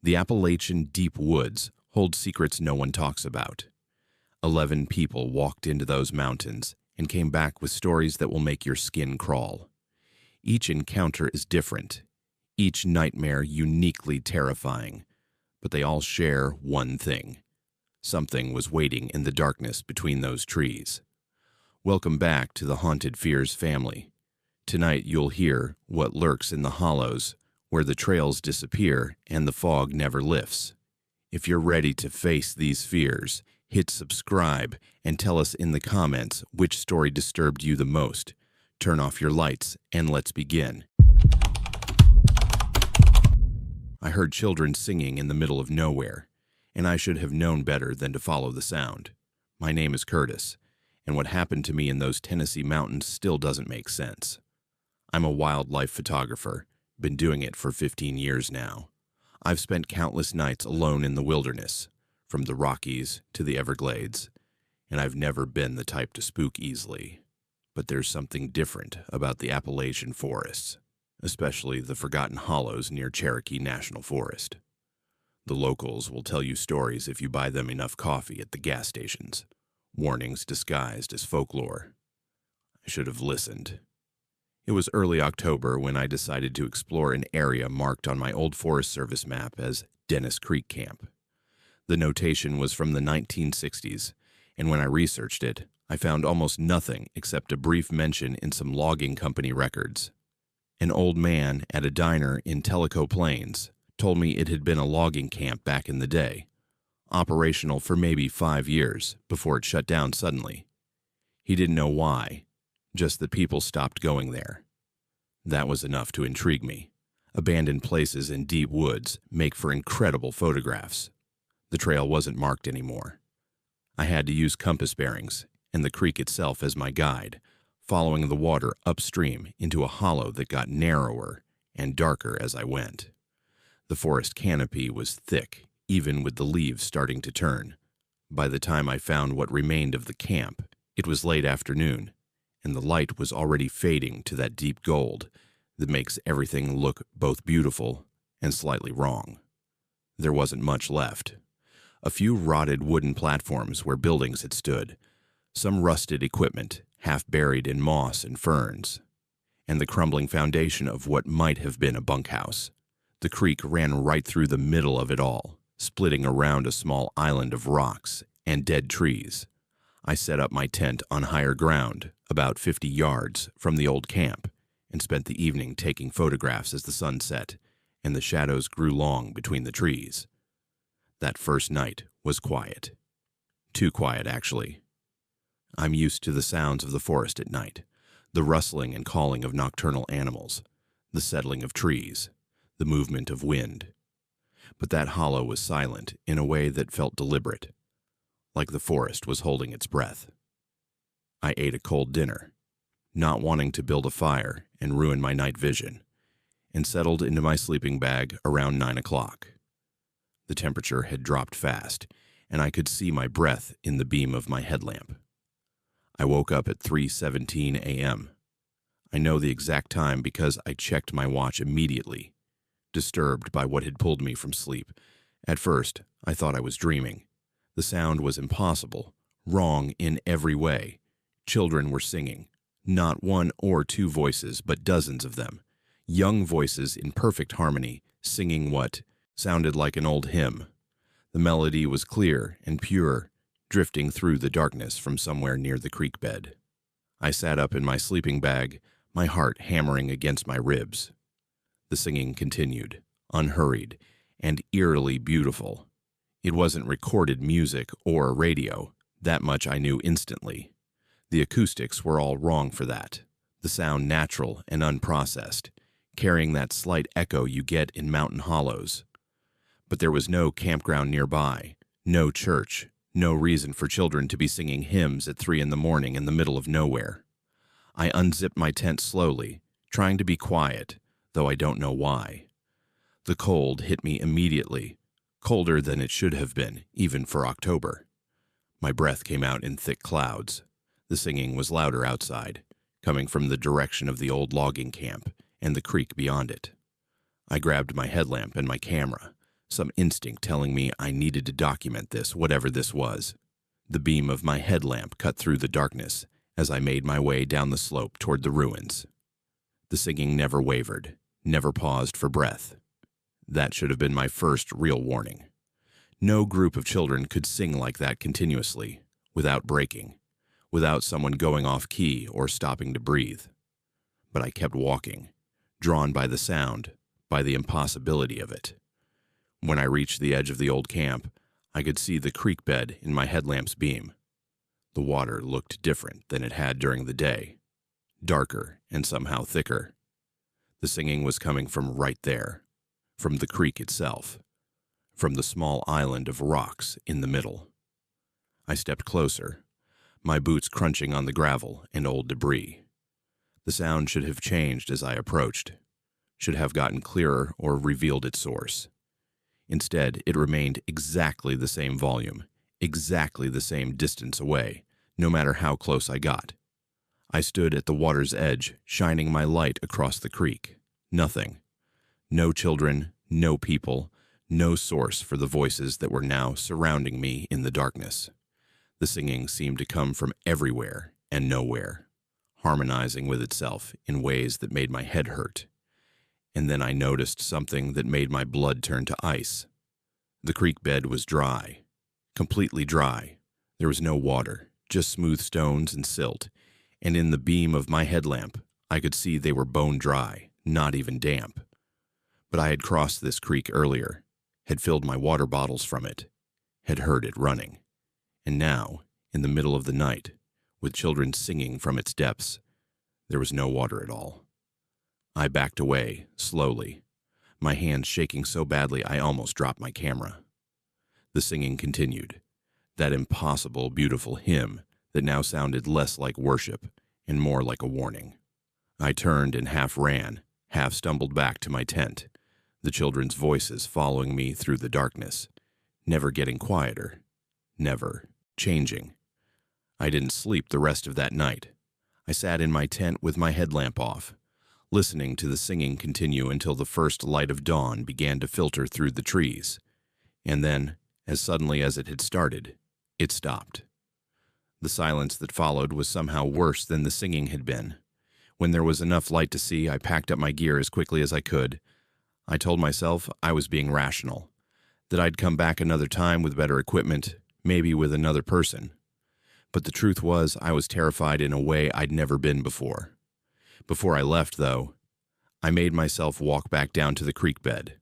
The Appalachian deep woods hold secrets no one talks about. 11 people walked into those mountains and came back with stories that will make your skin crawl. Each encounter is different, each nightmare uniquely terrifying, but they all share one thing. Something was waiting in the darkness between those trees. Welcome back to the Haunted Fears family. Tonight you'll hear what lurks in the hollows, where the trails disappear and the fog never lifts. If you're ready to face these fears, hit subscribe and tell us in the comments which story disturbed you the most. Turn off your lights and let's begin. I heard children singing in the middle of nowhere, and I should have known better than to follow the sound. My name is Curtis, and what happened to me in those Tennessee mountains still doesn't make sense. I'm a wildlife photographer, been doing it for 15 years now. I've spent countless nights alone in the wilderness, from the Rockies to the Everglades, and I've never been the type to spook easily. But there's something different about the Appalachian forests, especially the Forgotten Hollows near Cherokee National Forest. The locals will tell you stories if you buy them enough coffee at the gas stations, warnings disguised as folklore. I should have listened. It was early October when I decided to explore an area marked on my old Forest Service map as Dennis Creek Camp. The notation was from the 1960s, and when I researched it, I found almost nothing except a brief mention in some logging company records. An old man at a diner in Tellico Plains told me it had been a logging camp back in the day, operational for maybe 5 years before it shut down suddenly. He didn't know why, just that people stopped going there. That was enough to intrigue me. Abandoned places in deep woods make for incredible photographs. The trail wasn't marked anymore. I had to use compass bearings and the creek itself as my guide, following the water upstream into a hollow that got narrower and darker as I went. The forest canopy was thick, even with the leaves starting to turn. By the time I found what remained of the camp, it was late afternoon, and the light was already fading to that deep gold that makes everything look both beautiful and slightly wrong. There wasn't much left. A few rotted wooden platforms where buildings had stood, some rusted equipment half buried in moss and ferns, and the crumbling foundation of what might have been a bunkhouse. The creek ran right through the middle of it all, splitting around a small island of rocks and dead trees. I set up my tent on higher ground, about 50 yards from the old camp, and spent the evening taking photographs as the sun set and the shadows grew long between the trees. That first night was quiet. Too quiet, actually. I'm used to the sounds of the forest at night, the rustling and calling of nocturnal animals, the settling of trees, the movement of wind. But that hollow was silent in a way that felt deliberate, like the forest was holding its breath. I ate a cold dinner, not wanting to build a fire and ruin my night vision, and settled into my sleeping bag around 9 o'clock. The temperature had dropped fast, and I could see my breath in the beam of my headlamp. I woke up at 3:17 a.m. I know the exact time because I checked my watch immediately, disturbed by what had pulled me from sleep. At first, I thought I was dreaming. The sound was impossible, wrong in every way. Children were singing, not one or two voices, but dozens of them. Young voices in perfect harmony, singing what sounded like an old hymn. The melody was clear and pure, drifting through the darkness from somewhere near the creek bed. I sat up in my sleeping bag, my heart hammering against my ribs. The singing continued, unhurried, and eerily beautiful. It wasn't recorded music or radio. That much I knew instantly. The acoustics were all wrong for that. The sound natural and unprocessed, carrying that slight echo you get in mountain hollows. But there was no campground nearby, no church, no reason for children to be singing hymns at 3 in the morning in the middle of nowhere. I unzipped my tent slowly, trying to be quiet, though I don't know why. The cold hit me immediately, colder than it should have been, even for October. My breath came out in thick clouds. The singing was louder outside, coming from the direction of the old logging camp and the creek beyond it. I grabbed my headlamp and my camera, some instinct telling me I needed to document this, whatever this was. The beam of my headlamp cut through the darkness as I made my way down the slope toward the ruins. The singing never wavered, never paused for breath. That should have been my first real warning. No group of children could sing like that continuously, without breaking, without someone going off key or stopping to breathe. But I kept walking, drawn by the sound, by the impossibility of it. When I reached the edge of the old camp, I could see the creek bed in my headlamp's beam. The water looked different than it had during the day, darker and somehow thicker. The singing was coming from right there, from the creek itself, from the small island of rocks in the middle. I stepped closer, my boots crunching on the gravel and old debris. The sound should have changed as I approached, should have gotten clearer or revealed its source. Instead, it remained exactly the same volume, exactly the same distance away, no matter how close I got. I stood at the water's edge, shining my light across the creek. Nothing. No children, no people, no source for the voices that were now surrounding me in the darkness. The singing seemed to come from everywhere and nowhere, harmonizing with itself in ways that made my head hurt. And then I noticed something that made my blood turn to ice. The creek bed was dry, completely dry. There was no water, just smooth stones and silt, and in the beam of my headlamp, I could see they were bone dry, not even damp. But I had crossed this creek earlier, had filled my water bottles from it, had heard it running. And now, in the middle of the night, with children singing from its depths, there was no water at all. I backed away, slowly, my hands shaking so badly I almost dropped my camera. The singing continued, that impossible, beautiful hymn that now sounded less like worship and more like a warning. I turned and half ran, half stumbled back to my tent, the children's voices following me through the darkness, never getting quieter, never changing. I didn't sleep the rest of that night. I sat in my tent with my headlamp off, listening to the singing continue until the first light of dawn began to filter through the trees. And then, as suddenly as it had started, it stopped. The silence that followed was somehow worse than the singing had been. When there was enough light to see, I packed up my gear as quickly as I could. I told myself I was being rational, that I'd come back another time with better equipment, maybe with another person. But the truth was I was terrified in a way I'd never been before. Before I left, though, I made myself walk back down to the creek bed.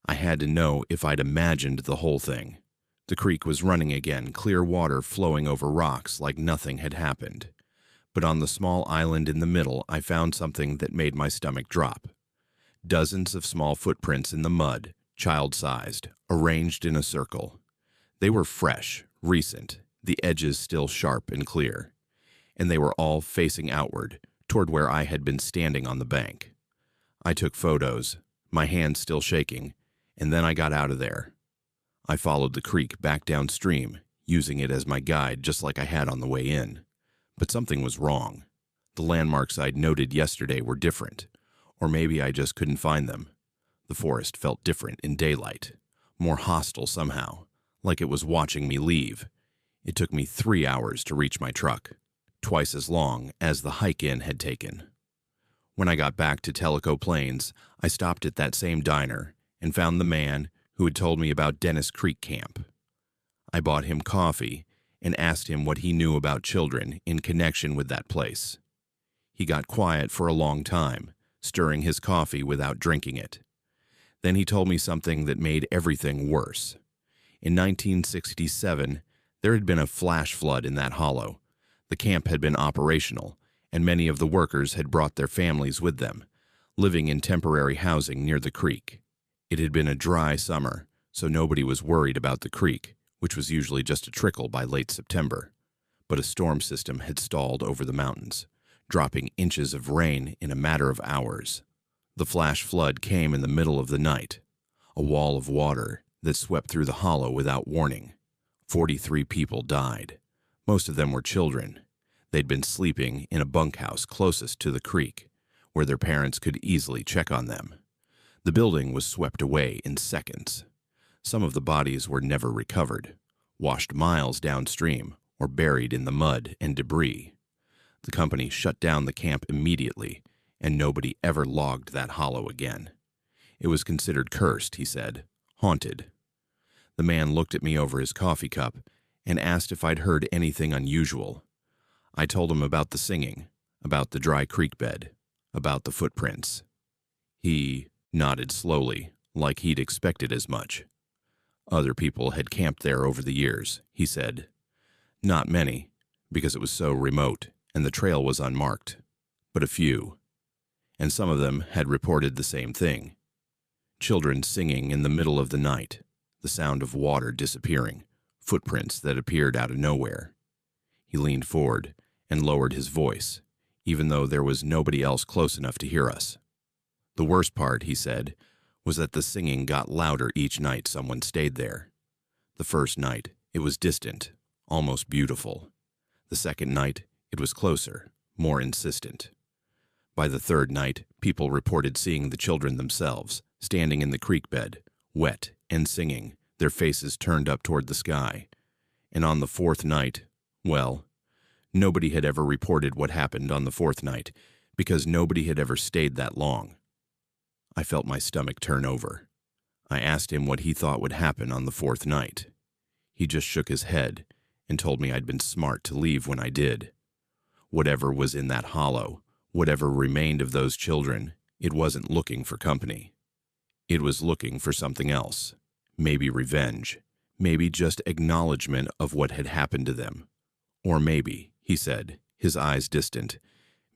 I had to know if I'd imagined the whole thing. The creek was running again, clear water flowing over rocks like nothing had happened. But on the small island in the middle, I found something that made my stomach drop. Dozens of small footprints in the mud, child-sized, arranged in a circle. They were fresh, recent, the edges still sharp and clear. And they were all facing outward, toward where I had been standing on the bank. I took photos, my hands still shaking, and then I got out of there. I followed the creek back downstream, using it as my guide just like I had on the way in. But something was wrong. The landmarks I'd noted yesterday were different, or maybe I just couldn't find them. The forest felt different in daylight, more hostile somehow, like it was watching me leave. It took me 3 hours to reach my truck, twice as long as the hike-in had taken. When I got back to Tellico Plains, I stopped at that same diner and found the man who had told me about Dennis Creek Camp. I bought him coffee and asked him what he knew about children in connection with that place. He got quiet for a long time, stirring his coffee without drinking it. Then he told me something that made everything worse. In 1967, there had been a flash flood in that hollow. The camp had been operational, and many of the workers had brought their families with them, living in temporary housing near the creek. It had been a dry summer, so nobody was worried about the creek, which was usually just a trickle by late September. But a storm system had stalled over the mountains, dropping inches of rain in a matter of hours. The flash flood came in the middle of the night, a wall of water that swept through the hollow without warning. 43 people died. Most of them were children. They'd been sleeping in a bunkhouse closest to the creek, where their parents could easily check on them. The building was swept away in seconds. Some of the bodies were never recovered, washed miles downstream, or buried in the mud and debris. The company shut down the camp immediately, and nobody ever logged that hollow again. It was considered cursed, he said, haunted. The man looked at me over his coffee cup and asked if I'd heard anything unusual. I told him about the singing, about the dry creek bed, about the footprints. He nodded slowly, like he'd expected as much. Other people had camped there over the years, he said. Not many, because it was so remote and the trail was unmarked, but a few. And some of them had reported the same thing. Children singing in the middle of the night, the sound of water disappearing, footprints that appeared out of nowhere. He leaned forward and lowered his voice, even though there was nobody else close enough to hear us. The worst part, he said, was that the singing got louder each night someone stayed there. The first night, it was distant, almost beautiful. The second night, it was closer, more insistent. By the third night, people reported seeing the children themselves, standing in the creek bed, wet and singing, their faces turned up toward the sky. And on the fourth night, well, nobody had ever reported what happened on the fourth night, because nobody had ever stayed that long. I felt my stomach turn over. I asked him what he thought would happen on the fourth night. He just shook his head and told me I'd been smart to leave when I did. Whatever was in that hollow, whatever remained of those children, it wasn't looking for company. It was looking for something else. Maybe revenge. Maybe just acknowledgement of what had happened to them. Or maybe, he said, his eyes distant,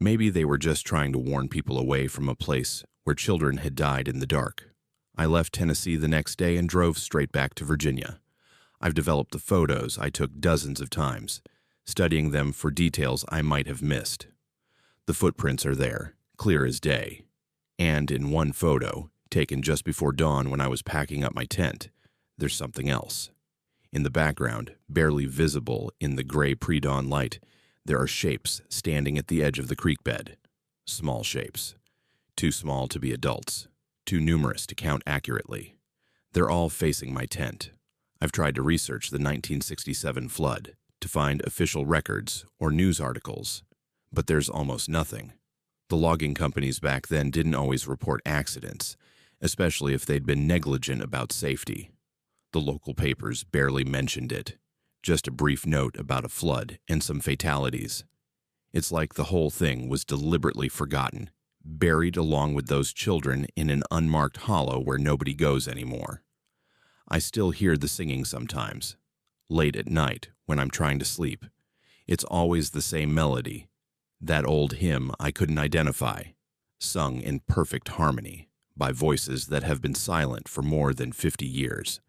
maybe they were just trying to warn people away from a place where children had died in the dark. I left Tennessee the next day and drove straight back to Virginia. I've developed the photos I took dozens of times, studying them for details I might have missed. The footprints are there, clear as day. And in one photo, taken just before dawn when I was packing up my tent, there's something else. In the background, barely visible in the gray pre-dawn light, there are shapes standing at the edge of the creek bed. Small shapes. Too small to be adults. Too numerous to count accurately. They're all facing my tent. I've tried to research the 1967 flood, to find official records or news articles, but there's almost nothing. The logging companies back then didn't always report accidents, especially if they'd been negligent about safety. The local papers barely mentioned it, just a brief note about a flood and some fatalities. It's like the whole thing was deliberately forgotten, buried along with those children in an unmarked hollow where nobody goes anymore. I still hear the singing sometimes, late at night when I'm trying to sleep. It's always the same melody, that old hymn I couldn't identify, sung in perfect harmony by voices that have been silent for more than 50 years.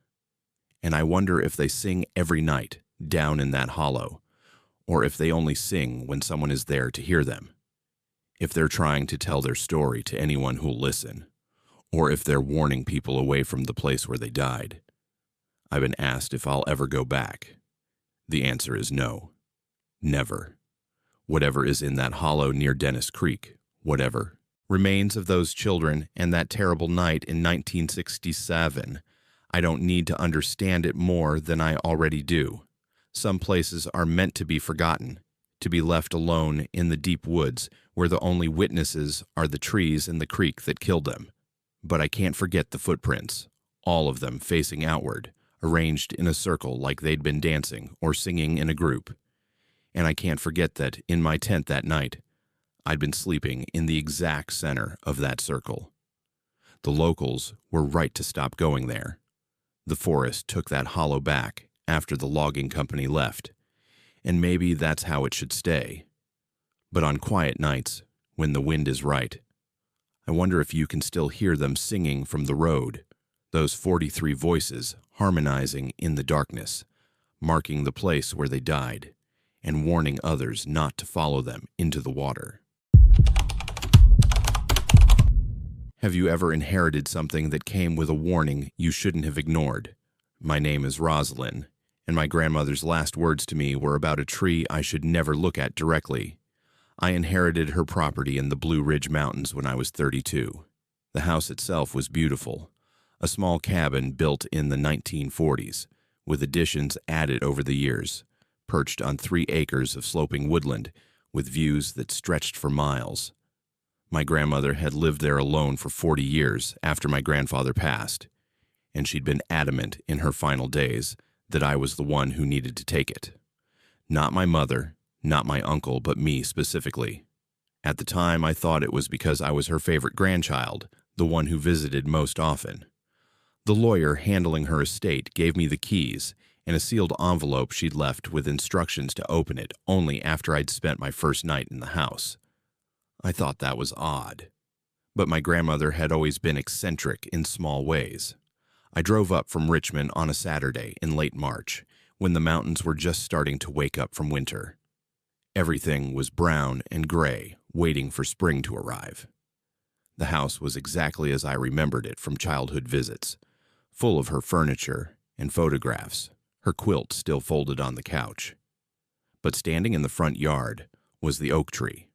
And I wonder if they sing every night down in that hollow, or if they only sing when someone is there to hear them. If they're trying to tell their story to anyone who'll listen, or if they're warning people away from the place where they died. I've been asked if I'll ever go back. The answer is no. Never. Whatever is in that hollow near Dennis Creek, whatever remains of those children and that terrible night in 1967, I don't need to understand it more than I already do. Some places are meant to be forgotten, to be left alone in the deep woods where the only witnesses are the trees and the creek that killed them. But I can't forget the footprints, all of them facing outward, arranged in a circle like they'd been dancing or singing in a group. And I can't forget that in my tent that night, I'd been sleeping in the exact center of that circle. The locals were right to stop going there. The forest took that hollow back after the logging company left, and maybe that's how it should stay. But on quiet nights, when the wind is right, I wonder if you can still hear them singing from the road, those 43 voices harmonizing in the darkness, marking the place where they died, and warning others not to follow them into the water. Have you ever inherited something that came with a warning you shouldn't have ignored? My name is Rosalind, and my grandmother's last words to me were about a tree I should never look at directly. I inherited her property in the Blue Ridge Mountains when I was 32. The house itself was beautiful, A small cabin built in the 1940s, with additions added over the years, perched on 3 acres of sloping woodland with views that stretched for miles. My grandmother had lived there alone for 40 years after my grandfather passed, and she'd been adamant in her final days that I was the one who needed to take it. Not my mother, not my uncle, but me specifically. At the time, I thought it was because I was her favorite grandchild, the one who visited most often. The lawyer handling her estate gave me the keys and a sealed envelope she'd left with instructions to open it only after I'd spent my first night in the house. I thought that was odd. But my grandmother had always been eccentric in small ways. I drove up from Richmond on a Saturday in late March, when the mountains were just starting to wake up from winter. Everything was brown and gray, waiting for spring to arrive. The house was exactly as I remembered it from childhood visits, full of her furniture and photographs, her quilt still folded on the couch. But standing in the front yard was the oak tree.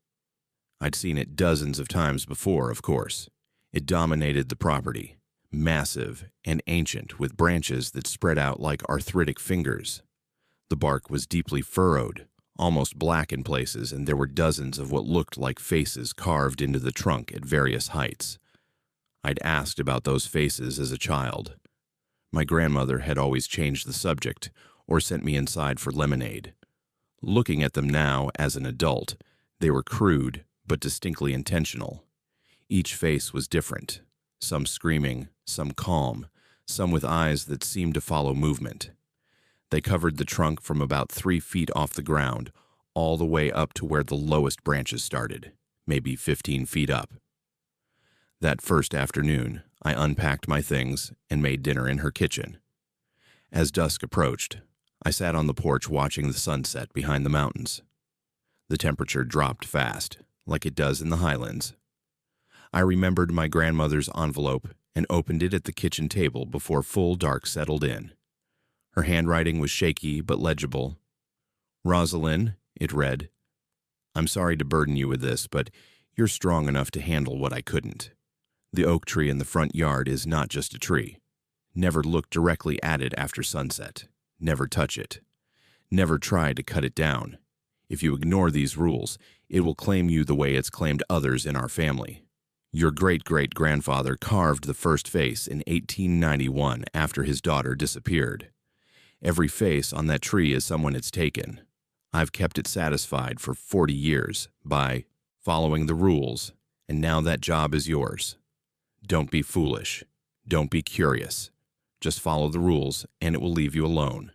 I'd seen it dozens of times before, of course. It dominated the property, massive and ancient, with branches that spread out like arthritic fingers. The bark was deeply furrowed, almost black in places, and there were dozens of what looked like faces carved into the trunk at various heights. I'd asked about those faces as a child. My grandmother had always changed the subject or sent me inside for lemonade. Looking at them now as an adult, they were crude but distinctly intentional. Each face was different, some screaming, some calm, some with eyes that seemed to follow movement. They covered the trunk from about 3 feet off the ground, all the way up to where the lowest branches started, maybe 15 feet up. That first afternoon, I unpacked my things and made dinner in her kitchen. As dusk approached, I sat on the porch watching the sunset behind the mountains. The temperature dropped fast, like it does in the highlands. I remembered my grandmother's envelope and opened it at the kitchen table before full dark settled in. Her handwriting was shaky but legible. "Rosalind," it read, "I'm sorry to burden you with this, but you're strong enough to handle what I couldn't. The oak tree in the front yard is not just a tree. Never look directly at it after sunset. Never touch it. Never try to cut it down. If you ignore these rules, it will claim you the way it's claimed others in our family. Your great-great-grandfather carved the first face in 1891 after his daughter disappeared. Every face on that tree is someone it's taken. I've kept it satisfied for 40 years by following the rules, and now that job is yours. Don't be foolish. Don't be curious. Just follow the rules, and it will leave you alone."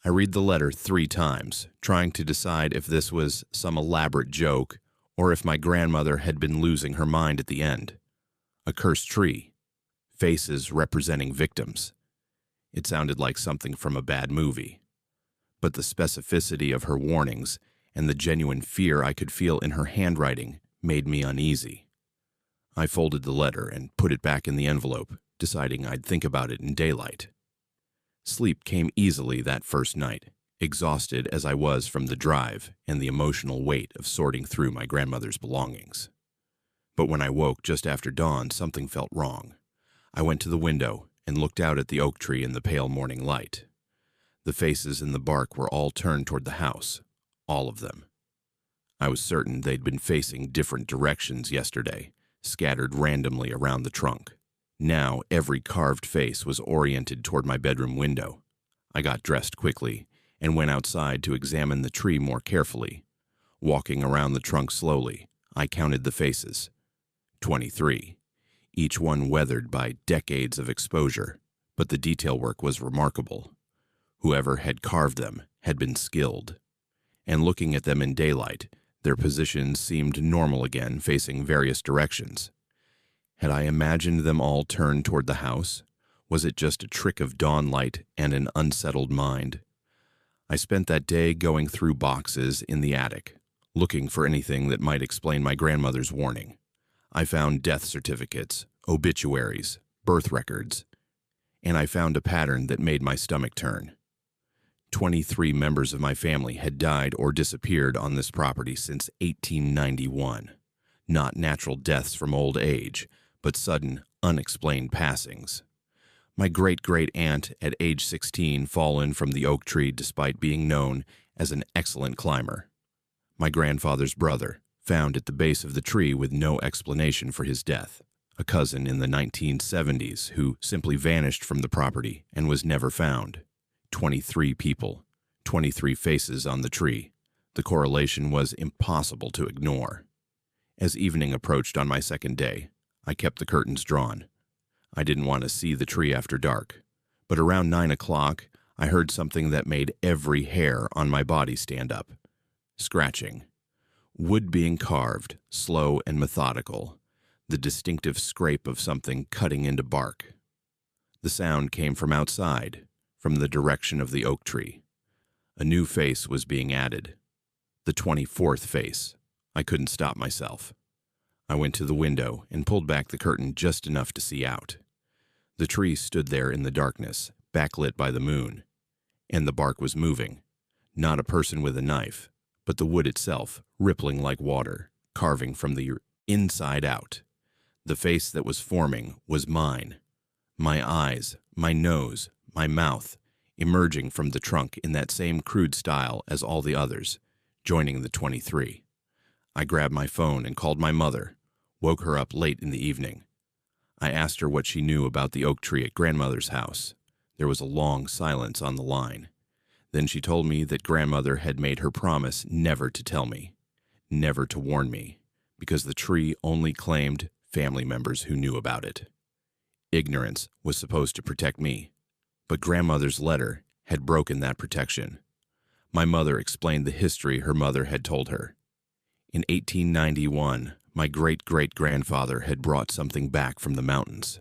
I read the letter 3 times, trying to decide if this was some elaborate joke or if my grandmother had been losing her mind at the end. A cursed tree. Faces representing victims. It sounded like something from a bad movie. But the specificity of her warnings and the genuine fear I could feel in her handwriting made me uneasy. I folded the letter and put it back in the envelope, deciding I'd think about it in daylight. Sleep came easily that first night, exhausted as I was from the drive and the emotional weight of sorting through my grandmother's belongings. But when I woke just after dawn, something felt wrong. I went to the window and looked out at the oak tree in the pale morning light. The faces in the bark were all turned toward the house, all of them. I was certain they'd been facing different directions yesterday, scattered randomly around the trunk. Now every carved face was oriented toward my bedroom window. I got dressed quickly and went outside to examine the tree more carefully. Walking around the trunk slowly, I counted the faces. 23, each one weathered by decades of exposure, but the detail work was remarkable. Whoever had carved them had been skilled. And looking at them in daylight, their positions seemed normal again, facing various directions. Had I imagined them all turned toward the house? Was it just a trick of dawn light and an unsettled mind? I spent that day going through boxes in the attic, looking for anything that might explain my grandmother's warning. I found death certificates, obituaries, birth records, and I found a pattern that made my stomach turn. 23 members of my family had died or disappeared on this property since 1891. Not natural deaths from old age, but sudden, unexplained passings. My great-great-aunt at age 16 fallen from the oak tree despite being known as an excellent climber. My grandfather's brother, found at the base of the tree with no explanation for his death. A cousin in the 1970s who simply vanished from the property and was never found. 23 people, 23 faces on the tree. The correlation was impossible to ignore. As evening approached on my second day, I kept the curtains drawn. I didn't want to see the tree after dark, but around 9 o'clock, I heard something that made every hair on my body stand up. Scratching. Wood being carved, slow and methodical. The distinctive scrape of something cutting into bark. The sound came from outside, from the direction of the oak tree. A new face was being added. The 24th face. I couldn't stop myself. I went to the window and pulled back the curtain just enough to see out. The tree stood there in the darkness, backlit by the moon, and the bark was moving. Not a person with a knife, but the wood itself, rippling like water, carving from the inside out. The face that was forming was mine. My eyes, my nose, my mouth, emerging from the trunk in that same crude style as all the others, joining the 23. I grabbed my phone and called my mother, woke her up late in the evening. I asked her what she knew about the oak tree at grandmother's house. There was a long silence on the line. Then she told me that grandmother had made her promise never to tell me, never to warn me, because the tree only claimed family members who knew about it. Ignorance was supposed to protect me, but grandmother's letter had broken that protection. My mother explained the history her mother had told her. In 1891, my great-great-grandfather had brought something back from the mountains,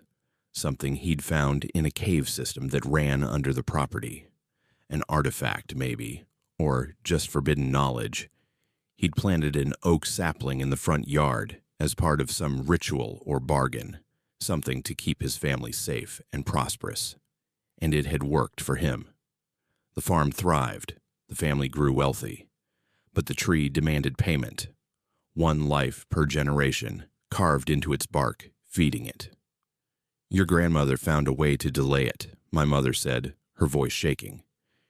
something he'd found in a cave system that ran under the property. An artifact, maybe, or just forbidden knowledge. He'd planted an oak sapling in the front yard as part of some ritual or bargain, something to keep his family safe and prosperous. And it had worked for him. The farm thrived, the family grew wealthy, but the tree demanded payment. 1 life per generation, carved into its bark, feeding it. Your grandmother found a way to delay it, my mother said, her voice shaking.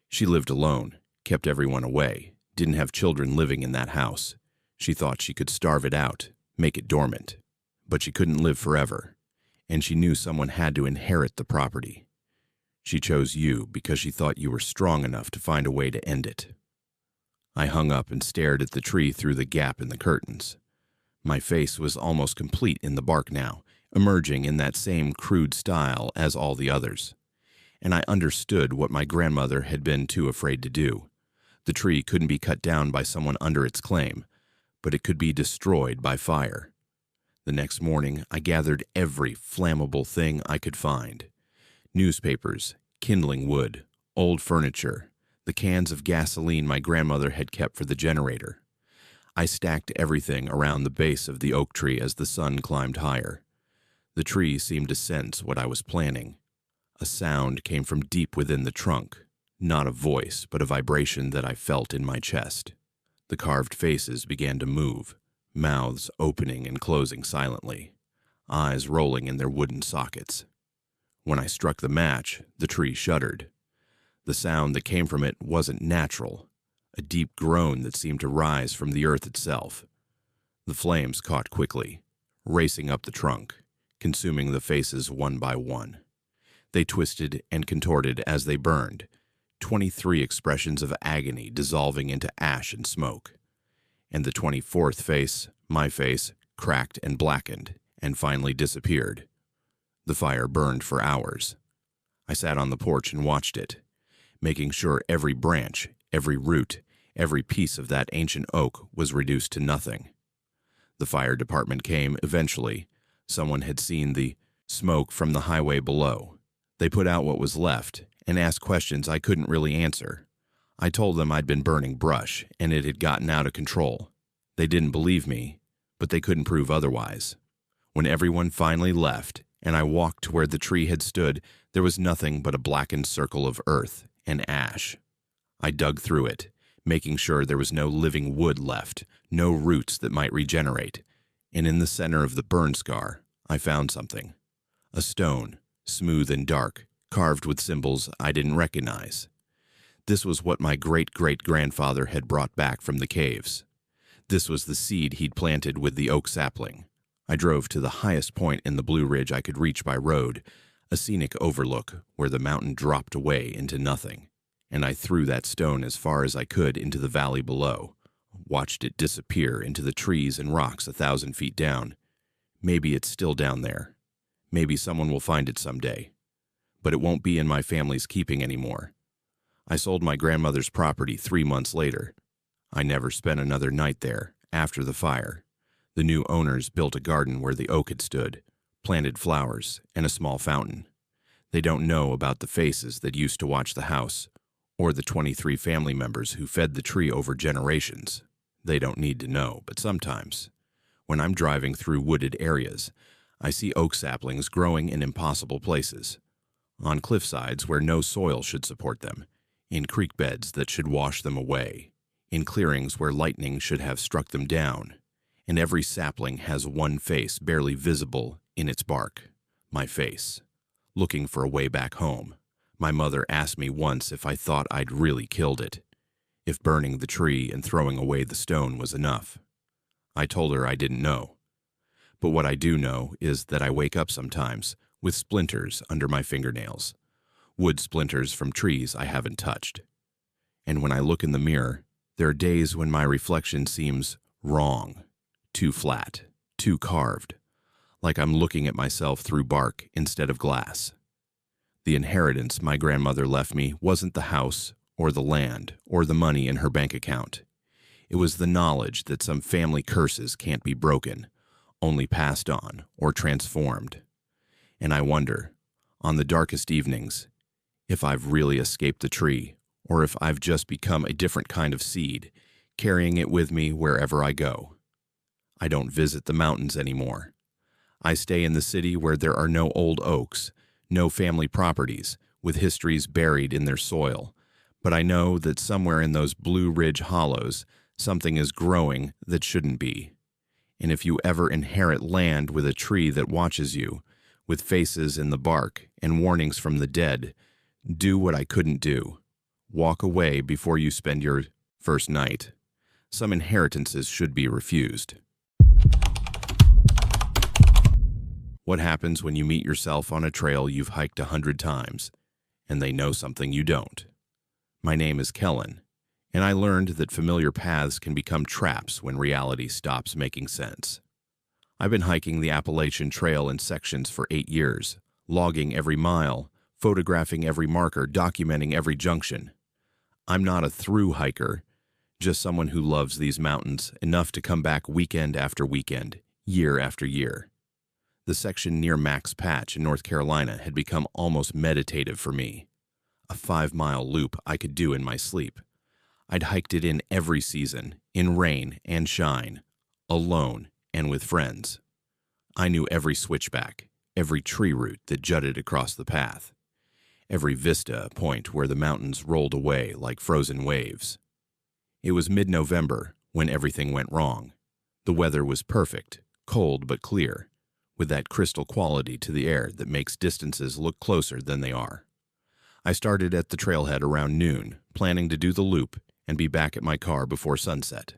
She lived alone, kept everyone away, didn't have children living in that house. She thought she could starve it out, make it dormant. But she couldn't live forever, and she knew someone had to inherit the property. She chose you because she thought you were strong enough to find a way to end it. I hung up and stared at the tree through the gap in the curtains. My face was almost complete in the bark now, emerging in that same crude style as all the others. And I understood what my grandmother had been too afraid to do. The tree couldn't be cut down by someone under its claim, but it could be destroyed by fire. The next morning, I gathered every flammable thing I could find. Newspapers, kindling wood, old furniture, the cans of gasoline my grandmother had kept for the generator. I stacked everything around the base of the oak tree as the sun climbed higher. The tree seemed to sense what I was planning. A sound came from deep within the trunk, not a voice, but a vibration that I felt in my chest. The carved faces began to move, mouths opening and closing silently, eyes rolling in their wooden sockets. When I struck the match, the tree shuddered. The sound that came from it wasn't natural, a deep groan that seemed to rise from the earth itself. The flames caught quickly, racing up the trunk, consuming the faces one by one. They twisted and contorted as they burned, 23 expressions of agony dissolving into ash and smoke. And the 24th face, my face, cracked and blackened, and finally disappeared. The fire burned for hours. I sat on the porch and watched it, making sure every branch, every root, every piece of that ancient oak was reduced to nothing. The fire department came eventually. Someone had seen the smoke from the highway below. They put out what was left and asked questions I couldn't really answer. I told them I'd been burning brush and it had gotten out of control. They didn't believe me, but they couldn't prove otherwise. When everyone finally left and I walked to where the tree had stood, there was nothing but a blackened circle of earth and ash. I dug through it, making sure there was no living wood left, no roots that might regenerate, and in the center of the burn scar, I found something. A stone, smooth and dark, carved with symbols I didn't recognize. This was what my great-great-grandfather had brought back from the caves. This was the seed he'd planted with the oak sapling. I drove to the highest point in the Blue Ridge I could reach by road, a scenic overlook where the mountain dropped away into nothing, and I threw that stone as far as I could into the valley below, watched it disappear into the trees and rocks 1,000 feet down. Maybe it's still down there. Maybe someone will find it someday. But it won't be in my family's keeping anymore. I sold my grandmother's property 3 months later. I never spent another night there after the fire. The new owners built a garden where the oak had stood, planted flowers, and a small fountain. They don't know about the faces that used to watch the house, or the 23 family members who fed the tree over generations. They don't need to know, but sometimes, when I'm driving through wooded areas, I see oak saplings growing in impossible places, on cliff sides where no soil should support them, in creek beds that should wash them away, in clearings where lightning should have struck them down, and every sapling has one face barely visible in its bark, my face, looking for a way back home. My mother asked me once if I thought I'd really killed it, if burning the tree and throwing away the stone was enough. I told her I didn't know. But what I do know is that I wake up sometimes with splinters under my fingernails, wood splinters from trees I haven't touched. And when I look in the mirror, there are days when my reflection seems wrong, too flat, too carved, like I'm looking at myself through bark instead of glass. The inheritance my grandmother left me wasn't the house or the land or the money in her bank account. It was the knowledge that some family curses can't be broken, only passed on or transformed. And I wonder, on the darkest evenings, if I've really escaped the tree, or if I've just become a different kind of seed, carrying it with me wherever I go. I don't visit the mountains anymore. I stay in the city where there are no old oaks, no family properties with histories buried in their soil, but I know that somewhere in those Blue Ridge hollows, something is growing that shouldn't be. And if you ever inherit land with a tree that watches you, with faces in the bark and warnings from the dead, do what I couldn't do. Walk away before you spend your first night. Some inheritances should be refused. What happens when you meet yourself on a trail you've hiked 100 times, and they know something you don't? My name is Kellen, and I learned that familiar paths can become traps when reality stops making sense. I've been hiking the Appalachian Trail in sections for 8 years, logging every mile, photographing every marker, documenting every junction. I'm not a through hiker, just someone who loves these mountains enough to come back weekend after weekend, year after year. The section near Max Patch in North Carolina had become almost meditative for me. A 5-mile loop I could do in my sleep. I'd hiked it in every season, in rain and shine, alone and with friends. I knew every switchback, every tree root that jutted across the path, every vista point where the mountains rolled away like frozen waves. It was mid-November when everything went wrong. The weather was perfect, cold but clear, with that crystal quality to the air that makes distances look closer than they are. I started at the trailhead around noon, planning to do the loop and be back at my car before sunset.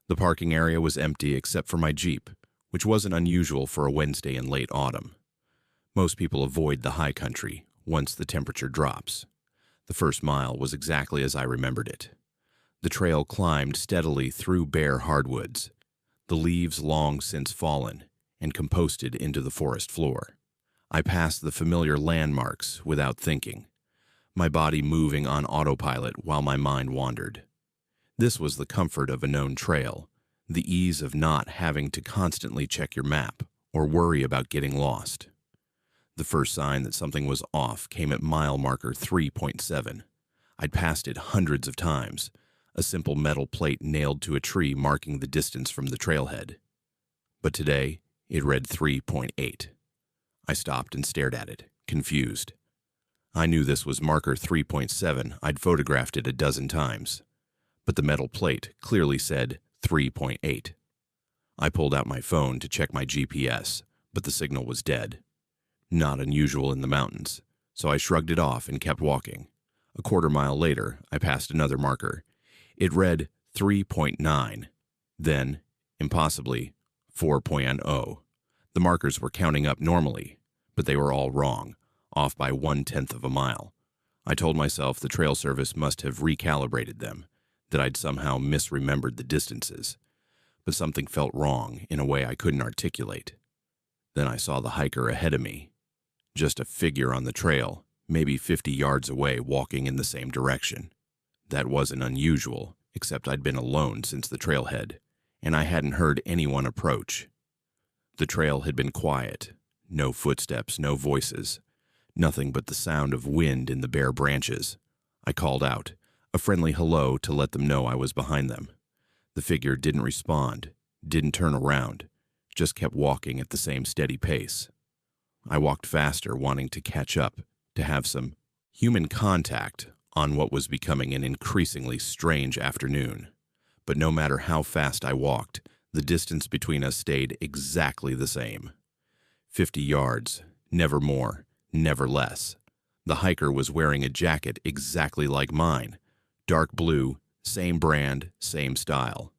The parking area was empty except for my Jeep, which wasn't unusual for a Wednesday in late autumn. Most people avoid the high country once the temperature drops. The first mile was exactly as I remembered it. The trail climbed steadily through bare hardwoods, the leaves long since fallen and composted into the forest floor. I passed the familiar landmarks without thinking, my body moving on autopilot while my mind wandered. This was the comfort of a known trail, the ease of not having to constantly check your map or worry about getting lost. The first sign that something was off came at mile marker 3.7. I'd passed it hundreds of times, a simple metal plate nailed to a tree marking the distance from the trailhead. But today, it read 3.8. I stopped and stared at it, confused. I knew this was marker 3.7. I'd photographed it a dozen times. But the metal plate clearly said 3.8. I pulled out my phone to check my GPS, but the signal was dead. Not unusual in the mountains, so I shrugged it off and kept walking. A quarter mile later, I passed another marker. It read 3.9, then, impossibly, 4.0. The markers were counting up normally, but they were all wrong, off by 1/10 of a mile. I told myself the trail service must have recalibrated them, that I'd somehow misremembered the distances. But something felt wrong in a way I couldn't articulate. Then I saw the hiker ahead of me. Just a figure on the trail, maybe 50 yards away, walking in the same direction. That wasn't unusual, except I'd been alone since the trailhead, and I hadn't heard anyone approach. The trail had been quiet. No footsteps, no voices. Nothing but the sound of wind in the bare branches. I called out, a friendly hello to let them know I was behind them. The figure didn't respond, didn't turn around, just kept walking at the same steady pace. I walked faster, wanting to catch up, to have some human contact on what was becoming an increasingly strange afternoon. But no matter how fast I walked, the distance between us stayed exactly the same. 50 yards, never more, never less. The hiker was wearing a jacket exactly like mine, dark blue, same brand, same style.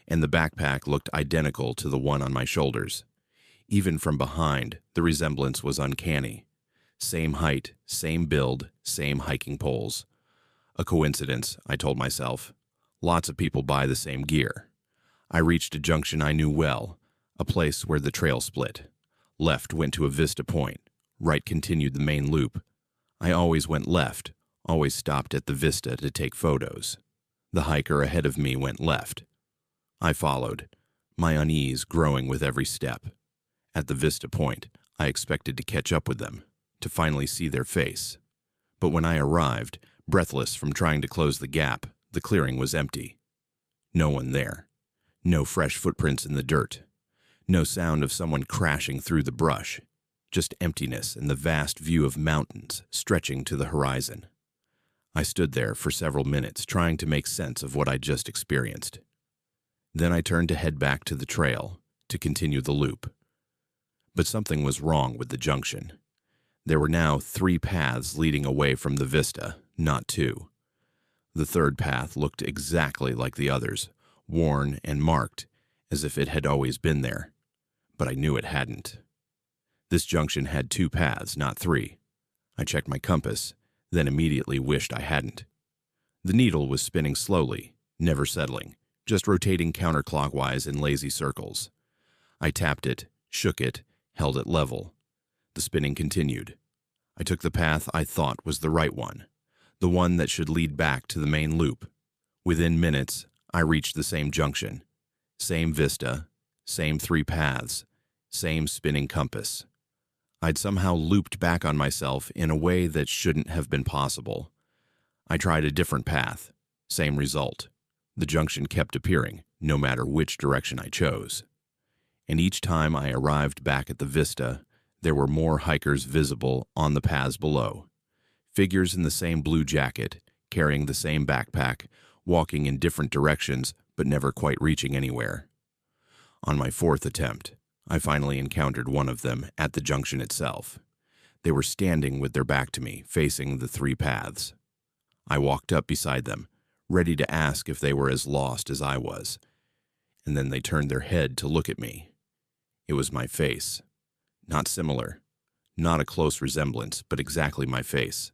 And the backpack looked identical to the one on my shoulders. Even from behind, the resemblance was uncanny. Same height, same build, same hiking poles. A coincidence, I told myself. Lots of people buy the same gear. I reached a junction I knew well, a place where the trail split. Left went to a vista point. Right continued the main loop. I always went left, always stopped at the vista to take photos. The hiker ahead of me went left. I followed, my unease growing with every step. At the vista point, I expected to catch up with them, to finally see their face. But when I arrived, breathless from trying to close the gap, the clearing was empty. No one there. No fresh footprints in the dirt. No sound of someone crashing through the brush. Just emptiness and the vast view of mountains stretching to the horizon. I stood there for several minutes trying to make sense of what I'd just experienced. Then I turned to head back to the trail, to continue the loop. But something was wrong with the junction. There were now 3 paths leading away from the vista, not 2. The third path looked exactly like the others, worn and marked, as if it had always been there. But I knew it hadn't. This junction had 2 paths, not 3. I checked my compass, then immediately wished I hadn't. The needle was spinning slowly, never settling, just rotating counterclockwise in lazy circles. I tapped it, shook it, held it level. The spinning continued. I took the path I thought was the right one, the one that should lead back to the main loop. Within minutes, I reached the same junction. Same vista, same 3 paths, same spinning compass. I'd somehow looped back on myself in a way that shouldn't have been possible. I tried a different path. Same result. The junction kept appearing, no matter which direction I chose. And each time I arrived back at the vista, there were more hikers visible on the paths below. Figures in the same blue jacket, carrying the same backpack, walking in different directions, but never quite reaching anywhere. On my 4th attempt, I finally encountered one of them at the junction itself. They were standing with their back to me, facing the 3 paths. I walked up beside them, ready to ask if they were as lost as I was. And then they turned their head to look at me. It was my face. Not similar. Not a close resemblance, but exactly my face.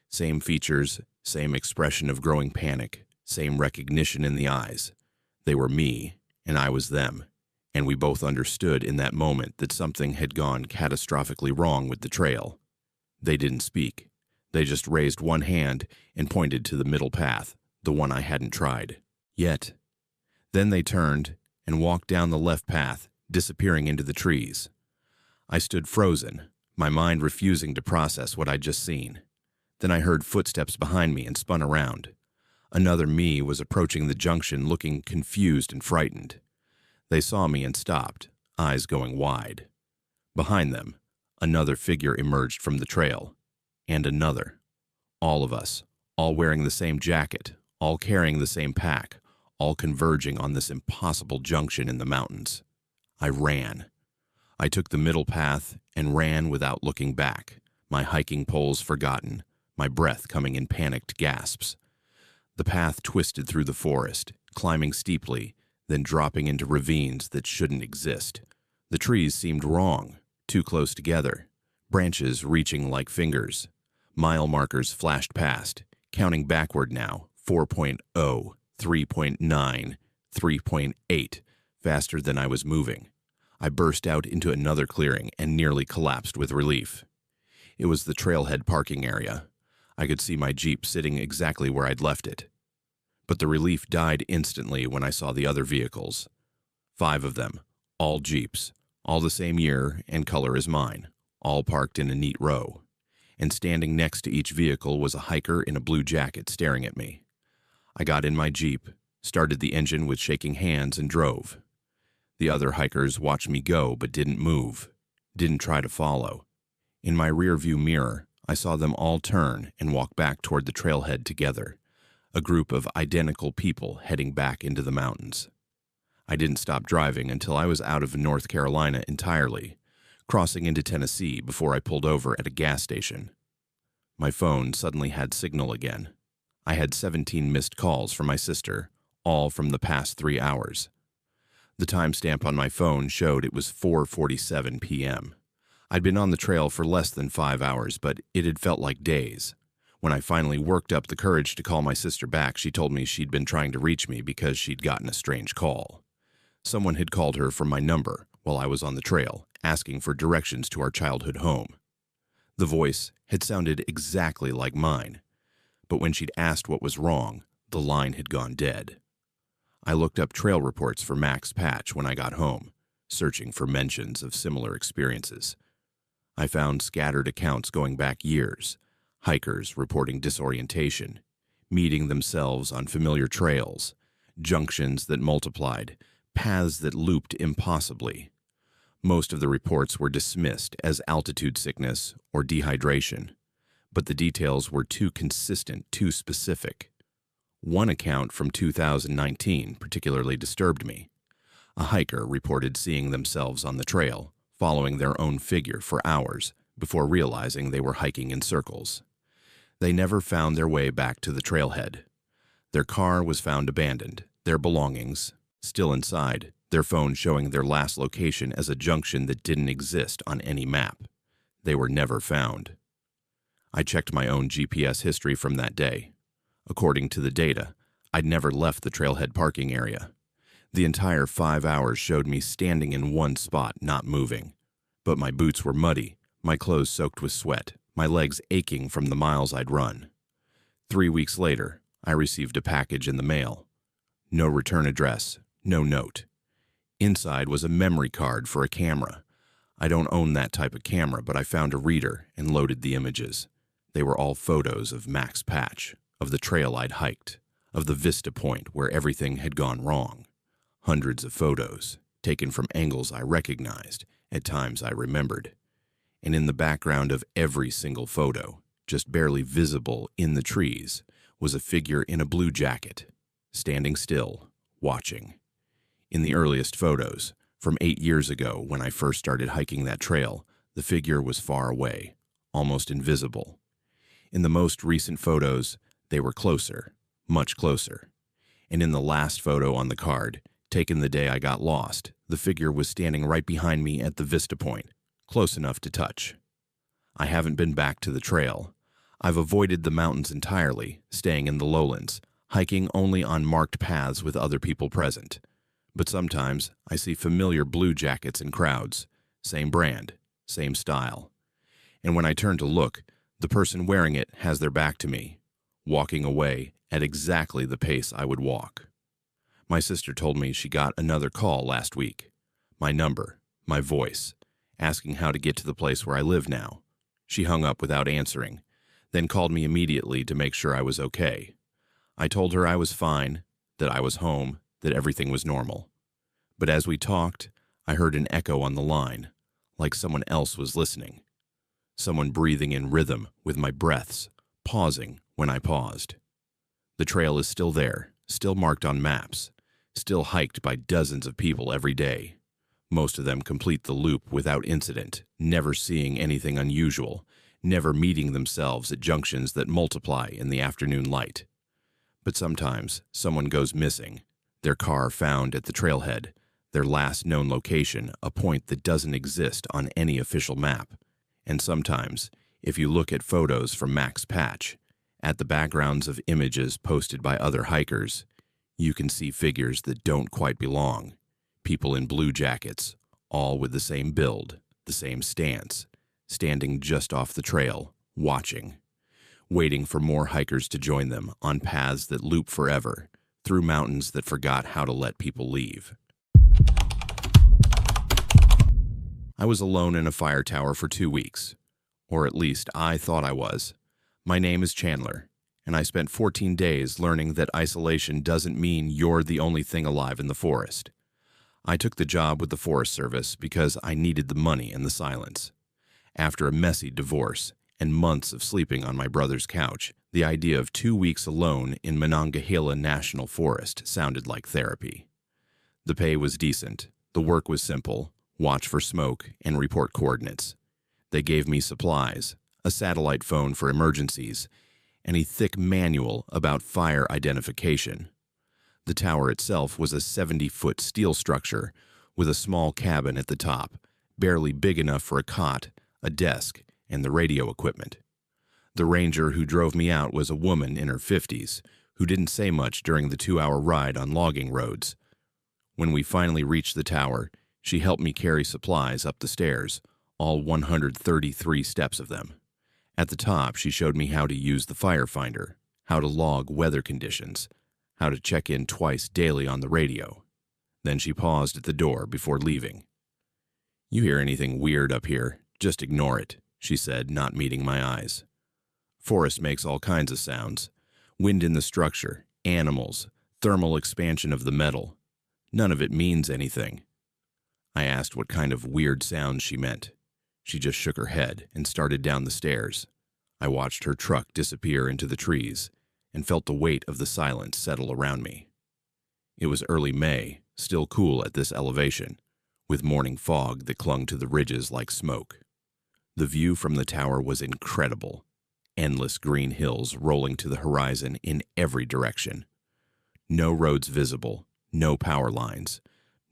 Same features, same expression of growing panic, same recognition in the eyes. They were me, and I was them. And we both understood in that moment that something had gone catastrophically wrong with the trail. They didn't speak. They just raised one hand and pointed to the middle path, the one I hadn't tried yet. Then they turned and walked down the left path, disappearing into the trees. I stood frozen, my mind refusing to process what I'd just seen. Then I heard footsteps behind me and spun around. Another me was approaching the junction, looking confused and frightened. They saw me and stopped, eyes going wide. Behind them, another figure emerged from the trail. And another. All of us, all wearing the same jacket, all carrying the same pack, all converging on this impossible junction in the mountains. I ran. I took the middle path and ran without looking back, my hiking poles forgotten, my breath coming in panicked gasps. The path twisted through the forest, climbing steeply, then dropping into ravines that shouldn't exist. The trees seemed wrong, too close together, branches reaching like fingers. Mile markers flashed past, counting backward now, 4.0, 3.9, 3.8, faster than I was moving. I burst out into another clearing and nearly collapsed with relief. It was the trailhead parking area. I could see my Jeep sitting exactly where I'd left it. But the relief died instantly when I saw the other vehicles. 5 of them, all Jeeps, all the same year and color as mine, all parked in a neat row. And standing next to each vehicle was a hiker in a blue jacket staring at me. I got in my Jeep, started the engine with shaking hands, and drove. The other hikers watched me go but didn't move, didn't try to follow. In my rearview mirror, I saw them all turn and walk back toward the trailhead together, a group of identical people heading back into the mountains. I didn't stop driving until I was out of North Carolina entirely, crossing into Tennessee before I pulled over at a gas station. My phone suddenly had signal again. I had 17 missed calls from my sister, all from the past 3 hours. The timestamp on my phone showed it was 4:47 p.m. I'd been on the trail for less than 5 hours, but it had felt like days. When I finally worked up the courage to call my sister back, she told me she'd been trying to reach me because she'd gotten a strange call. Someone had called her from my number while I was on the trail, asking for directions to our childhood home. The voice had sounded exactly like mine, but when she'd asked what was wrong, the line had gone dead. I looked up trail reports for Max Patch when I got home, searching for mentions of similar experiences. I found scattered accounts going back years, hikers reporting disorientation, meeting themselves on familiar trails, junctions that multiplied, paths that looped impossibly. Most of the reports were dismissed as altitude sickness or dehydration, but the details were too consistent, too specific. One account from 2019 particularly disturbed me. A hiker reported seeing themselves on the trail, following their own figure for hours before realizing they were hiking in circles. They never found their way back to the trailhead. Their car was found abandoned, their belongings still inside, their phone showing their last location as a junction that didn't exist on any map. They were never found. I checked my own GPS history from that day. According to the data, I'd never left the trailhead parking area. The entire 5 hours showed me standing in one spot, not moving. But my boots were muddy, my clothes soaked with sweat, my legs aching from the miles I'd run. 3 weeks later, I received a package in the mail. No return address, no note. Inside was a memory card for a camera. I don't own that type of camera, but I found a reader and loaded the images. They were all photos of Max Patch, of the trail I'd hiked, of the vista point where everything had gone wrong. Hundreds of photos, taken from angles I recognized, at times I remembered. And in the background of every single photo, just barely visible in the trees, was a figure in a blue jacket, standing still, watching. In the earliest photos, from 8 years ago when I first started hiking that trail, the figure was far away, almost invisible. In the most recent photos, they were closer, much closer. And in the last photo on the card, taken the day I got lost, the figure was standing right behind me at the vista point, close enough to touch. I haven't been back to the trail. I've avoided the mountains entirely, staying in the lowlands, hiking only on marked paths with other people present. But sometimes I see familiar blue jackets in crowds, same brand, same style. And when I turn to look, the person wearing it has their back to me, walking away at exactly the pace I would walk. My sister told me she got another call last week. My number, my voice, asking how to get to the place where I live now. She hung up without answering, then called me immediately to make sure I was okay. I told her I was fine, that I was home, that everything was normal. But as we talked, I heard an echo on the line, like someone else was listening. Someone breathing in rhythm with my breaths, pausing when I paused. The trail is still there, still marked on maps, still hiked by dozens of people every day. Most of them complete the loop without incident, never seeing anything unusual, never meeting themselves at junctions that multiply in the afternoon light. But sometimes someone goes missing, their car found at the trailhead, their last known location a point that doesn't exist on any official map. And sometimes, if you look at photos from Max Patch, at the backgrounds of images posted by other hikers, you can see figures that don't quite belong. People in blue jackets, all with the same build, the same stance, standing just off the trail, watching, waiting for more hikers to join them on paths that loop forever, through mountains that forgot how to let people leave. I was alone in a fire tower for 2 weeks, or at least I thought I was. My name is Chandler, and I spent 14 days learning that isolation doesn't mean you're the only thing alive in the forest. I took the job with the Forest Service because I needed the money and the silence. After a messy divorce and months of sleeping on my brother's couch, the idea of 2 weeks alone in Monongahela National Forest sounded like therapy. The pay was decent, the work was simple, watch for smoke and report coordinates. They gave me supplies, a satellite phone for emergencies, and a thick manual about fire identification. The tower itself was a 70-foot steel structure with a small cabin at the top, barely big enough for a cot, a desk, and the radio equipment. The ranger who drove me out was a woman in her 50s who didn't say much during the 2-hour ride on logging roads. When we finally reached the tower, she helped me carry supplies up the stairs, all 133 steps of them. At the top, she showed me how to use the fire finder, how to log weather conditions, how to check in twice daily on the radio. Then she paused at the door before leaving. "You hear anything weird up here, just ignore it," she said, not meeting my eyes. Forest makes all kinds of sounds. Wind in the structure, animals, thermal expansion of the metal. None of it means anything. I asked what kind of weird sounds she meant. She just shook her head and started down the stairs. I watched her truck disappear into the trees and felt the weight of the silence settle around me. It was early May, still cool at this elevation, with morning fog that clung to the ridges like smoke. The view from the tower was incredible. Endless green hills rolling to the horizon in every direction. No roads visible, no power lines,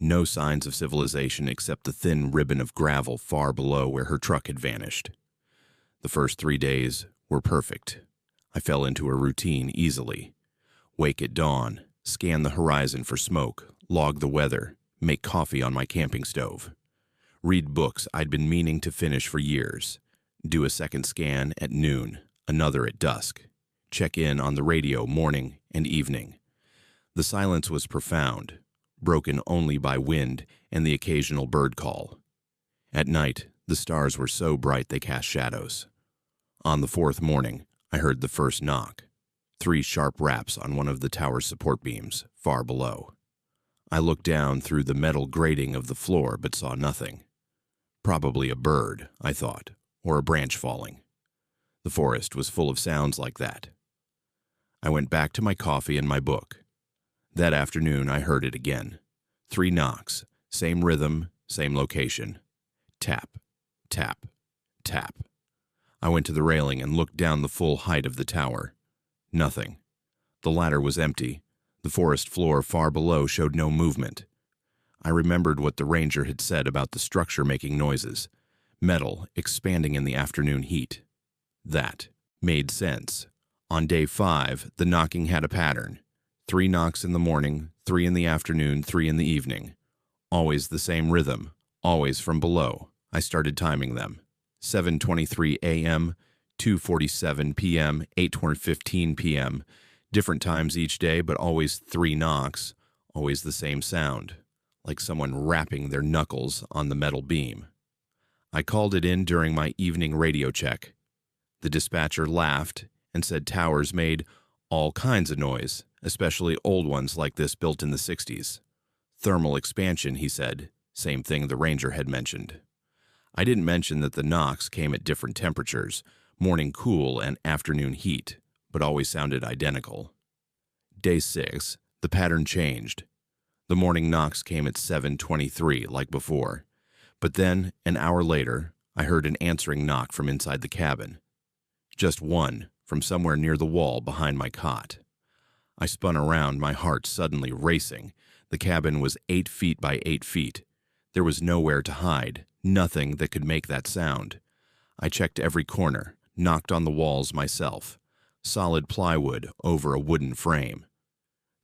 no signs of civilization except the thin ribbon of gravel far below where her truck had vanished. The first 3 days were perfect. I fell into a routine easily. Wake at dawn, scan the horizon for smoke, log the weather, make coffee on my camping stove. Read books I'd been meaning to finish for years. Do a second scan at noon, another at dusk. Check in on the radio morning and evening. The silence was profound, broken only by wind and the occasional bird call. At night, the stars were so bright they cast shadows. On the 4th morning, I heard the first knock, 3 sharp raps on one of the tower's support beams, far below. I looked down through the metal grating of the floor but saw nothing. Probably a bird, I thought, or a branch falling. The forest was full of sounds like that. I went back to my coffee and my book. That afternoon, I heard it again. 3 knocks, same rhythm, same location. Tap, tap, tap. I went to the railing and looked down the full height of the tower. Nothing. The ladder was empty. The forest floor far below showed no movement. I remembered what the ranger had said about the structure making noises, metal expanding in the afternoon heat. That made sense. On day 5, the knocking had a pattern. 3 knocks in the morning, 3 in the afternoon, 3 in the evening. Always the same rhythm, always from below. I started timing them. 7:23 a.m., 2:47 p.m., 8:15 p.m. Different times each day, but always 3 knocks, always the same sound, like someone rapping their knuckles on the metal beam. I called it in during my evening radio check. The dispatcher laughed and said towers made all kinds of noise, especially old ones like this built in the 60s. Thermal expansion, he said, same thing the ranger had mentioned. I didn't mention that the knocks came at different temperatures, morning cool and afternoon heat, but always sounded identical. Day 6, the pattern changed. The morning knocks came at 7:23 like before, but then, an hour later, I heard an answering knock from inside the cabin. Just one, from somewhere near the wall behind my cot. I spun around, my heart suddenly racing. The cabin was 8 feet by 8 feet. There was nowhere to hide, nothing that could make that sound. I checked every corner, knocked on the walls myself. Solid plywood over a wooden frame.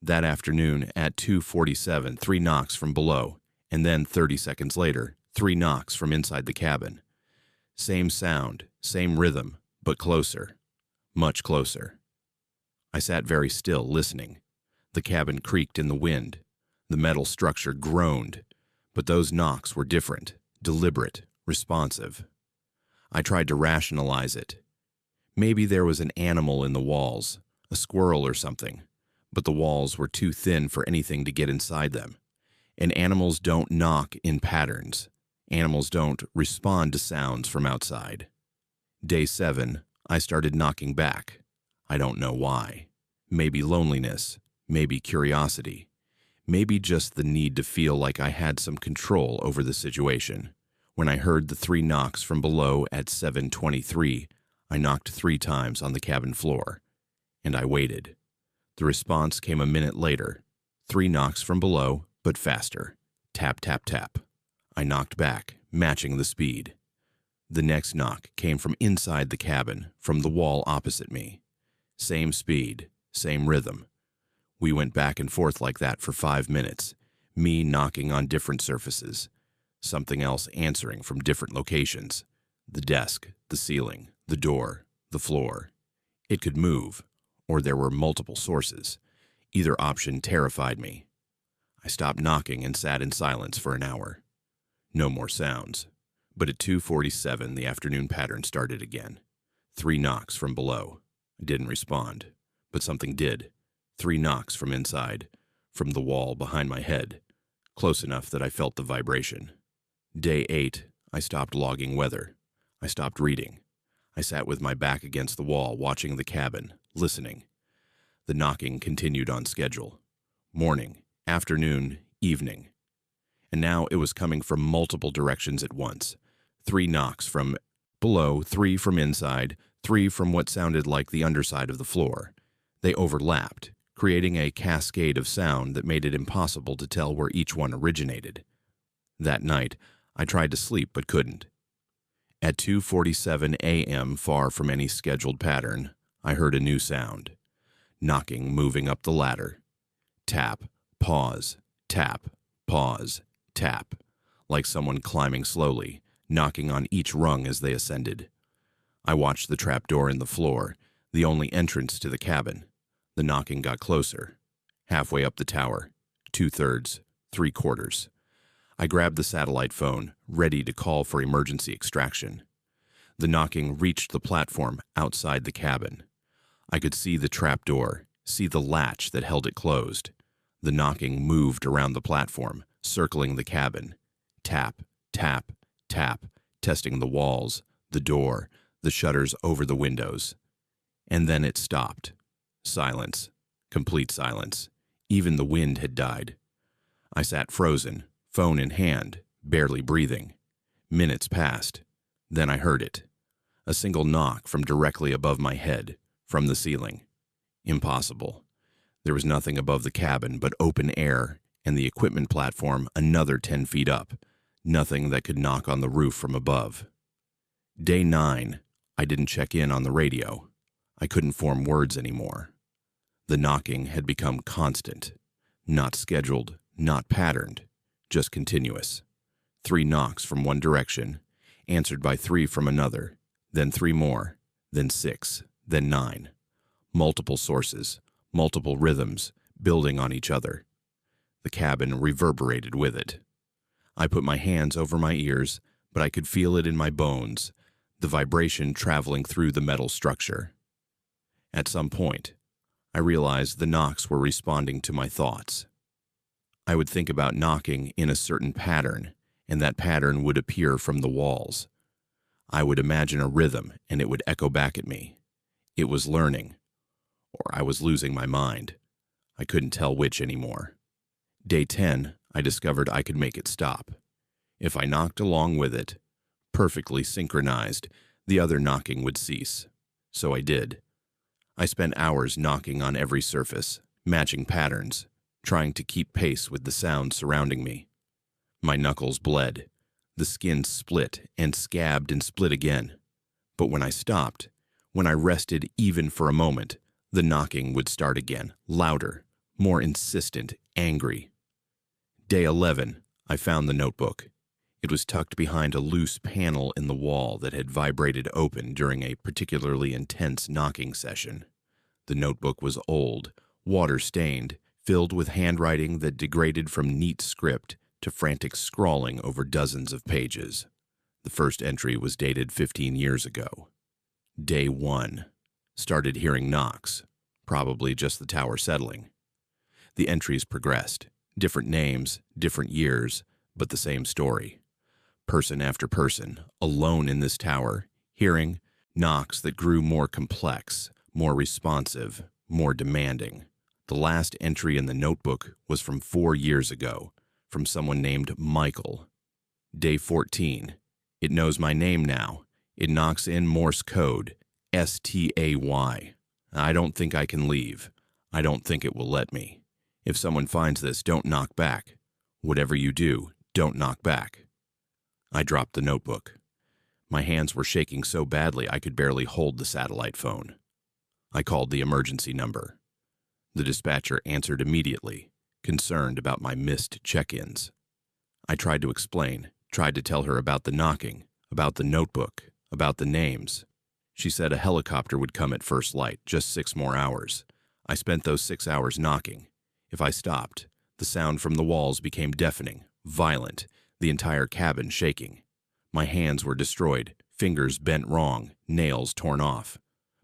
That afternoon, at 2:47, 3 knocks from below, and then 30 seconds later, 3 knocks from inside the cabin. Same sound, same rhythm, but closer. Much closer. I sat very still, listening. The cabin creaked in the wind. The metal structure groaned. But those knocks were different, deliberate, responsive. I tried to rationalize it. Maybe there was an animal in the walls, a squirrel or something, but the walls were too thin for anything to get inside them. And animals don't knock in patterns. Animals don't respond to sounds from outside. Day 7, I started knocking back. I don't know why. Maybe loneliness, maybe curiosity, maybe just the need to feel like I had some control over the situation. When I heard the 3 knocks from below at 7:23, I knocked 3 times on the cabin floor, and I waited. The response came a minute later. 3 knocks from below, but faster. Tap, tap, tap. I knocked back, matching the speed. The next knock came from inside the cabin, from the wall opposite me. Same speed, same rhythm. We went back and forth like that for 5 minutes, me knocking on different surfaces, something else answering from different locations. The desk, the ceiling, the door, the floor. It could move, or there were multiple sources. Either option terrified me. I stopped knocking and sat in silence for an hour. No more sounds. But at 2:47, the afternoon pattern started again. 3 knocks from below. I didn't respond, but something did. 3 knocks from inside, from the wall behind my head, close enough that I felt the vibration. Day 8, I stopped logging weather. I stopped reading. I sat with my back against the wall, watching the cabin, listening. The knocking continued on schedule. Morning, afternoon, evening. And now it was coming from multiple directions at once. 3 knocks from below, 3 from inside, 3 from what sounded like the underside of the floor. They overlapped, creating a cascade of sound that made it impossible to tell where each one originated. That night, I tried to sleep but couldn't. At 2:47 a.m., far from any scheduled pattern, I heard a new sound. Knocking moving up the ladder. Tap, pause, tap, pause, tap, like someone climbing slowly, knocking on each rung as they ascended. I watched the trapdoor in the floor, the only entrance to the cabin. The knocking got closer. Halfway up the tower, 2/3, 3/4. I grabbed the satellite phone, ready to call for emergency extraction. The knocking reached the platform outside the cabin. I could see the trapdoor, see the latch that held it closed. The knocking moved around the platform, circling the cabin. Tap, tap, tap, testing the walls, the door, the shutters over the windows. And then it stopped. Silence. Complete silence. Even the wind had died. I sat frozen, phone in hand, barely breathing. Minutes passed. Then I heard it. A single knock from directly above my head, from the ceiling. Impossible. There was nothing above the cabin but open air, and the equipment platform another 10 feet up. Nothing that could knock on the roof from above. Day 9, I didn't check in on the radio. I couldn't form words anymore. The knocking had become constant. Not scheduled, not patterned, just continuous. 3 knocks from one direction, answered by 3 from another, then 3 more, then 6, then 9. Multiple sources, multiple rhythms, building on each other. The cabin reverberated with it. I put my hands over my ears, but I could feel it in my bones, the vibration traveling through the metal structure. At some point, I realized the knocks were responding to my thoughts. I would think about knocking in a certain pattern, and that pattern would appear from the walls. I would imagine a rhythm, and it would echo back at me. It was learning, or I was losing my mind. I couldn't tell which anymore. Day 10, I discovered I could make it stop. If I knocked along with it, perfectly synchronized, the other knocking would cease. So I did. I spent hours knocking on every surface, matching patterns, trying to keep pace with the sound surrounding me. My knuckles bled. The skin split and scabbed and split again. But when I stopped, when I rested even for a moment, the knocking would start again, louder, more insistent, angry. Day 11, I found the notebook. It was tucked behind a loose panel in the wall that had vibrated open during a particularly intense knocking session. The notebook was old, water-stained, filled with handwriting that degraded from neat script to frantic scrawling over dozens of pages. The first entry was dated 15 years ago. Day 1. Started hearing knocks, probably just the tower settling. The entries progressed. Different names, different years, but the same story. Person after person, alone in this tower, hearing knocks that grew more complex, more responsive, more demanding. The last entry in the notebook was from 4 years ago, from someone named Michael. Day 14. It knows my name now. It knocks in Morse code, STAY. I don't think I can leave. I don't think it will let me. If someone finds this, don't knock back. Whatever you do, don't knock back. I dropped the notebook. My hands were shaking so badly I could barely hold the satellite phone. I called the emergency number. The dispatcher answered immediately, concerned about my missed check-ins. I tried to explain, tried to tell her about the knocking, about the notebook, about the names. She said a helicopter would come at first light, just 6 more hours. I spent those 6 hours knocking. If I stopped, the sound from the walls became deafening, violent, the entire cabin shaking. My hands were destroyed, fingers bent wrong, nails torn off.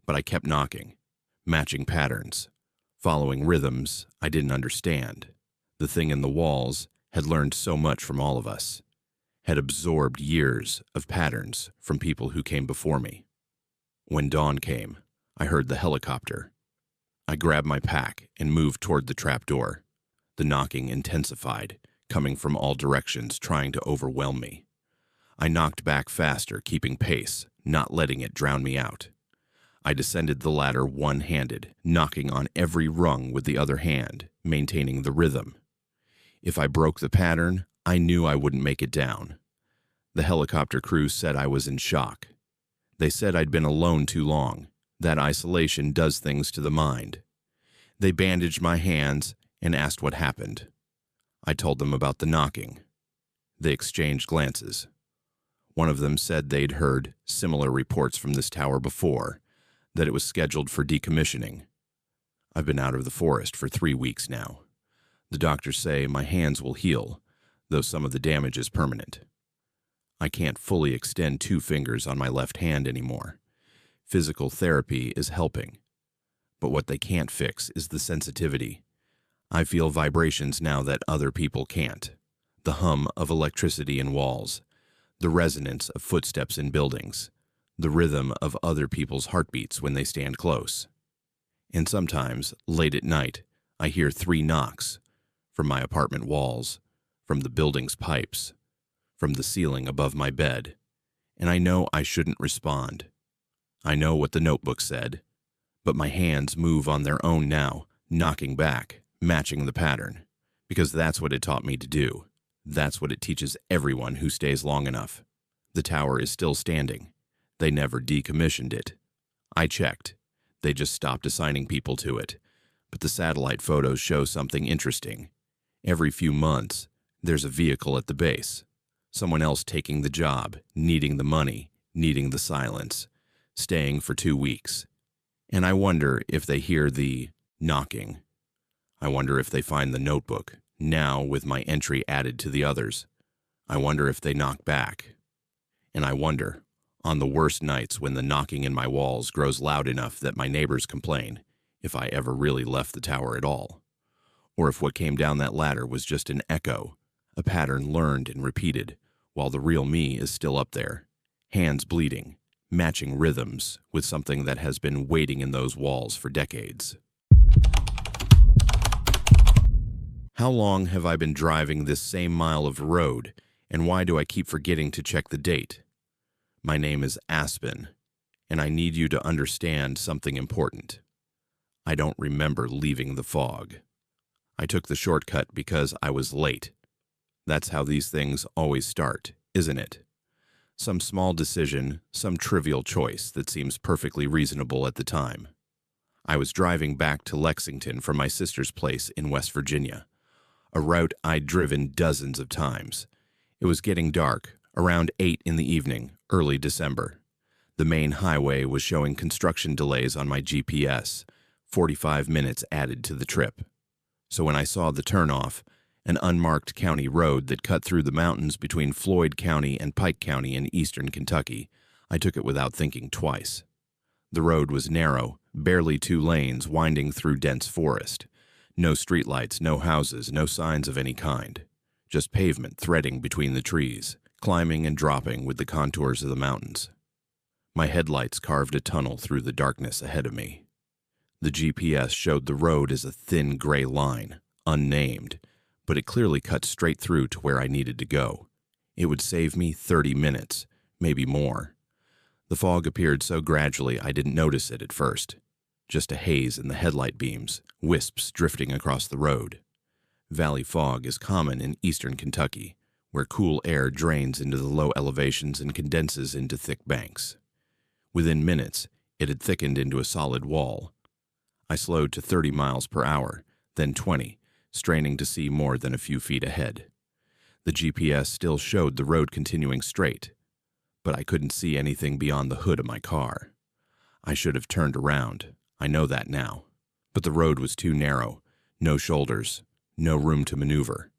But I kept knocking, matching patterns, following rhythms I didn't understand. The thing in the walls had learned so much from all of us, had absorbed years of patterns from people who came before me. When dawn came, I heard the helicopter. I grabbed my pack and moved toward the trapdoor. The knocking intensified, coming from all directions, trying to overwhelm me. I knocked back faster, keeping pace, not letting it drown me out. I descended the ladder one-handed, knocking on every rung with the other hand, maintaining the rhythm. If I broke the pattern, I knew I wouldn't make it down. The helicopter crew said I was in shock. They said I'd been alone too long. That isolation does things to the mind. They bandaged my hands and asked what happened. I told them about the knocking. They exchanged glances. One of them said they'd heard similar reports from this tower before, that it was scheduled for decommissioning. I've been out of the forest for 3 weeks now. The doctors say my hands will heal, though some of the damage is permanent. I can't fully extend 2 fingers on my left hand anymore. Physical therapy is helping. But what they can't fix is the sensitivity. I feel vibrations now that other people can't. The hum of electricity in walls. The resonance of footsteps in buildings. The rhythm of other people's heartbeats when they stand close. And sometimes, late at night, I hear 3 knocks. From my apartment walls. From the building's pipes. From the ceiling above my bed. And I know I shouldn't respond. I know what the notebook said, but my hands move on their own now, knocking back, matching the pattern, because that's what it taught me to do. That's what it teaches everyone who stays long enough. The tower is still standing. They never decommissioned it. I checked. They just stopped assigning people to it. But the satellite photos show something interesting. Every few months, there's a vehicle at the base. Someone else taking the job, needing the money, needing the silence. Staying for 2 weeks. And I wonder if they hear the knocking. I wonder if they find the notebook, now with my entry added to the others. I wonder if they knock back. And I wonder, on the worst nights when the knocking in my walls grows loud enough that my neighbors complain, if I ever really left the tower at all. Or if what came down that ladder was just an echo, a pattern learned and repeated, while the real me is still up there, hands bleeding, matching rhythms with something that has been waiting in those walls for decades. How long have I been driving this same mile of road, and why do I keep forgetting to check the date? My name is Aspen, and I need you to understand something important. I don't remember leaving the fog. I took the shortcut because I was late. That's how these things always start, isn't it? Some small decision, some trivial choice that seems perfectly reasonable at the time. I was driving back to Lexington from my sister's place in West Virginia, a route I'd driven dozens of times. It was getting dark, around 8 in the evening, early December. The main highway was showing construction delays on my GPS, 45 minutes added to the trip. So when I saw the turnoff, an unmarked county road that cut through the mountains between Floyd County and Pike County in eastern Kentucky, I took it without thinking twice. The road was narrow, barely 2 lanes winding through dense forest. No streetlights, no houses, no signs of any kind. Just pavement threading between the trees, climbing and dropping with the contours of the mountains. My headlights carved a tunnel through the darkness ahead of me. The GPS showed the road as a thin gray line, unnamed, but it clearly cut straight through to where I needed to go. It would save me 30 minutes, maybe more. The fog appeared so gradually I didn't notice it at first. Just a haze in the headlight beams, wisps drifting across the road. Valley fog is common in eastern Kentucky, where cool air drains into the low elevations and condenses into thick banks. Within minutes, it had thickened into a solid wall. I slowed to 30 miles per hour, then 20, straining to see more than a few feet ahead. The GPS still showed the road continuing straight, but I couldn't see anything beyond the hood of my car. I should have turned around. I know that now. But the road was too narrow, no shoulders, no room to maneuver.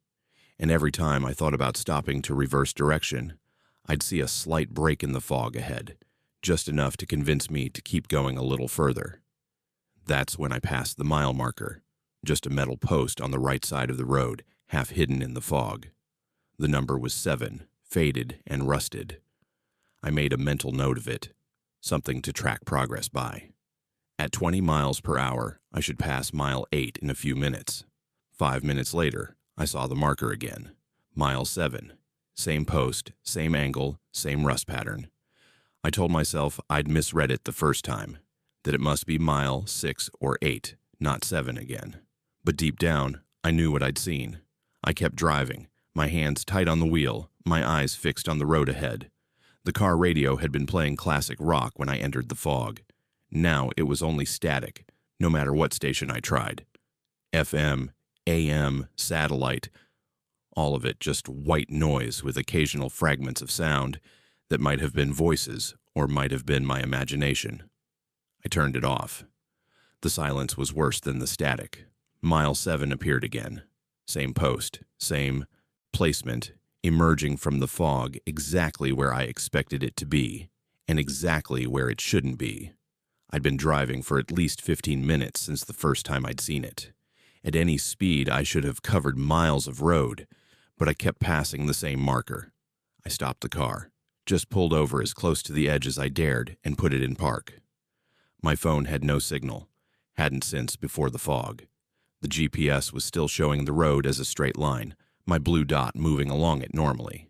And every time I thought about stopping to reverse direction, I'd see a slight break in the fog ahead, just enough to convince me to keep going a little further. That's when I passed the mile marker, just a metal post on the right side of the road, half hidden in the fog. The number was 7, faded and rusted. I made a mental note of it, something to track progress by. At 20 miles per hour, I should pass mile 8 in a few minutes. 5 minutes later, I saw the marker again. Mile 7. Same post, same angle, same rust pattern. I told myself I'd misread it the first time, that it must be mile 6 or 8, not 7 again. But deep down, I knew what I'd seen. I kept driving, my hands tight on the wheel, my eyes fixed on the road ahead. The car radio had been playing classic rock when I entered the fog. Now it was only static, no matter what station I tried. FM, AM, satellite, all of it just white noise with occasional fragments of sound that might have been voices or might have been my imagination. I turned it off. The silence was worse than the static. Mile 7 appeared again. Same post, same placement, emerging from the fog exactly where I expected it to be, and exactly where it shouldn't be. I'd been driving for at least 15 minutes since the first time I'd seen it. At any speed, I should have covered miles of road, but I kept passing the same marker. I stopped the car, just pulled over as close to the edge as I dared, and put it in park. My phone had no signal, hadn't since before the fog. The GPS was still showing the road as a straight line, my blue dot moving along it normally.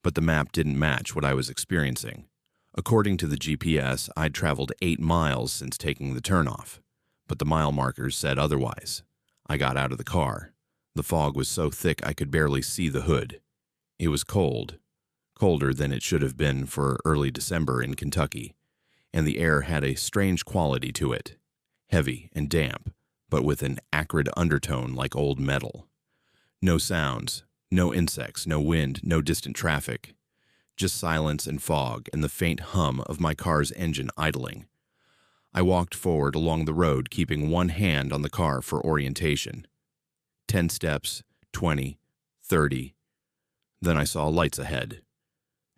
But the map didn't match what I was experiencing. According to the GPS, I'd traveled 8 miles since taking the turnoff, but the mile markers said otherwise. I got out of the car. The fog was so thick I could barely see the hood. It was cold, colder than it should have been for early December in Kentucky, and the air had a strange quality to it, heavy and damp, but with an acrid undertone like old metal. No sounds, no insects, no wind, no distant traffic. Just silence and fog and the faint hum of my car's engine idling. I walked forward along the road, keeping one hand on the car for orientation. 10 steps, 20, 30. Then I saw lights ahead.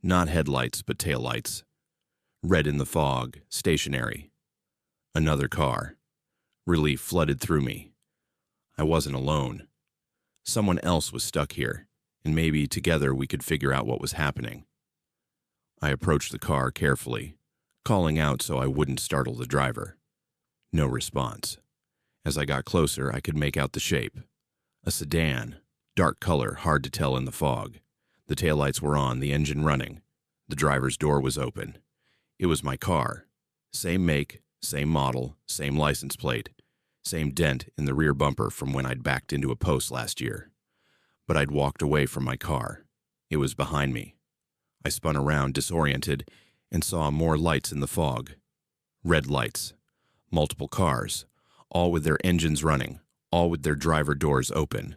Not headlights, but taillights. Red in the fog, stationary. Another car. Relief flooded through me. I wasn't alone. Someone else was stuck here, and maybe together we could figure out what was happening. I approached the car carefully, calling out so I wouldn't startle the driver. No response. As I got closer, I could make out the shape. A sedan, dark color, hard to tell in the fog. The taillights were on, the engine running. The driver's door was open. It was my car. Same make, same model, same license plate, same dent in the rear bumper from when I'd backed into a post last year. But I'd walked away from my car. It was behind me. I spun around, disoriented, and saw more lights in the fog. Red lights. Multiple cars, all with their engines running, all with their driver doors open.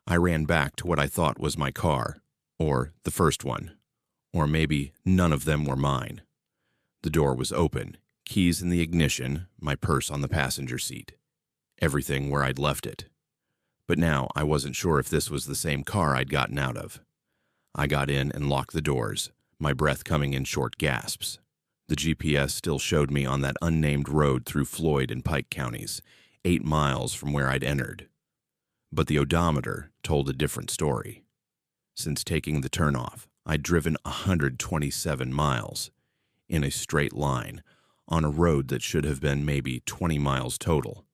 I ran back to what I thought was my car, or the first one, or maybe none of them were mine. The door was open, keys in the ignition, my purse on the passenger seat. Everything where I'd left it. But now I wasn't sure if this was the same car I'd gotten out of. I got in and locked the doors, my breath coming in short gasps. The GPS still showed me on that unnamed road through Floyd and Pike counties, 8 miles from where I'd entered. But the odometer told a different story. Since taking the turnoff, I'd driven 127 miles, in a straight line, on a road that should have been maybe 20 miles total.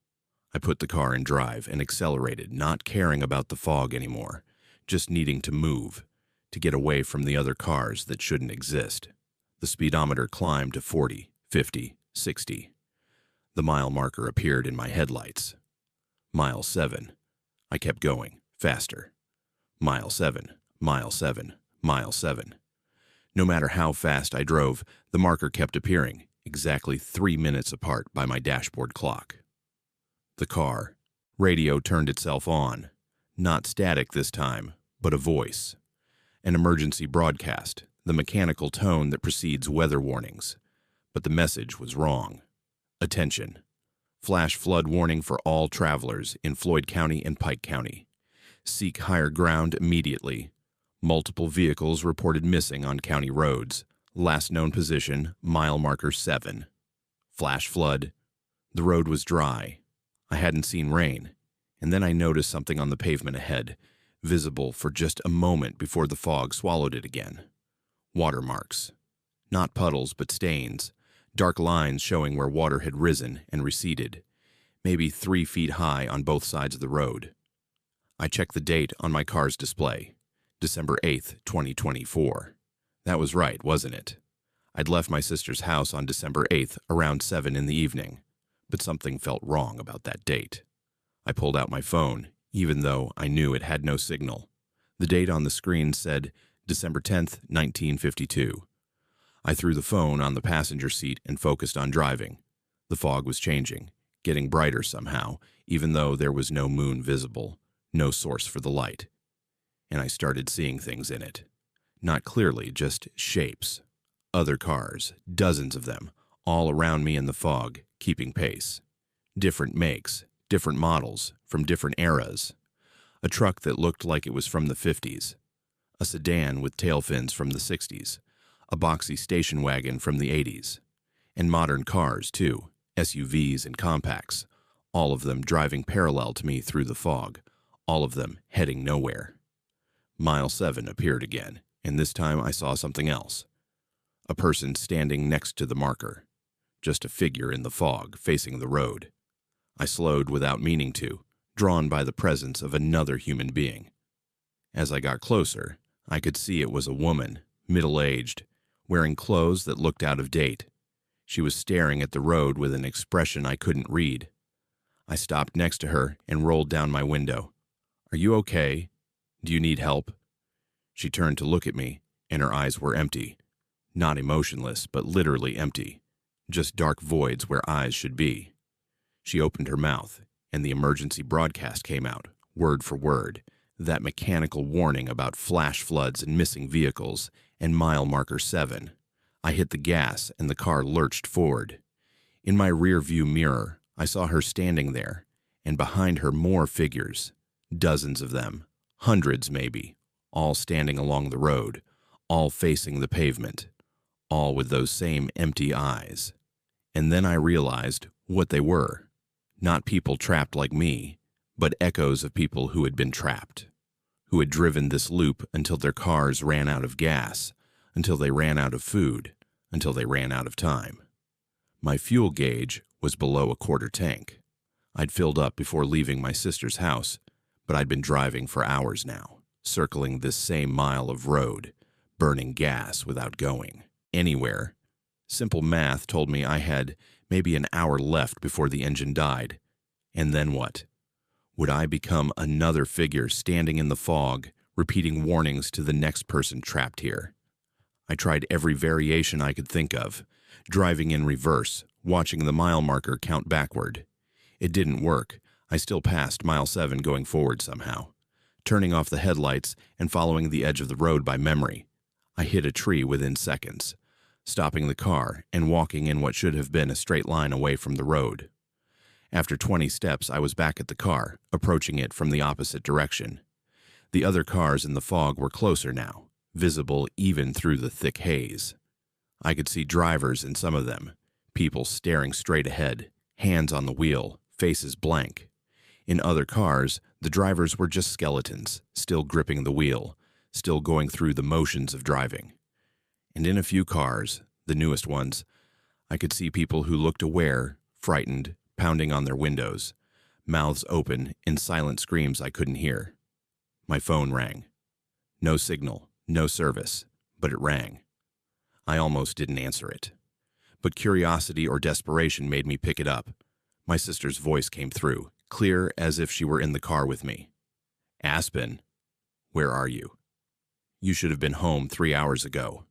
I put the car in drive and accelerated, not caring about the fog anymore, just needing to move, to get away from the other cars that shouldn't exist. The speedometer climbed to 40, 50, 60. The mile marker appeared in my headlights. Mile 7. I kept going, faster. Mile 7, mile 7, mile 7. No matter how fast I drove, the marker kept appearing, exactly 3 minutes apart by my dashboard clock. The car. Radio turned itself on. Not static this time, but a voice. An emergency broadcast, the mechanical tone that precedes weather warnings. But the message was wrong. Attention. Flash flood warning for all travelers in Floyd County and Pike County. Seek higher ground immediately. Multiple vehicles reported missing on county roads. Last known position, mile marker 7. Flash flood. The road was dry. I hadn't seen rain. And then I noticed something on the pavement ahead, visible for just a moment before the fog swallowed it again. Watermarks. Not puddles, but stains. Dark lines showing where water had risen and receded, maybe 3 feet high on both sides of the road. I checked the date on my car's display, December 8th, 2024. That was right, wasn't it? I'd left my sister's house on December 8th around 7 in the evening, but something felt wrong about that date. I pulled out my phone, even though I knew it had no signal. The date on the screen said December 10th, 1952. I threw the phone on the passenger seat and focused on driving. The fog was changing, getting brighter somehow, even though there was no moon visible, no source for the light. And I started seeing things in it. Not clearly, just shapes. Other cars, dozens of them, all around me in the fog, keeping pace. Different makes, different models, from different eras. A truck that looked like it was from the 50s. A sedan with tail fins from the 60s. A boxy station wagon from the 80s. And modern cars, too, SUVs and compacts, all of them driving parallel to me through the fog, all of them heading nowhere. Mile 7 appeared again, and this time I saw something else. A person standing next to the marker. Just a figure in the fog, facing the road. I slowed without meaning to, drawn by the presence of another human being. As I got closer, I could see it was a woman, middle-aged, wearing clothes that looked out of date. She was staring at the road with an expression I couldn't read. I stopped next to her and rolled down my window. "Are you okay? Do you need help?" She turned to look at me, and her eyes were empty. Not emotionless, but literally empty. Just dark voids where eyes should be. She opened her mouth, and the emergency broadcast came out, word for word, that mechanical warning about flash floods and missing vehicles, and mile marker 7. I hit the gas, and the car lurched forward. In my rear-view mirror, I saw her standing there, and behind her more figures, dozens of them, hundreds maybe, all standing along the road, all facing the pavement, all with those same empty eyes. And then I realized what they were. Not people trapped like me, but echoes of people who had been trapped, who had driven this loop until their cars ran out of gas, until they ran out of food, until they ran out of time. My fuel gauge was below a quarter tank. I'd filled up before leaving my sister's house, But I'd been driving for hours now, circling this same mile of road, burning gas without going anywhere. Simple math told me I had maybe an hour left before the engine died. And then what? Would I become another figure standing in the fog, repeating warnings to the next person trapped here? I tried every variation I could think of, driving in reverse, watching the mile marker count backward. It didn't work. I still passed mile 7 going forward somehow. Turning off the headlights and following the edge of the road by memory, I hit a tree within seconds, stopping the car and walking in what should have been a straight line away from the road. After 20 steps, I was back at the car, approaching it from the opposite direction. The other cars in the fog were closer now, visible even through the thick haze. I could see drivers in some of them, people staring straight ahead, hands on the wheel, faces blank. In other cars, the drivers were just skeletons, still gripping the wheel, still going through the motions of driving. And in a few cars, the newest ones, I could see people who looked aware, frightened, pounding on their windows, mouths open in silent screams I couldn't hear. My phone rang. No signal, no service, but it rang. I almost didn't answer it. But curiosity or desperation made me pick it up. My sister's voice came through, clear as if she were in the car with me. "Aspen, where are you? You should have been home 3 hours ago."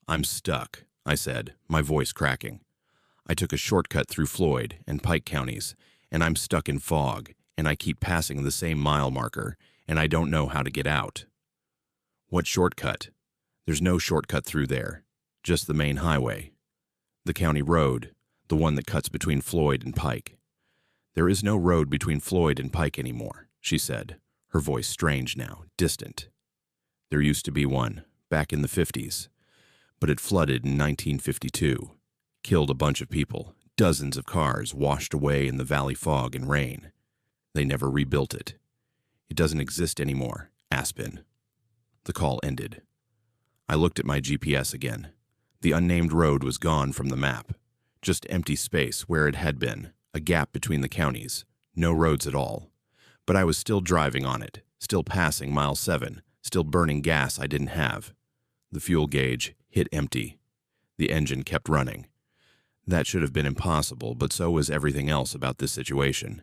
"I'm stuck," I said, my voice cracking. "I took a shortcut through Floyd and Pike counties, and I'm stuck in fog, and I keep passing the same mile marker, and I don't know how to get out." "What shortcut?" "There's no shortcut through there, just the main highway. The county road, the one that cuts between Floyd and Pike." "There is no road between Floyd and Pike anymore," she said, her voice strange now, distant. "There used to be one, back in the 50s, but it flooded in 1952, killed a bunch of people, dozens of cars washed away in the valley fog and rain. They never rebuilt it. It doesn't exist anymore, Aspen." The call ended. I looked at my GPS again. The unnamed road was gone from the map. Just empty space where it had been, a gap between the counties, no roads at all. But I was still driving on it, still passing mile 7, still burning gas I didn't have. The fuel gauge hit empty. The engine kept running. That should have been impossible, but so was everything else about this situation.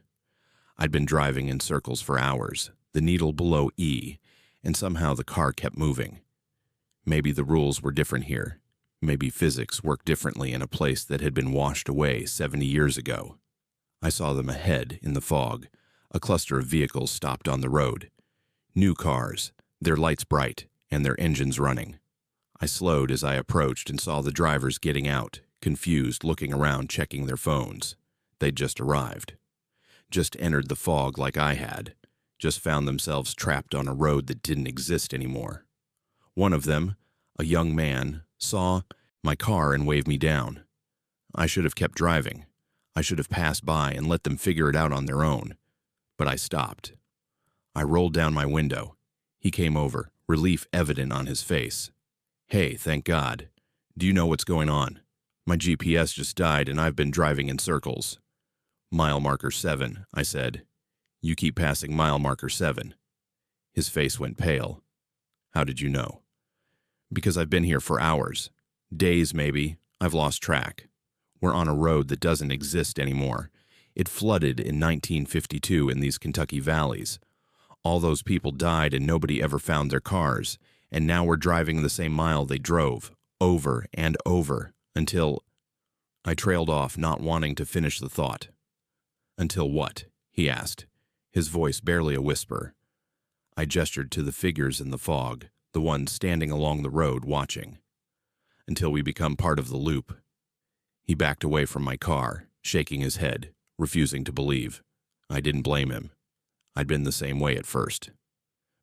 I'd been driving in circles for hours, the needle below E, and somehow the car kept moving. Maybe the rules were different here. Maybe physics worked differently in a place that had been washed away 70 years ago. I saw them ahead in the fog, a cluster of vehicles stopped on the road. New cars, their lights bright, and their engines running. I slowed as I approached and saw the drivers getting out, confused, looking around, checking their phones. They'd just arrived. Just entered the fog like I had. Just found themselves trapped on a road that didn't exist anymore. One of them, a young man, saw my car and waved me down. I should have kept driving. I should have passed by and let them figure it out on their own. But I stopped. I rolled down my window. He came over, relief evident on his face. "Hey, thank God. Do you know what's going on? My GPS just died and I've been driving in circles." "Mile marker 7, I said. "You keep passing mile marker 7. His face went pale. "How did you know?" "Because I've been here for hours. Days, maybe. I've lost track. We're on a road that doesn't exist anymore. It flooded in 1952 in these Kentucky valleys. All those people died and nobody ever found their cars, and now we're driving the same mile they drove, over and over, until—" I trailed off, not wanting to finish the thought. "Until what?" he asked, his voice barely a whisper. I gestured to the figures in the fog, the ones standing along the road watching. "Until we become part of the loop." He backed away from my car, shaking his head, refusing to believe. I didn't blame him. I'd been the same way at first.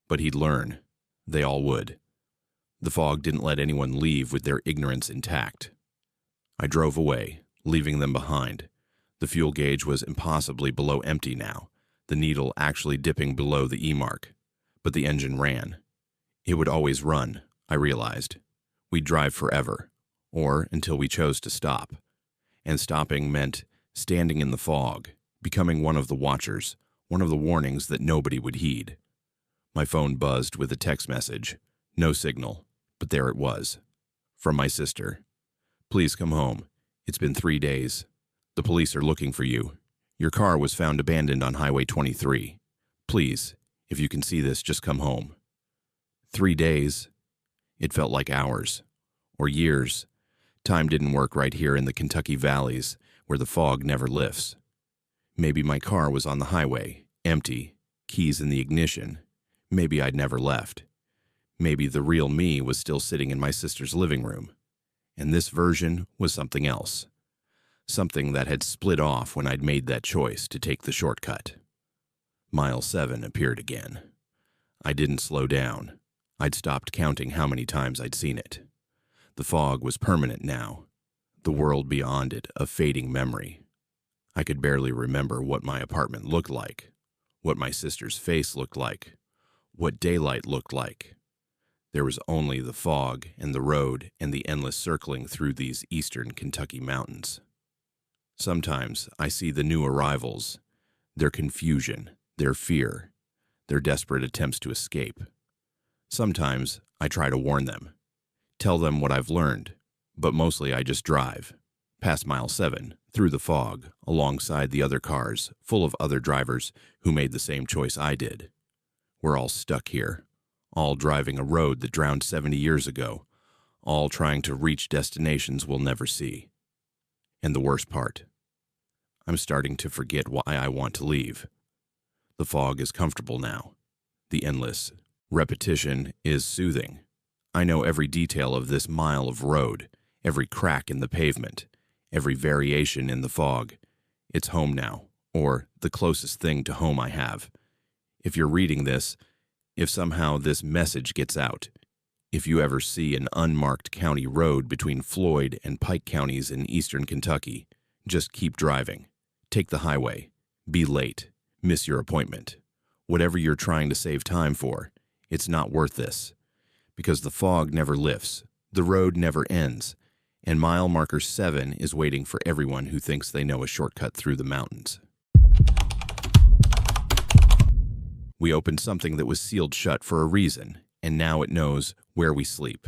But he'd learn. They all would. The fog didn't let anyone leave with their ignorance intact. I drove away, leaving them behind. The fuel gauge was impossibly below empty now, the needle actually dipping below the E mark. But the engine ran. It would always run, I realized. We'd drive forever, or until we chose to stop. And stopping meant standing in the fog, becoming one of the watchers, One of the warnings that nobody would heed. My phone buzzed with a text message. No signal, but there it was. From my sister. Please come home. It's been 3 days. The police are looking for you. Your car was found abandoned on Highway 23. Please, if you can see this, just come home. 3 days. It felt like hours. Or years. Time didn't work right here in the Kentucky valleys, where the fog never lifts. Maybe my car was on the highway, empty, keys in the ignition. Maybe I'd never left. Maybe the real me was still sitting in my sister's living room. And this version was something else. Something that had split off when I'd made that choice to take the shortcut. Mile 7 appeared again. I didn't slow down. I'd stopped counting how many times I'd seen it. The fog was permanent now. The world beyond it a fading memory. I could barely remember what my apartment looked like, what my sister's face looked like, what daylight looked like. There was only the fog and the road and the endless circling through these eastern Kentucky mountains. Sometimes I see the new arrivals, their confusion, their fear, their desperate attempts to escape. Sometimes I try to warn them, tell them what I've learned, but mostly I just drive, past Mile 7, through the fog, alongside the other cars, full of other drivers who made the same choice I did. We're all stuck here, all driving a road that drowned 70 years ago, all trying to reach destinations we'll never see. And the worst part, I'm starting to forget why I want to leave. The fog is comfortable now. The endless repetition is soothing. I know every detail of this mile of road, every crack in the pavement, every variation in the fog. It's home now, or the closest thing to home I have. If you're reading this, if somehow this message gets out, if you ever see an unmarked county road between Floyd and Pike counties in eastern Kentucky, just keep driving. Take the highway. Be late. Miss your appointment. Whatever you're trying to save time for, it's not worth this. Because the fog never lifts, the road never ends, and mile marker 7 is waiting for everyone who thinks they know a shortcut through the mountains. We opened something that was sealed shut for a reason, and now it knows where we sleep.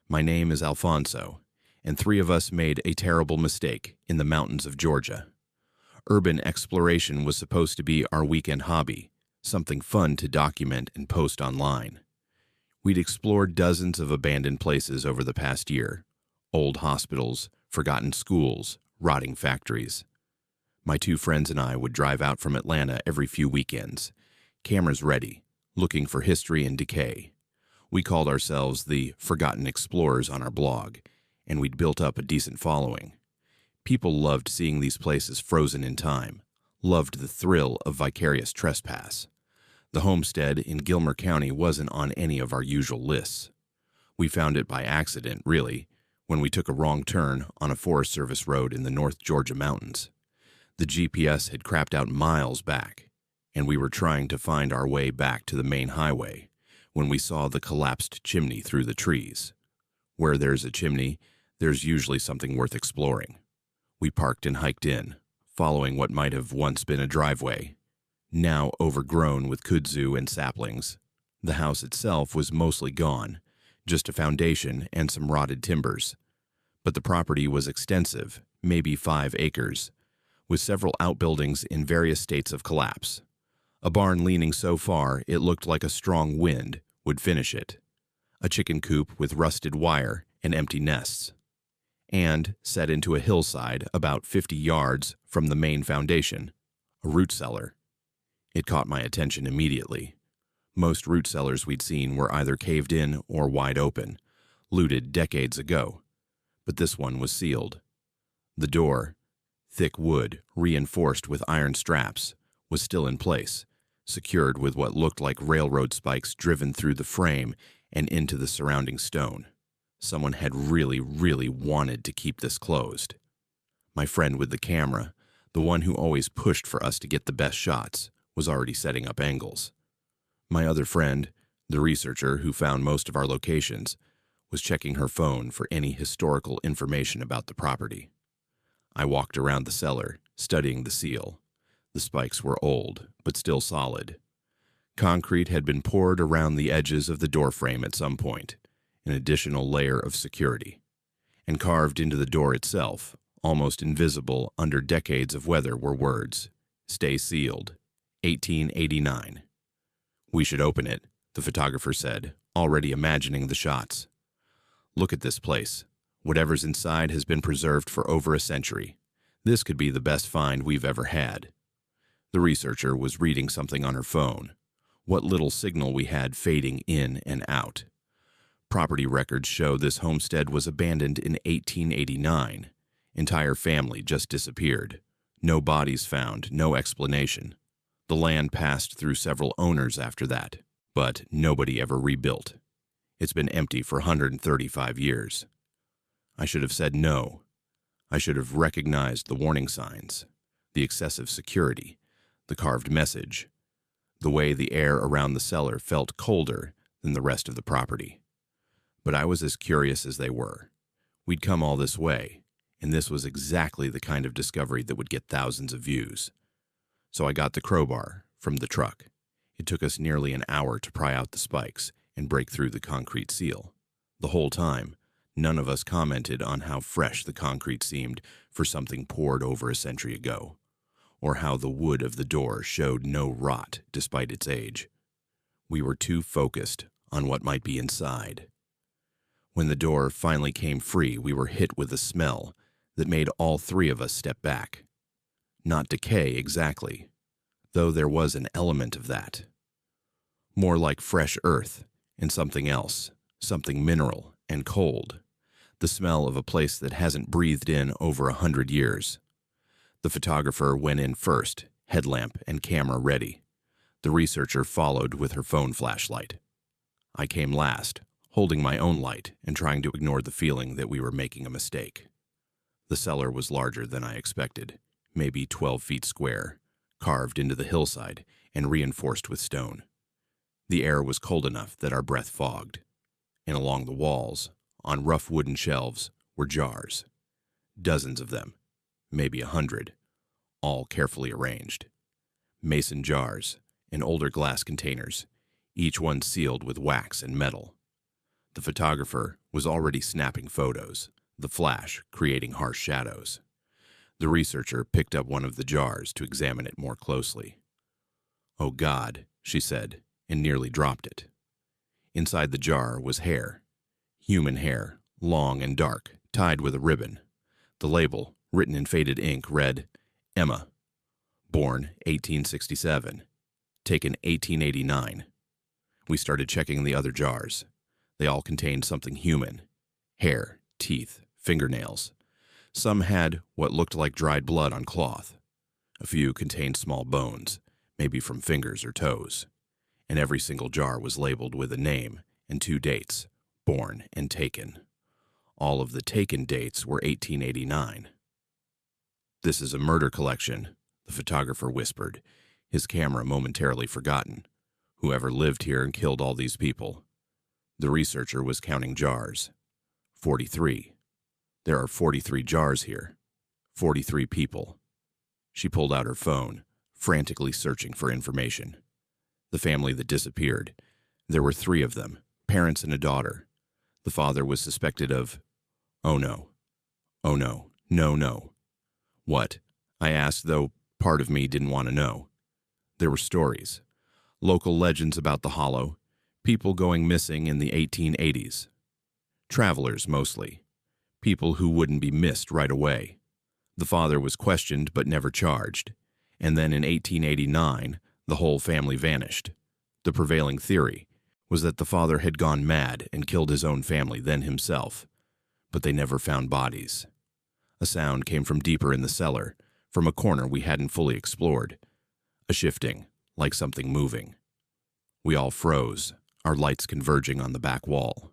My name is Alfonso, and 3 of us made a terrible mistake in the mountains of Georgia. Urban exploration was supposed to be our weekend hobby, something fun to document and post online. We'd explored dozens of abandoned places over the past year. Old hospitals, forgotten schools, rotting factories. My 2 friends and I would drive out from Atlanta every few weekends, cameras ready, looking for history and decay. We called ourselves the Forgotten Explorers on our blog, and we'd built up a decent following. People loved seeing these places frozen in time, loved the thrill of vicarious trespass. The homestead in Gilmer County wasn't on any of our usual lists. We found it by accident, really, when we took a wrong turn on a Forest Service road in the North Georgia mountains. The GPS had crapped out miles back, and we were trying to find our way back to the main highway when we saw the collapsed chimney through the trees. Where there's a chimney, there's usually something worth exploring. We parked and hiked in, following what might have once been a driveway, now overgrown with kudzu and saplings. The house itself was mostly gone, just a foundation and some rotted timbers. But the property was extensive, maybe 5 acres, with several outbuildings in various states of collapse. A barn leaning so far it looked like a strong wind would finish it. A chicken coop with rusted wire and empty nests. And, set into a hillside about 50 yards from the main foundation, a root cellar. It caught my attention immediately. Most root cellars we'd seen were either caved in or wide open, looted decades ago. But this one was sealed. The door, thick wood reinforced with iron straps, was still in place, secured with what looked like railroad spikes driven through the frame and into the surrounding stone. Someone had really wanted to keep this closed. My friend with the camera, the one who always pushed for us to get the best shots, was already setting up angles. My other friend, the researcher who found most of our locations, was checking her phone for any historical information about the property. I walked around the cellar, studying the seal. The spikes were old, but still solid. Concrete had been poured around the edges of the doorframe at some point, an additional layer of security. And carved into the door itself, almost invisible under decades of weather, were words, "Stay sealed, 1889. "We should open it," the photographer said, already imagining the shots. "Look at this place. Whatever's inside has been preserved for over a century. This could be the best find we've ever had." The researcher was reading something on her phone, what little signal we had fading in and out. Property records show this homestead was abandoned in 1889. Entire family just disappeared. No bodies found, no explanation. The land passed through several owners after that, but nobody ever rebuilt. It's been empty for 135 years. I should have said no. I should have recognized the warning signs, the excessive security, the carved message, the way the air around the cellar felt colder than the rest of the property. But I was as curious as they were. We'd come all this way, and this was exactly the kind of discovery that would get thousands of views. So I got the crowbar from the truck. It took us nearly an hour to pry out the spikes and break through the concrete seal. The whole time, none of us commented on how fresh the concrete seemed for something poured over a century ago, or how the wood of the door showed no rot despite its age. We were too focused on what might be inside. When the door finally came free, we were hit with a smell that made all three of us step back. Not decay exactly, though there was an element of that. More like fresh earth and something else, something mineral and cold. The smell of a place that hasn't breathed in over 100 years. The photographer went in first, headlamp and camera ready. The researcher followed with her phone flashlight. I came last, holding my own light and trying to ignore the feeling that we were making a mistake. The cellar was larger than I expected, maybe 12 feet square, carved into the hillside and reinforced with stone. The air was cold enough that our breath fogged, and along the walls, on rough wooden shelves, were jars. Dozens of them, maybe 100, all carefully arranged. Mason jars and older glass containers, each one sealed with wax and metal. The photographer was already snapping photos, the flash creating harsh shadows. The researcher picked up one of the jars to examine it more closely. "Oh God," she said, and nearly dropped it. Inside the jar was hair. Human hair, long and dark, tied with a ribbon. The label, written in faded ink, read, "Emma, born 1867, taken 1889. We started checking the other jars. They all contained something human. Hair, teeth, fingernails. Some had what looked like dried blood on cloth. A few contained small bones, maybe from fingers or toes. And every single jar was labeled with a name and 2 dates, born and taken. All of the taken dates were 1889. "This is a murder collection," the photographer whispered, his camera momentarily forgotten. "Whoever lived here and killed all these people." The researcher was counting jars. 43. There are 43 jars here. 43 people. She pulled out her phone, frantically searching for information. The family that disappeared. There were 3 of them, parents and a daughter. The father was suspected of... Oh no. Oh no. No. What? I asked, though part of me didn't want to know. There were stories. Local legends about the hollow. People going missing in the 1880s. Travelers, mostly. People who wouldn't be missed right away. The father was questioned but never charged. And then in 1889, the whole family vanished. The prevailing theory was that the father had gone mad and killed his own family, then himself. But they never found bodies. A sound came from deeper in the cellar, from a corner we hadn't fully explored. A shifting, like something moving. We all froze, our lights converging on the back wall.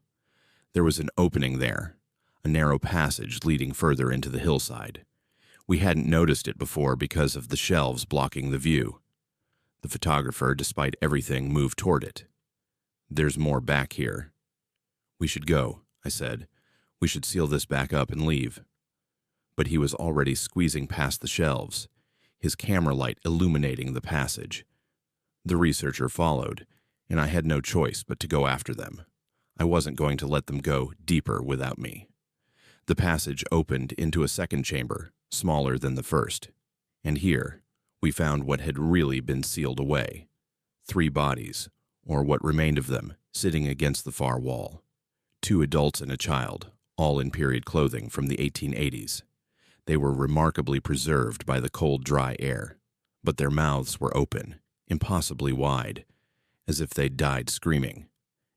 There was an opening there, a narrow passage leading further into the hillside. We hadn't noticed it before because of the shelves blocking the view. The photographer, despite everything, moved toward it. "There's more back here." "We should go," I said. "We should seal this back up and leave." But he was already squeezing past the shelves. his camera light illuminating the passage. The researcher followed, and I had no choice but to go after them. I wasn't going to let them go deeper without me. The passage opened into a second chamber, smaller than the first, and here we found what had really been sealed away. 3 bodies, or what remained of them, sitting against the far wall. 2 adults and a child, all in period clothing from the 1880s. They were remarkably preserved by the cold, dry air, but their mouths were open, impossibly wide, as if they'd died screaming.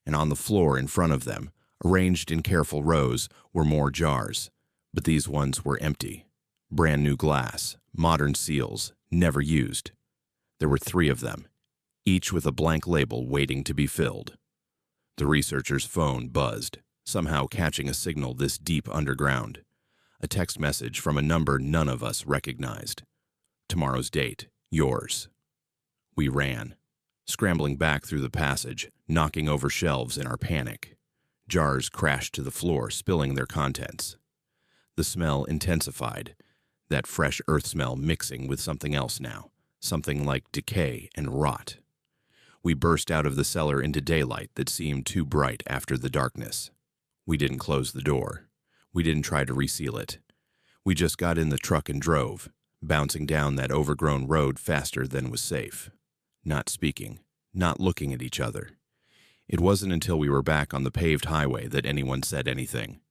And on the floor in front of them, arranged in careful rows, were more jars, but these ones were empty. Brand new glass, modern seals, never used. There were 3 of them, each with a blank label waiting to be filled. The researcher's phone buzzed, somehow catching a signal this deep underground. A text message from a number none of us recognized. Tomorrow's date, yours. We ran, scrambling back through the passage, knocking over shelves in our panic. Jars crashed to the floor, spilling their contents. The smell intensified, that fresh earth smell mixing with something else now, something like decay and rot. We burst out of the cellar into daylight that seemed too bright after the darkness. We didn't close the door. We didn't try to reseal it. We just got in the truck and drove, bouncing down that overgrown road faster than was safe. Not speaking, not looking at each other. It wasn't until we were back on the paved highway that anyone said anything.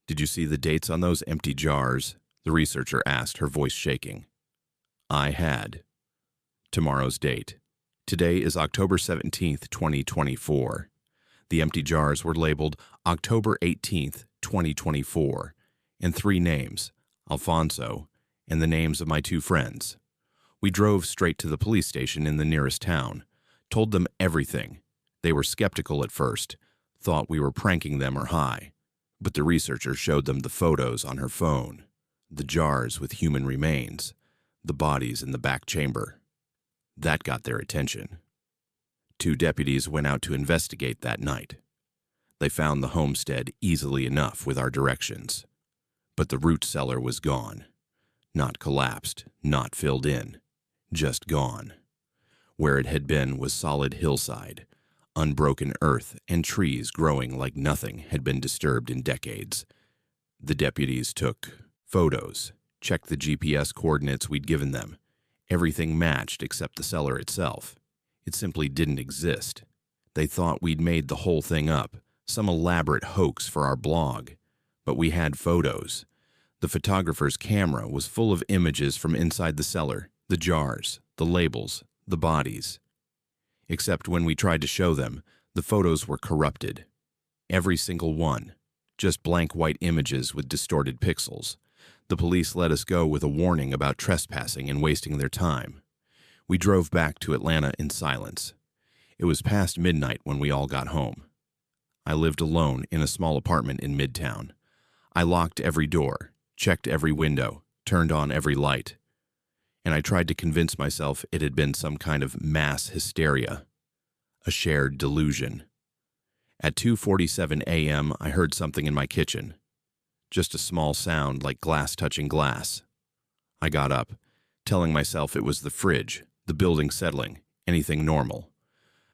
"Did you see the dates on those empty jars?" the researcher asked, her voice shaking. I had. Tomorrow's date. Today is October 17th, 2024. The empty jars were labeled October 18th, 2024, and 3 names, Alfonso, and the names of my 2 friends. We drove straight to the police station in the nearest town, told them everything. They were skeptical at first, thought we were pranking them or high, but the researcher showed them the photos on her phone, the jars with human remains, the bodies in the back chamber. That got their attention. 2 deputies went out to investigate that night. They found the homestead easily enough with our directions. But the root cellar was gone. Not collapsed, not filled in, just gone. Where it had been was solid hillside, unbroken earth and trees growing like nothing had been disturbed in decades. The deputies took photos, checked the GPS coordinates we'd given them. Everything matched except the cellar itself. It simply didn't exist. They thought we'd made the whole thing up, some elaborate hoax for our blog. But we had photos. The photographer's camera was full of images from inside the cellar, the jars, the labels, the bodies. Except when we tried to show them, the photos were corrupted. Every single one. Just blank white images with distorted pixels. The police let us go with a warning about trespassing and wasting their time. We drove back to Atlanta in silence. It was past midnight when we all got home. I lived alone in a small apartment in Midtown. I locked every door, checked every window, turned on every light. And I tried to convince myself it had been some kind of mass hysteria, a shared delusion. At 2:47 a.m., I heard something in my kitchen. Just a small sound like glass touching glass. I got up, telling myself it was the fridge, the building settling, anything normal.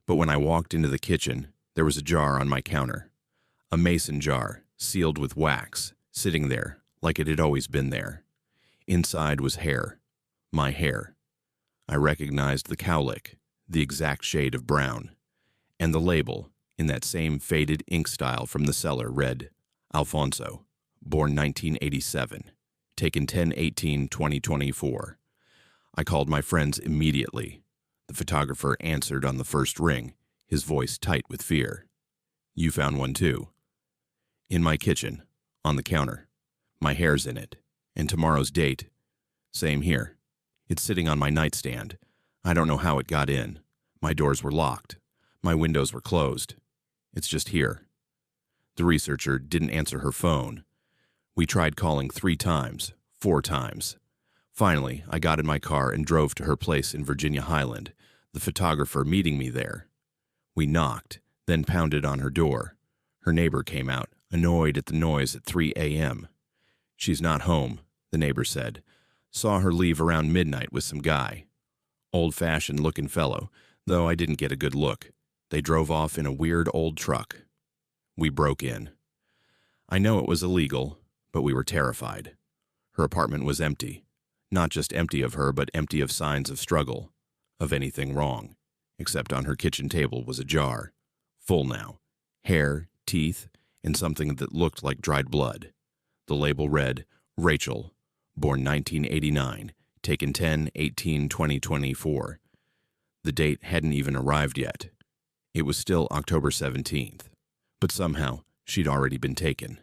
But when I walked into the kitchen, there was a jar on my counter. A mason jar, sealed with wax, sitting there like it had always been there. Inside was hair. My hair. I recognized the cowlick, the exact shade of brown. And the label, in that same faded ink style from the cellar, read, Alfonso, born 1987, taken 10/18/2024. I called my friends immediately. The photographer answered on the first ring, his voice tight with fear. You found one too. In my kitchen, on the counter. My hair's in it. And tomorrow's date. Same here. It's sitting on my nightstand. I don't know how it got in. My doors were locked. My windows were closed. It's just here. The researcher didn't answer her phone. We tried calling 3 times, 4 times. Finally, I got in my car and drove to her place in Virginia Highland, the photographer meeting me there. We knocked, then pounded on her door. Her neighbor came out, annoyed at the noise at 3 a.m. She's not home, the neighbor said, Saw her leave around midnight with some guy. Old-fashioned looking fellow, though I didn't get a good look. They drove off in a weird old truck. We broke in. I know it was illegal, but we were terrified. Her apartment was empty. Not just empty of her, but empty of signs of struggle, of anything wrong, except on her kitchen table was a jar, full now, hair, teeth, and something that looked like dried blood. The label read, Rachel, born 1989, taken 10/18/2024. The date hadn't even arrived yet. It was still October 17th, but somehow she'd already been taken.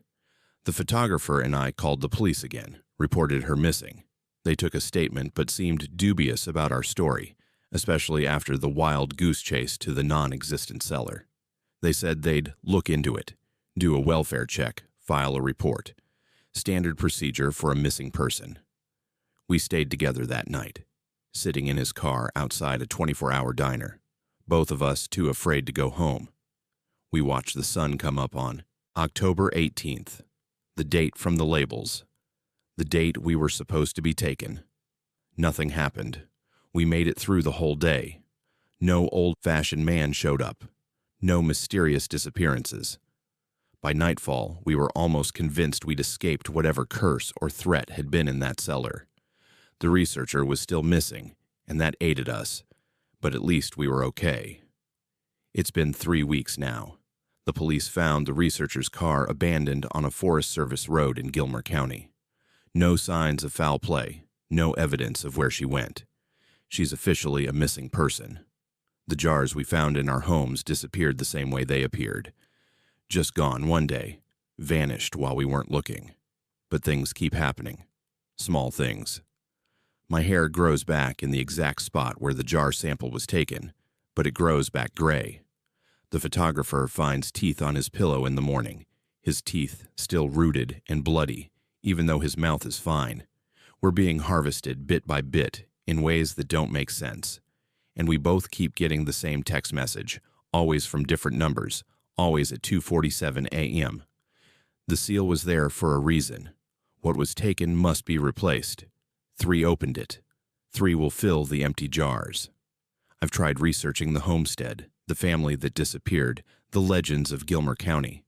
The photographer and I called the police again, reported her missing. They took a statement but seemed dubious about our story, especially after the wild goose chase to the non-existent cellar. They said they'd look into it, do a welfare check, file a report. Standard procedure for a missing person. We stayed together that night, sitting in his car outside a 24-hour diner, both of us too afraid to go home. We watched the sun come up on October 18th, the date from the labels, the date we were supposed to be taken. Nothing happened. We made it through the whole day. No old-fashioned man showed up. No mysterious disappearances. By nightfall, we were almost convinced we'd escaped whatever curse or threat had been in that cellar. The researcher was still missing, and that aided us, but at least we were okay. It's been 3 weeks now. The police found the researcher's car abandoned on a Forest Service road in Gilmer County. No signs of foul play, no evidence of where she went. She's officially a missing person. The jars we found in our homes disappeared the same way they appeared. Just gone one day, vanished while we weren't looking. But things keep happening. Small things. My hair grows back in the exact spot where the jar sample was taken, but it grows back gray. The photographer finds teeth on his pillow in the morning, his teeth still rooted and bloody, even though his mouth is fine. We're being harvested bit by bit in ways that don't make sense. And we both keep getting the same text message, always from different numbers, always at 2:47 a.m. The seal was there for a reason. What was taken must be replaced. 3 opened it. 3 will fill the empty jars. I've tried researching the homestead, the family that disappeared, the legends of Gilmer County.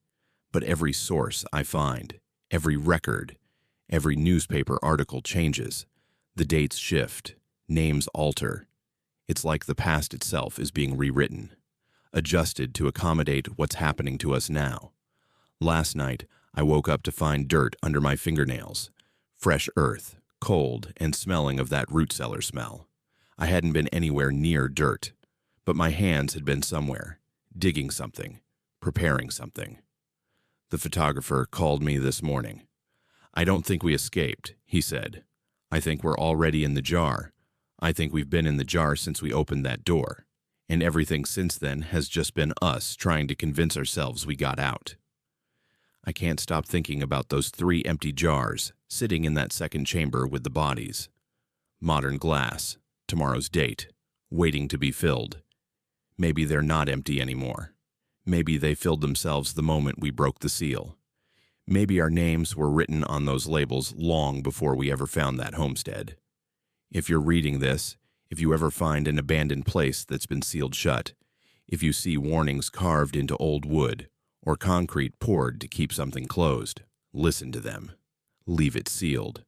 But every source I find, every record, every newspaper article changes. The dates shift, names alter. It's like the past itself is being rewritten, adjusted to accommodate what's happening to us now. Last night, I woke up to find dirt under my fingernails, fresh earth, cold, and smelling of that root cellar smell. I hadn't been anywhere near dirt, but my hands had been somewhere, digging something, preparing something. The photographer called me this morning. I don't think we escaped, he said. I think we're already in the jar. I think we've been in the jar since we opened that door, and everything since then has just been us trying to convince ourselves we got out. I can't stop thinking about those 3 empty jars sitting in that second chamber with the bodies. Modern glass, tomorrow's date, waiting to be filled. Maybe they're not empty anymore. Maybe they filled themselves the moment we broke the seal. Maybe our names were written on those labels long before we ever found that homestead. If you're reading this, if you ever find an abandoned place that's been sealed shut, if you see warnings carved into old wood or concrete poured to keep something closed, listen to them. Leave it sealed.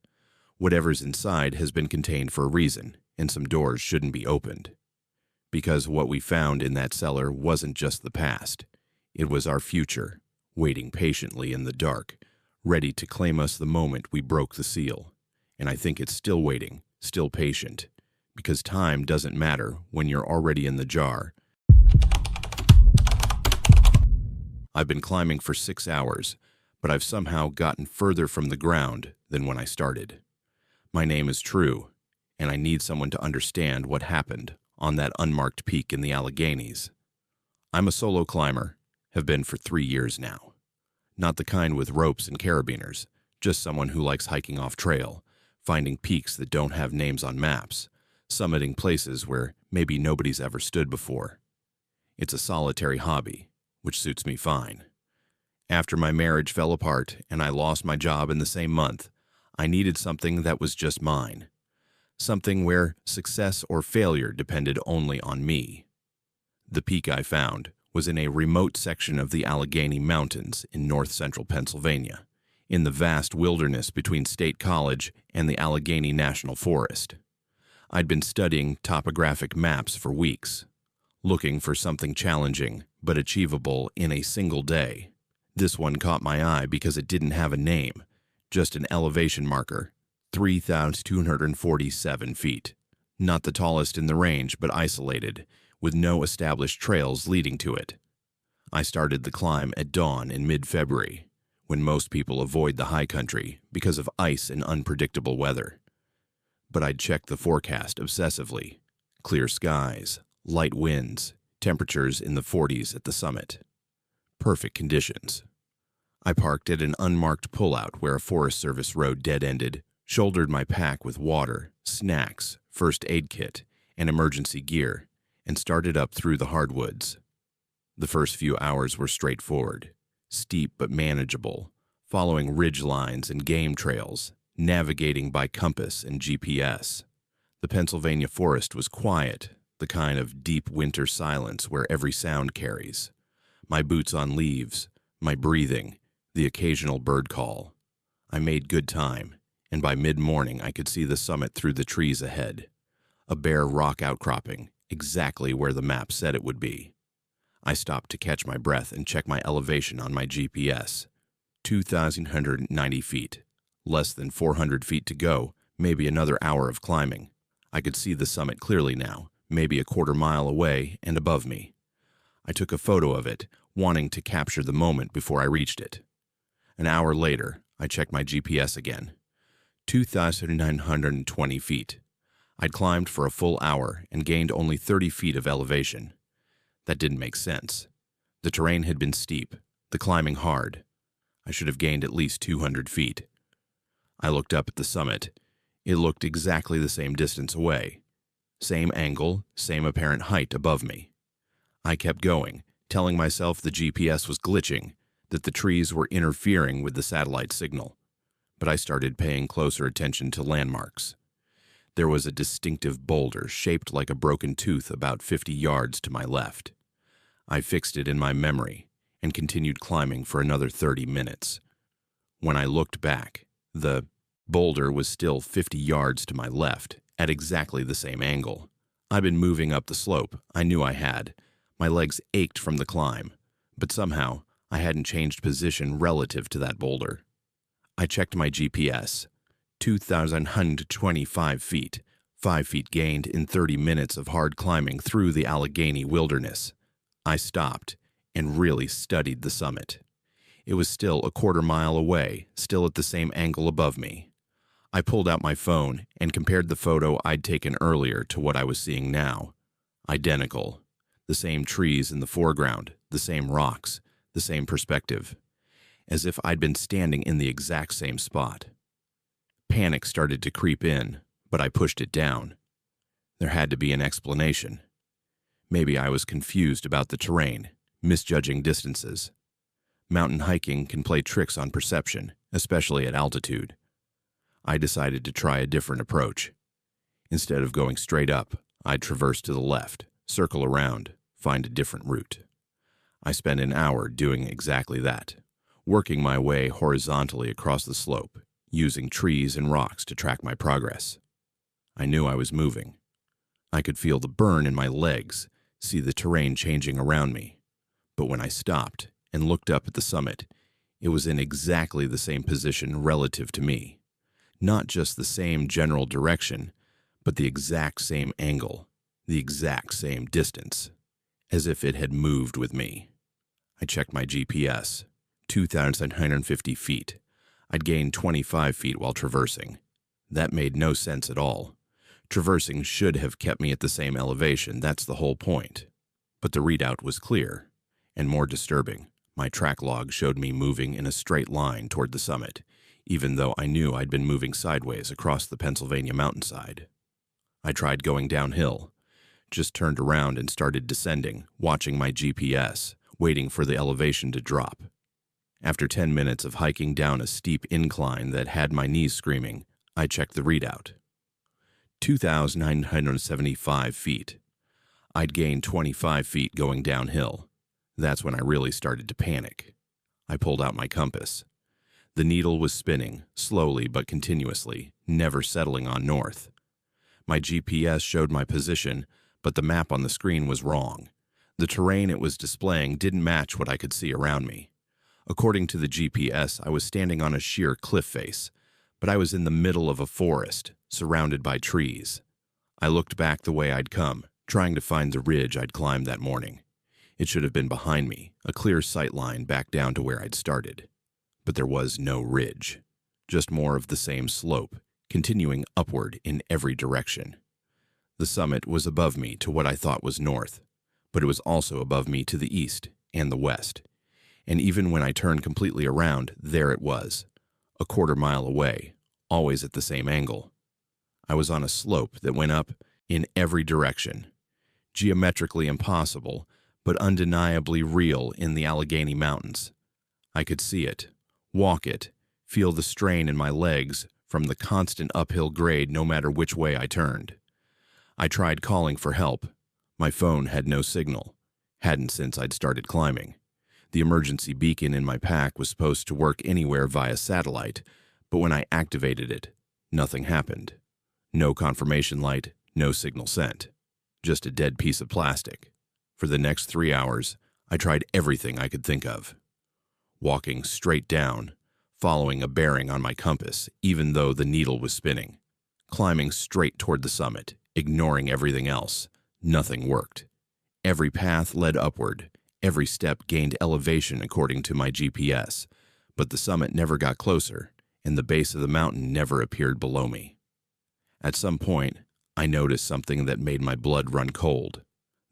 Whatever's inside has been contained for a reason, and some doors shouldn't be opened. Because what we found in that cellar wasn't just the past. It was our future, waiting patiently in the dark, ready to claim us the moment we broke the seal. And I think it's still waiting, still patient, because time doesn't matter when you're already in the jar. I've been climbing for 6 hours, but I've somehow gotten further from the ground than when I started. My name is True, and I need someone to understand what happened on that unmarked peak in the Alleghenies. I'm a solo climber, have been for 3 years now. Not the kind with ropes and carabiners, just someone who likes hiking off trail, finding peaks that don't have names on maps, summiting places where maybe nobody's ever stood before. It's a solitary hobby, which suits me fine. After my marriage fell apart and I lost my job in the same month, I needed something that was just mine, something where success or failure depended only on me. The peak I found was in a remote section of the Allegheny Mountains in north-central Pennsylvania, in the vast wilderness between State College and the Allegheny National Forest. I'd been studying topographic maps for weeks, looking for something challenging but achievable in a single day. This one caught my eye because it didn't have a name, just an elevation marker, 3,247 feet. Not the tallest in the range, but isolated, with no established trails leading to it. I started the climb at dawn in mid-February, when most people avoid the high country because of ice and unpredictable weather. But I'd checked the forecast obsessively. Clear skies, light winds, temperatures in the 40s at the summit. Perfect conditions. I parked at an unmarked pullout where a Forest Service road dead-ended, shouldered my pack with water, snacks, first aid kit, and emergency gear, and started up through the hardwoods. The first few hours were straightforward, steep but manageable, following ridge lines and game trails, navigating by compass and GPS. The Pennsylvania forest was quiet, the kind of deep winter silence where every sound carries. My boots on leaves, my breathing, the occasional bird call. I made good time, and by mid-morning I could see the summit through the trees ahead. A bare rock outcropping, exactly where the map said it would be. I stopped to catch my breath and check my elevation on my GPS. 2,190 feet. Less than 400 feet to go, maybe another hour of climbing. I could see the summit clearly now, maybe a quarter mile away and above me. I took a photo of it, wanting to capture the moment before I reached it. An hour later, I checked my GPS again. 2,920 feet. I'd climbed for a full hour and gained only 30 feet of elevation. That didn't make sense. The terrain had been steep, the climbing hard. I should have gained at least 200 feet. I looked up at the summit. It looked exactly the same distance away. Same angle, same apparent height above me. I kept going, telling myself the GPS was glitching, that the trees were interfering with the satellite signal. But I started paying closer attention to landmarks. There was a distinctive boulder shaped like a broken tooth about 50 yards to my left. I fixed it in my memory and continued climbing for another 30 minutes. When I looked back, the boulder was still 50 yards to my left, at exactly the same angle. I'd been moving up the slope. I knew I had. My legs ached from the climb, but somehow I hadn't changed position relative to that boulder. I checked my GPS. 2,125 feet, 5 feet gained in 30 minutes of hard climbing through the Allegheny wilderness. I stopped and really studied the summit. It was still a quarter mile away, still at the same angle above me. I pulled out my phone and compared the photo I'd taken earlier to what I was seeing now. Identical. The same trees in the foreground, the same rocks, the same perspective. As if I'd been standing in the exact same spot. Panic started to creep in, but I pushed it down. There had to be an explanation. Maybe I was confused about the terrain, misjudging distances. Mountain hiking can play tricks on perception, especially at altitude. I decided to try a different approach. Instead of going straight up, I'd traverse to the left, circle around, find a different route. I spent an hour doing exactly that, working my way horizontally across the slope, using trees and rocks to track my progress. I knew I was moving. I could feel the burn in my legs, see the terrain changing around me. But when I stopped and looked up at the summit, it was in exactly the same position relative to me. Not just the same general direction, but the exact same angle, the exact same distance, as if it had moved with me. I checked my GPS. 2,950 feet. I'd gained 25 feet while traversing. That made no sense at all. Traversing should have kept me at the same elevation, that's the whole point. But the readout was clear, and more disturbing. My track log showed me moving in a straight line toward the summit, even though I knew I'd been moving sideways across the Pennsylvania mountainside. I tried going downhill, just turned around and started descending, watching my GPS, waiting for the elevation to drop. After 10 minutes of hiking down a steep incline that had my knees screaming, I checked the readout. 2,975 feet. I'd gained 25 feet going downhill. That's when I really started to panic. I pulled out my compass. The needle was spinning, slowly but continuously, never settling on north. My GPS showed my position, but the map on the screen was wrong. The terrain it was displaying didn't match what I could see around me. According to the GPS, I was standing on a sheer cliff face, but I was in the middle of a forest, surrounded by trees. I looked back the way I'd come, trying to find the ridge I'd climbed that morning. It should have been behind me, a clear sight line back down to where I'd started. But there was no ridge, just more of the same slope, continuing upward in every direction. The summit was above me to what I thought was north, but it was also above me to the east and the west. And even when I turned completely around, there it was, a quarter-mile away, always at the same angle. I was on a slope that went up in every direction. Geometrically impossible, but undeniably real in the Allegheny Mountains. I could see it, walk it, feel the strain in my legs from the constant uphill grade no matter which way I turned. I tried calling for help. My phone had no signal. Hadn't since I'd started climbing. The emergency beacon in my pack was supposed to work anywhere via satellite, but when I activated it, nothing happened. No confirmation light, no signal sent. Just a dead piece of plastic. For the next 3 hours, I tried everything I could think of. Walking straight down, following a bearing on my compass, even though the needle was spinning. Climbing straight toward the summit, ignoring everything else. Nothing worked. Every path led upward. Every step gained elevation according to my GPS, but the summit never got closer, and the base of the mountain never appeared below me. At some point, I noticed something that made my blood run cold.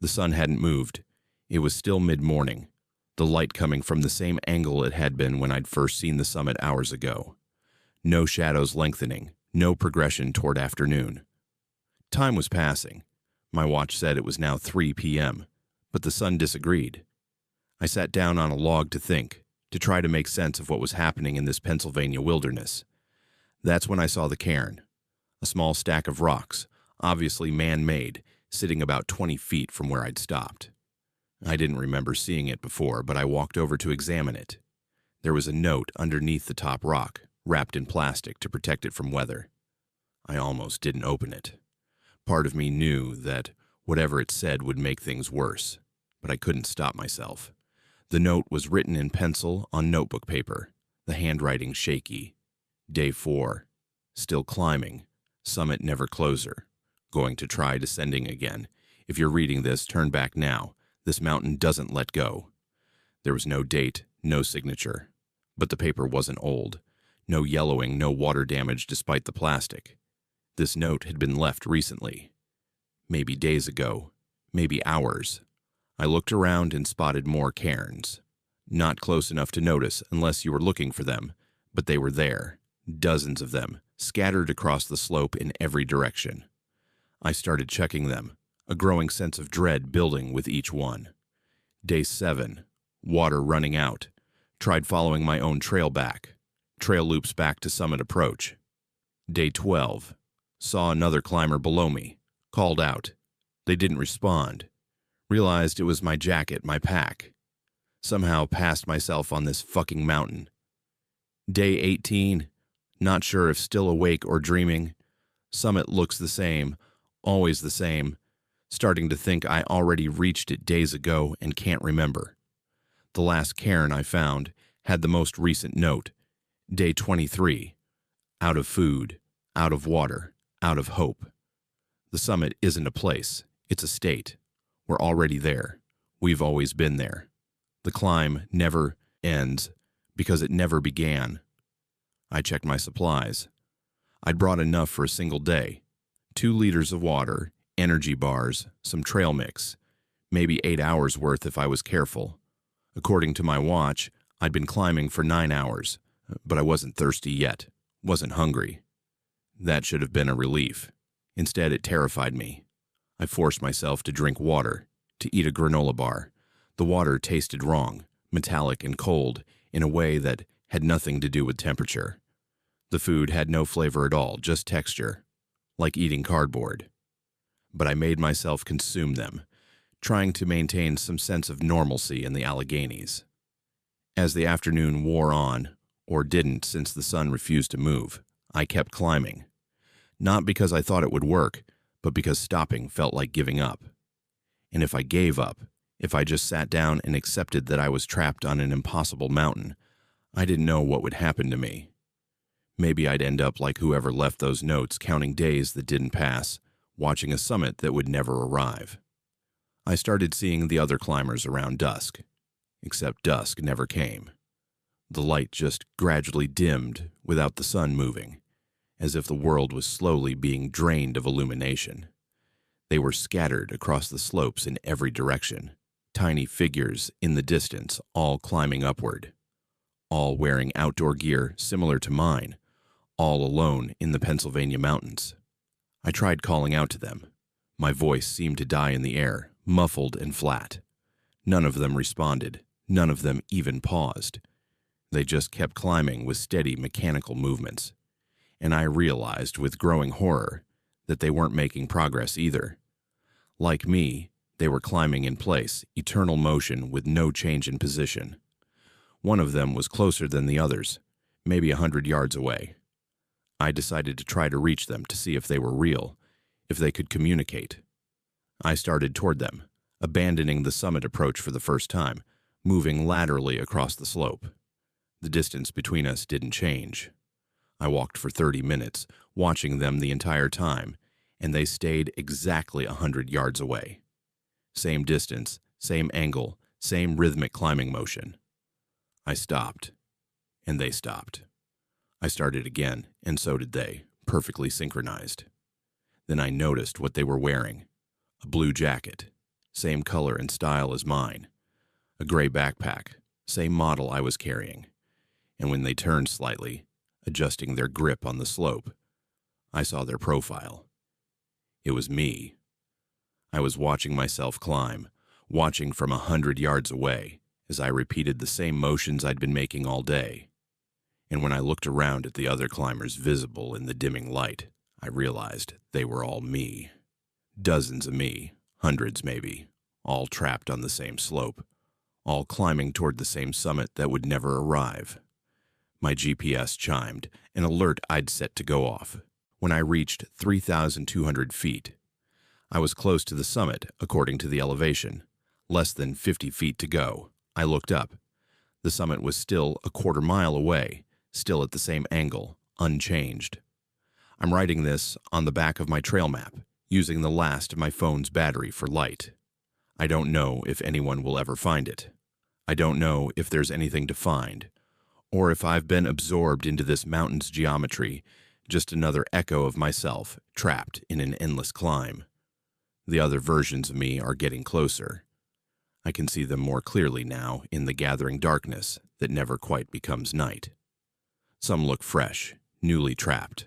The sun hadn't moved. It was still mid-morning, the light coming from the same angle it had been when I'd first seen the summit hours ago. No shadows lengthening, no progression toward afternoon. Time was passing. My watch said it was now 3 p.m., but the sun disagreed. I sat down on a log to think, to try to make sense of what was happening in this Pennsylvania wilderness. That's when I saw the cairn, a small stack of rocks, obviously man-made, sitting about 20 feet from where I'd stopped. I didn't remember seeing it before, but I walked over to examine it. There was a note underneath the top rock, wrapped in plastic to protect it from weather. I almost didn't open it. Part of me knew that whatever it said would make things worse, but I couldn't stop myself. The note was written in pencil on notebook paper, the handwriting shaky. Day 4. Still climbing. Summit never closer. Going to try descending again. If you're reading this, turn back now. This mountain doesn't let go. There was no date, no signature. But the paper wasn't old. No yellowing, no water damage despite the plastic. This note had been left recently. Maybe days ago. Maybe hours. I looked around and spotted more cairns. Not close enough to notice unless you were looking for them, but they were there. Dozens of them, scattered across the slope in every direction. I started checking them, a growing sense of dread building with each one. Day 7. Water running out. Tried following my own trail back. Trail loops back to summit approach. Day 12. Saw another climber below me. Called out. They didn't respond. Realized it was my jacket, my pack. Somehow passed myself on this fucking mountain. Day 18. Not sure if still awake or dreaming. Summit looks the same, always the same. Starting to think I already reached it days ago and can't remember. The last cairn I found had the most recent note. Day 23. Out of food, out of water, out of hope. The summit isn't a place, it's a state. We're already there. We've always been there. The climb never ends because it never began. I checked my supplies. I'd brought enough for a single day. 2 liters of water, energy bars, some trail mix. Maybe 8 hours worth if I was careful. According to my watch, I'd been climbing for 9 hours, but I wasn't thirsty yet, wasn't hungry. That should have been a relief. Instead, it terrified me. I forced myself to drink water, to eat a granola bar. The water tasted wrong, metallic and cold, in a way that had nothing to do with temperature. The food had no flavor at all, just texture. like eating cardboard. But I made myself consume them, trying to maintain some sense of normalcy in the Alleghenies. As the afternoon wore on, or didn't since the sun refused to move, I kept climbing. Not because I thought it would work, but because stopping felt like giving up. And if I gave up, if I just sat down and accepted that I was trapped on an impossible mountain, I didn't know what would happen to me. Maybe I'd end up like whoever left those notes, counting days that didn't pass, watching a summit that would never arrive. I started seeing the other climbers around dusk, except dusk never came. The light just gradually dimmed without the sun moving, as if the world was slowly being drained of illumination. They were scattered across the slopes in every direction, tiny figures in the distance, all climbing upward, all wearing outdoor gear similar to mine, all alone in the Pennsylvania mountains. I tried calling out to them. My voice seemed to die in the air, muffled and flat. None of them responded. None of them even paused. They just kept climbing with steady mechanical movements. And I realized with growing horror that they weren't making progress either. Like me, they were climbing in place, eternal motion with no change in position. One of them was closer than the others, maybe 100 yards away. I decided to try to reach them to see if they were real, if they could communicate. I started toward them, abandoning the summit approach for the first time, moving laterally across the slope. The distance between us didn't change. I walked for 30 minutes, watching them the entire time, and they stayed exactly 100 yards away. Same distance, same angle, same rhythmic climbing motion. I stopped, and they stopped. I started again, and so did they, perfectly synchronized. Then I noticed what they were wearing. A blue jacket, same color and style as mine. A gray backpack, same model I was carrying. And when they turned slightly, adjusting their grip on the slope, I saw their profile. It was me. I was watching myself climb, watching from 100 yards away, as I repeated the same motions I'd been making all day. And when I looked around at the other climbers visible in the dimming light, I realized they were all me. Dozens of me, hundreds maybe, all trapped on the same slope, all climbing toward the same summit that would never arrive. My GPS chimed, an alert I'd set to go off. When I reached 3,200 feet, I was close to the summit, according to the elevation. Less than 50 feet to go. I looked up. The summit was still a quarter mile away, still at the same angle, unchanged. I'm writing this on the back of my trail map, using the last of my phone's battery for light. I don't know if anyone will ever find it. I don't know if there's anything to find, or if I've been absorbed into this mountain's geometry, just another echo of myself, trapped in an endless climb. The other versions of me are getting closer. I can see them more clearly now in the gathering darkness that never quite becomes night. Some look fresh, newly trapped.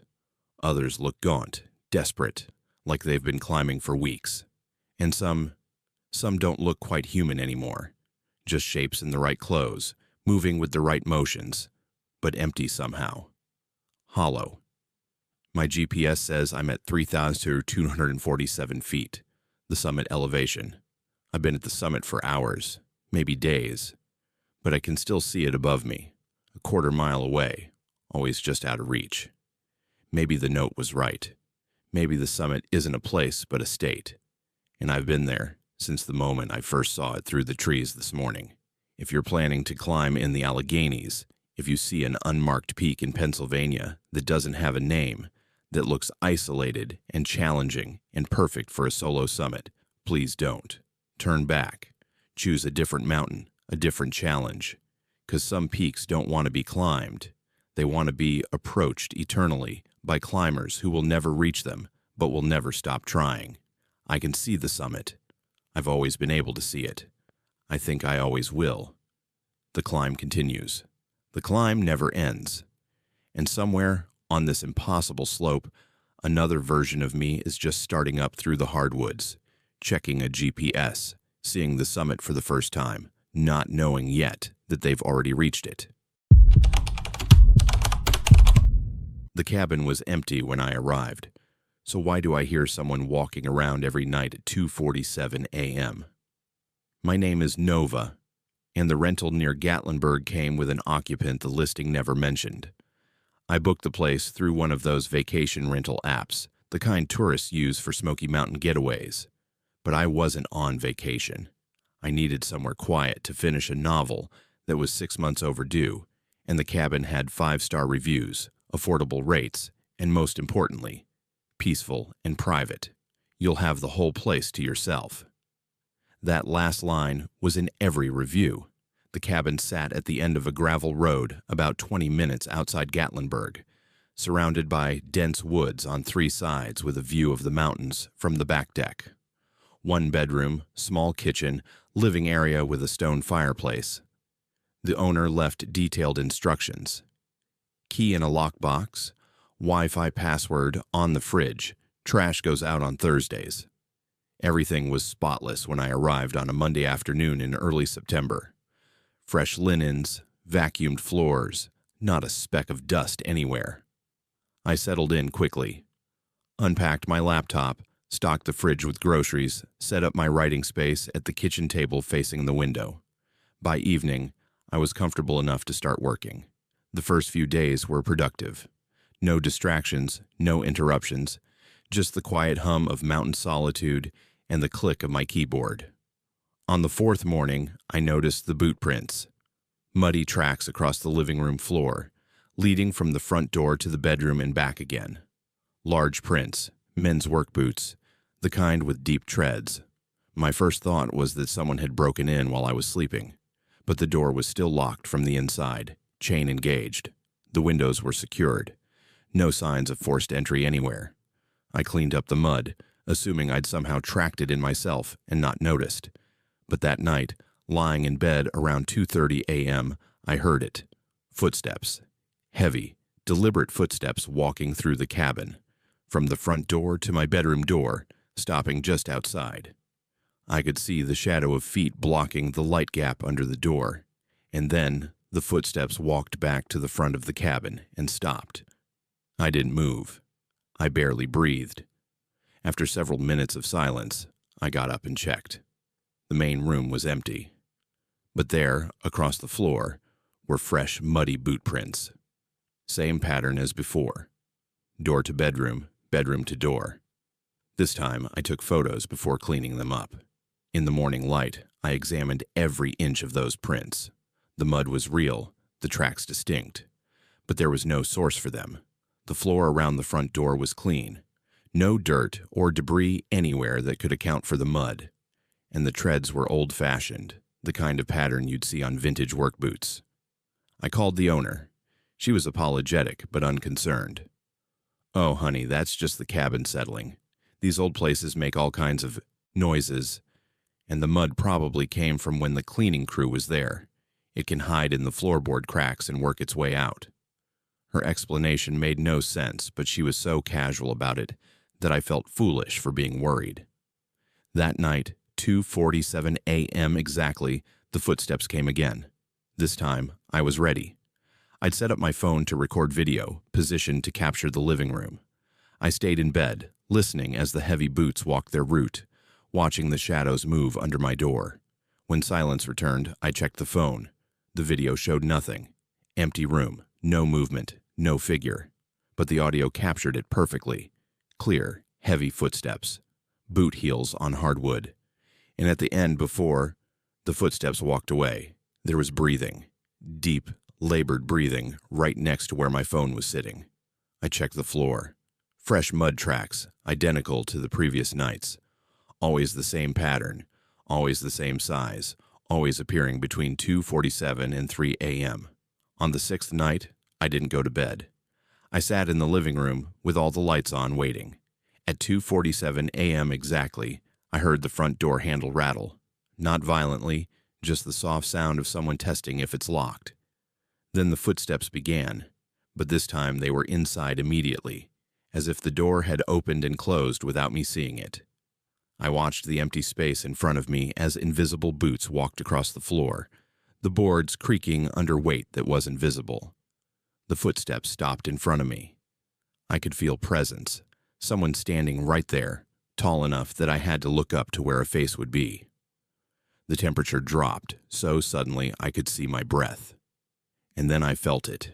Others look gaunt, desperate, like they've been climbing for weeks. And some don't look quite human anymore, just shapes in the right clothes, moving with the right motions, but empty somehow. Hollow. My GPS says I'm at 3,247 feet, the summit elevation. I've been at the summit for hours, maybe days, but I can still see it above me, a quarter mile away, always just out of reach. Maybe the note was right. Maybe the summit isn't a place but a state, and I've been there since the moment I first saw it through the trees this morning. If you're planning to climb in the Alleghenies, if you see an unmarked peak in Pennsylvania that doesn't have a name, that looks isolated and challenging and perfect for a solo summit, please don't. Turn back. Choose a different mountain, a different challenge. 'Cause some peaks don't want to be climbed. They want to be approached eternally by climbers who will never reach them, but will never stop trying. I can see the summit. I've always been able to see it. I think I always will. The climb continues. The climb never ends. And somewhere on this impossible slope, another version of me is just starting up through the hardwoods, checking a GPS, seeing the summit for the first time, not knowing yet that they've already reached it. The cabin was empty when I arrived. So why do I hear someone walking around every night at 2:47 a.m.? My name is Nova, and the rental near Gatlinburg came with an occupant the listing never mentioned. I booked the place through one of those vacation rental apps, the kind tourists use for Smoky Mountain getaways. But I wasn't on vacation. I needed somewhere quiet to finish a novel that was 6 months overdue, and the cabin had 5-star reviews, affordable rates, and most importantly, peaceful and private. You'll have the whole place to yourself. That last line was in every review. The cabin sat at the end of a gravel road about 20 minutes outside Gatlinburg, surrounded by dense woods on 3 sides with a view of the mountains from the back deck. 1 bedroom, small kitchen, living area with a stone fireplace. The owner left detailed instructions. Key in a lockbox, Wi-Fi password on the fridge, trash goes out on Thursdays. Everything was spotless when I arrived on a Monday afternoon in early September. Fresh linens, vacuumed floors, not a speck of dust anywhere. I settled in quickly, unpacked my laptop, stocked the fridge with groceries, set up my writing space at the kitchen table facing the window. By evening, I was comfortable enough to start working. The first few days were productive. No distractions, no interruptions, just the quiet hum of mountain solitude and the click of my keyboard. On the 4th morning, I noticed the boot prints. Muddy tracks across the living room floor, leading from the front door to the bedroom and back again. Large prints, men's work boots, the kind with deep treads. My first thought was that someone had broken in while I was sleeping, but the door was still locked from the inside, chain engaged. The windows were secured. No signs of forced entry anywhere. I cleaned up the mud, assuming I'd somehow tracked it in myself and not noticed. But that night, lying in bed around 2:30 a.m., I heard it. Footsteps. Heavy, deliberate footsteps walking through the cabin, from the front door to my bedroom door, stopping just outside. I could see the shadow of feet blocking the light gap under the door, and then the footsteps walked back to the front of the cabin and stopped. I didn't move. I barely breathed. After several minutes of silence, I got up and checked. The main room was empty. But there, across the floor, were fresh, muddy boot prints. Same pattern as before. Door to bedroom, bedroom to door. This time, I took photos before cleaning them up. In the morning light, I examined every inch of those prints. The mud was real, the tracks distinct. But there was no source for them. The floor around the front door was clean. No dirt or debris anywhere that could account for the mud. And the treads were old-fashioned, the kind of pattern you'd see on vintage work boots. I called the owner. She was apologetic but unconcerned. "Oh, honey, that's just the cabin settling. These old places make all kinds of noises, and the mud probably came from when the cleaning crew was there. It can hide in the floorboard cracks and work its way out." Her explanation made no sense, but she was so casual about it that I felt foolish for being worried. That night, 2:47 a.m. exactly, the footsteps came again. This time, I was ready. I'd set up my phone to record video, positioned to capture the living room. I stayed in bed, listening as the heavy boots walked their route, watching the shadows move under my door. When silence returned, I checked the phone. The video showed nothing. Empty room, no movement, no figure. But the audio captured it perfectly. Clear, heavy footsteps. Boot heels on hardwood. And at the end before the footsteps walked away, there was breathing. Deep, labored breathing right next to where my phone was sitting. I checked the floor. Fresh mud tracks, identical to the previous nights. Always the same pattern, always the same size, always appearing between 2:47 and 3 a.m. On the 6th night, I didn't go to bed. I sat in the living room with all the lights on waiting. At 2:47 a.m. exactly, I heard the front door handle rattle. Not violently, just the soft sound of someone testing if it's locked. Then the footsteps began, but this time they were inside immediately, as if the door had opened and closed without me seeing it. I watched the empty space in front of me as invisible boots walked across the floor, the boards creaking under weight that wasn't visible. The footsteps stopped in front of me. I could feel presence, Someone standing right there, tall enough that I had to look up to where a face would be. The temperature dropped so suddenly I could see my breath. And then I felt it.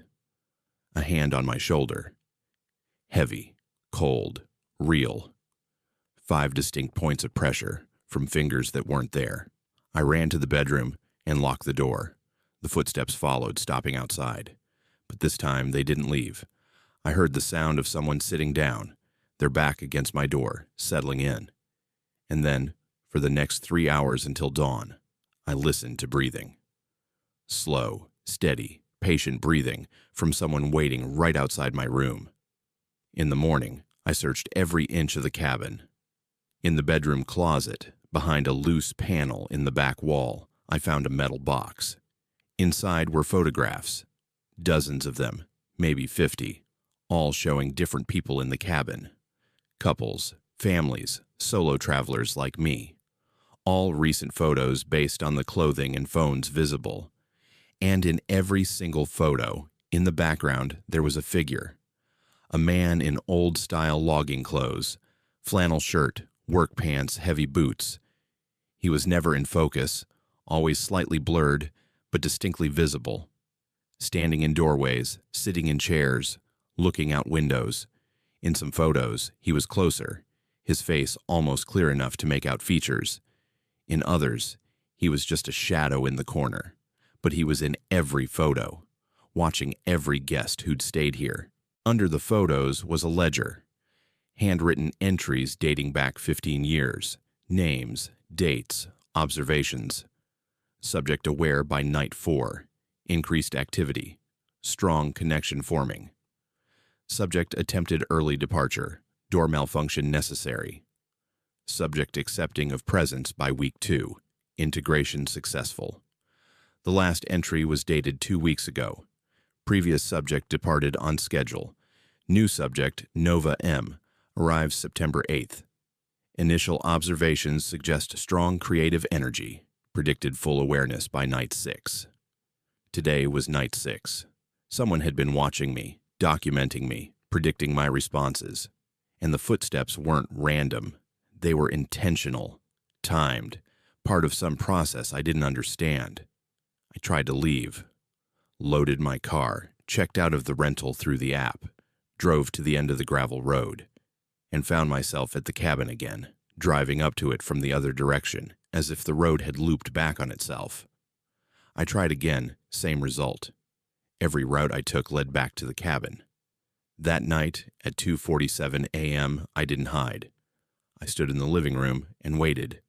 A hand on my shoulder. Heavy, cold, real. 5 distinct points of pressure from fingers that weren't there. I ran to the bedroom and locked the door. The footsteps followed, stopping outside. But this time they didn't leave. I heard the sound of someone sitting down, their back against my door, settling in. And then, for the next 3 hours until dawn, I listened to breathing. Slow, steady, patient breathing from someone waiting right outside my room. In the morning, I searched every inch of the cabin. In the bedroom closet, behind a loose panel in the back wall, I found a metal box. Inside were photographs, dozens of them, maybe 50, all showing different people in the cabin. Couples, families, solo travelers like me. All recent photos based on the clothing and phones visible. And in every single photo, in the background, there was a figure. A man in old-style logging clothes, flannel shirt, work pants, heavy boots. He was never in focus, always slightly blurred, but distinctly visible. Standing in doorways, sitting in chairs, looking out windows. In some photos, he was closer, his face almost clear enough to make out features. In others, he was just a shadow in the corner. But he was in every photo, watching every guest who'd stayed here. Under the photos was a ledger. Handwritten entries dating back 15 years. Names, dates, observations. Subject aware by night 4. Increased activity. Strong connection forming. Subject attempted early departure. Door malfunction necessary. Subject accepting of presence by week 2. Integration successful. The last entry was dated 2 weeks ago. Previous subject departed on schedule. New subject, Nova M, arrives September 8th. Initial observations suggest strong creative energy. Predicted full awareness by night 6. Today was night 6. Someone had been watching me, documenting me, predicting my responses. And the footsteps weren't random. They were intentional, timed, part of some process I didn't understand. I tried to leave, loaded my car, checked out of the rental through the app, drove to the end of the gravel road, and found myself at the cabin again, driving up to it from the other direction, as if the road had looped back on itself. I tried again, same result. Every route I took led back to the cabin. That night, at 2:47 a.m., I didn't hide. I stood in the living room and waited.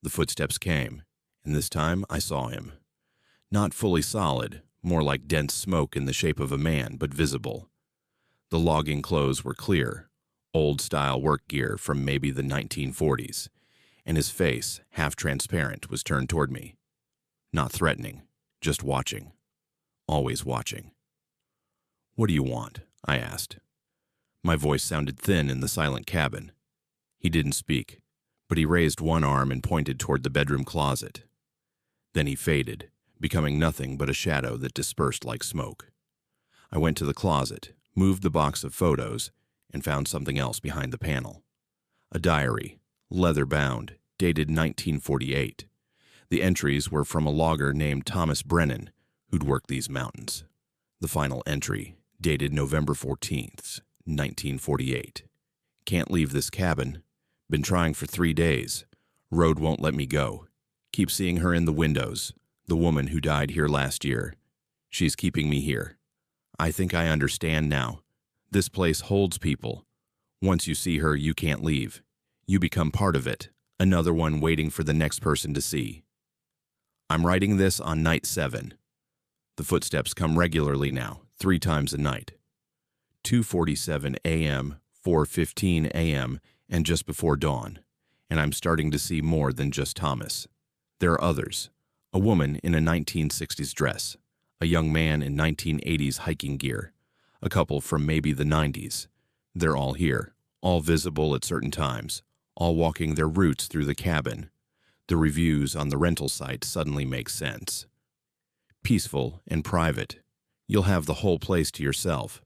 The footsteps came, and this time I saw him. Not fully solid, more like dense smoke in the shape of a man, but visible. The logging clothes were clear, old-style work gear from maybe the 1940s, and his face, half transparent, was turned toward me. Not threatening, just watching. Always watching. "What do you want?" I asked. My voice sounded thin in the silent cabin. He didn't speak, but he raised one arm and pointed toward the bedroom closet. Then he faded, becoming nothing but a shadow that dispersed like smoke. I went to the closet, moved the box of photos, and found something else behind the panel. A diary, leather-bound, dated 1948. The entries were from a logger named Thomas Brennan, who'd worked these mountains. The final entry, dated November 14th, 1948. "Can't leave this cabin. Been trying for 3 days. Road won't let me go. Keep seeing her in the windows. The woman who died here last year. She's keeping me here. I think I understand now. This place holds people. Once you see her, you can't leave. You become part of it. Another one waiting for the next person to see. I'm writing this on night 7. The footsteps come regularly now, 3 times a night. 2:47 a.m., 4:15 a.m., and just before dawn. And I'm starting to see more than just Thomas. There are others. A woman in a 1960s dress, a young man in 1980s hiking gear, a couple from maybe the 90s. They're all here, all visible at certain times, all walking their routes through the cabin. The reviews on the rental site suddenly make sense. Peaceful and private. You'll have the whole place to yourself.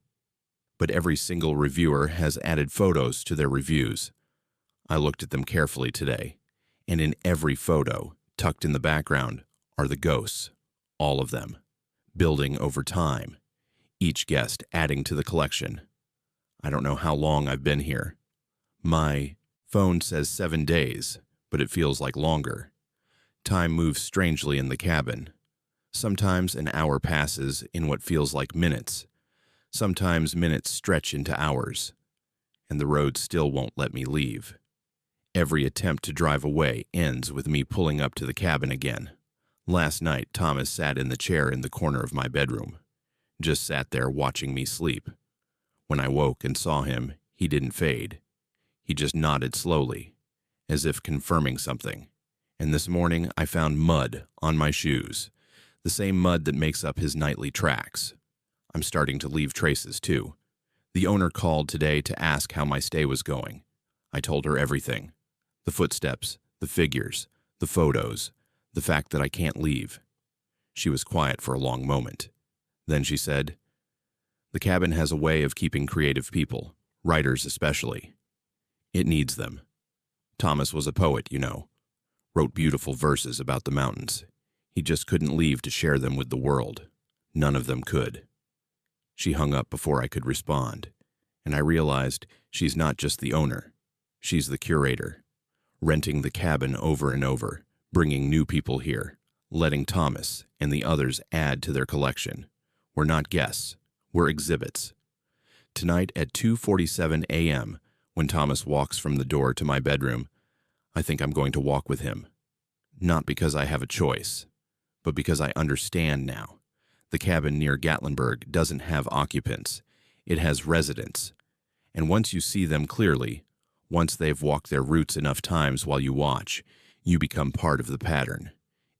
but every single reviewer has added photos to their reviews. I looked at them carefully today, and in every photo, tucked in the background, are the ghosts, all of them, building over time, each guest adding to the collection. I don't know how long I've been here. My phone says 7 days, but it feels like longer. Time moves strangely in the cabin. Sometimes an hour passes in what feels like minutes. Sometimes minutes stretch into hours, and the road still won't let me leave. Every attempt to drive away ends with me pulling up to the cabin again. Last night, Thomas sat in the chair in the corner of my bedroom. Just sat there watching me sleep. When I woke and saw him, he didn't fade. He just nodded slowly, as if confirming something. And this morning, I found mud on my shoes, the same mud that makes up his nightly tracks. I'm starting to leave traces, too. The owner called today to ask how my stay was going. I told her everything. The footsteps, the figures, the photos, the fact that I can't leave. She was quiet for a long moment. Then she said, "The cabin has a way of keeping creative people, writers especially. It needs them. Thomas was a poet, you know. Wrote beautiful verses about the mountains. He just couldn't leave to share them with the world. None of them could." She hung up before I could respond, and I realized she's not just the owner. She's the curator, renting the cabin over and over, bringing new people here, letting Thomas and the others add to their collection. We're not guests, we're exhibits. Tonight at 2:47 a.m., when Thomas walks from the door to my bedroom, I think I'm going to walk with him. Not because I have a choice, but because I understand now. The cabin near Gatlinburg doesn't have occupants. It has residents. And once you see them clearly, once they've walked their routes enough times while you watch, you become part of the pattern.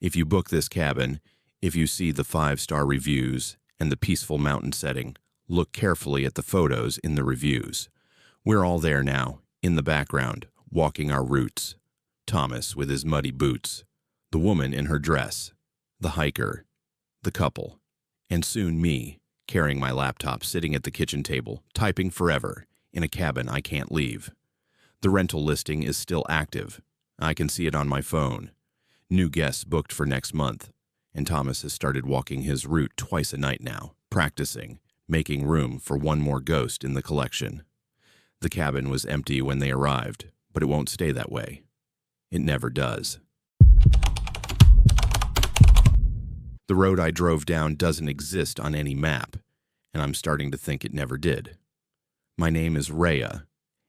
If you book this cabin, if you see the 5-star reviews and the peaceful mountain setting, look carefully at the photos in the reviews. We're all there now, in the background, walking our routes. Thomas with his muddy boots, the woman in her dress, the hiker, the couple, and soon me, carrying my laptop, sitting at the kitchen table, typing forever, in a cabin I can't leave. The rental listing is still active. I can see it on my phone. New guests booked for next month, and Thomas has started walking his route twice a night now, practicing, making room for one more ghost in the collection. The cabin was empty when they arrived, but it won't stay that way. It never does. The road I drove down doesn't exist on any map, and I'm starting to think it never did. My name is Rhea,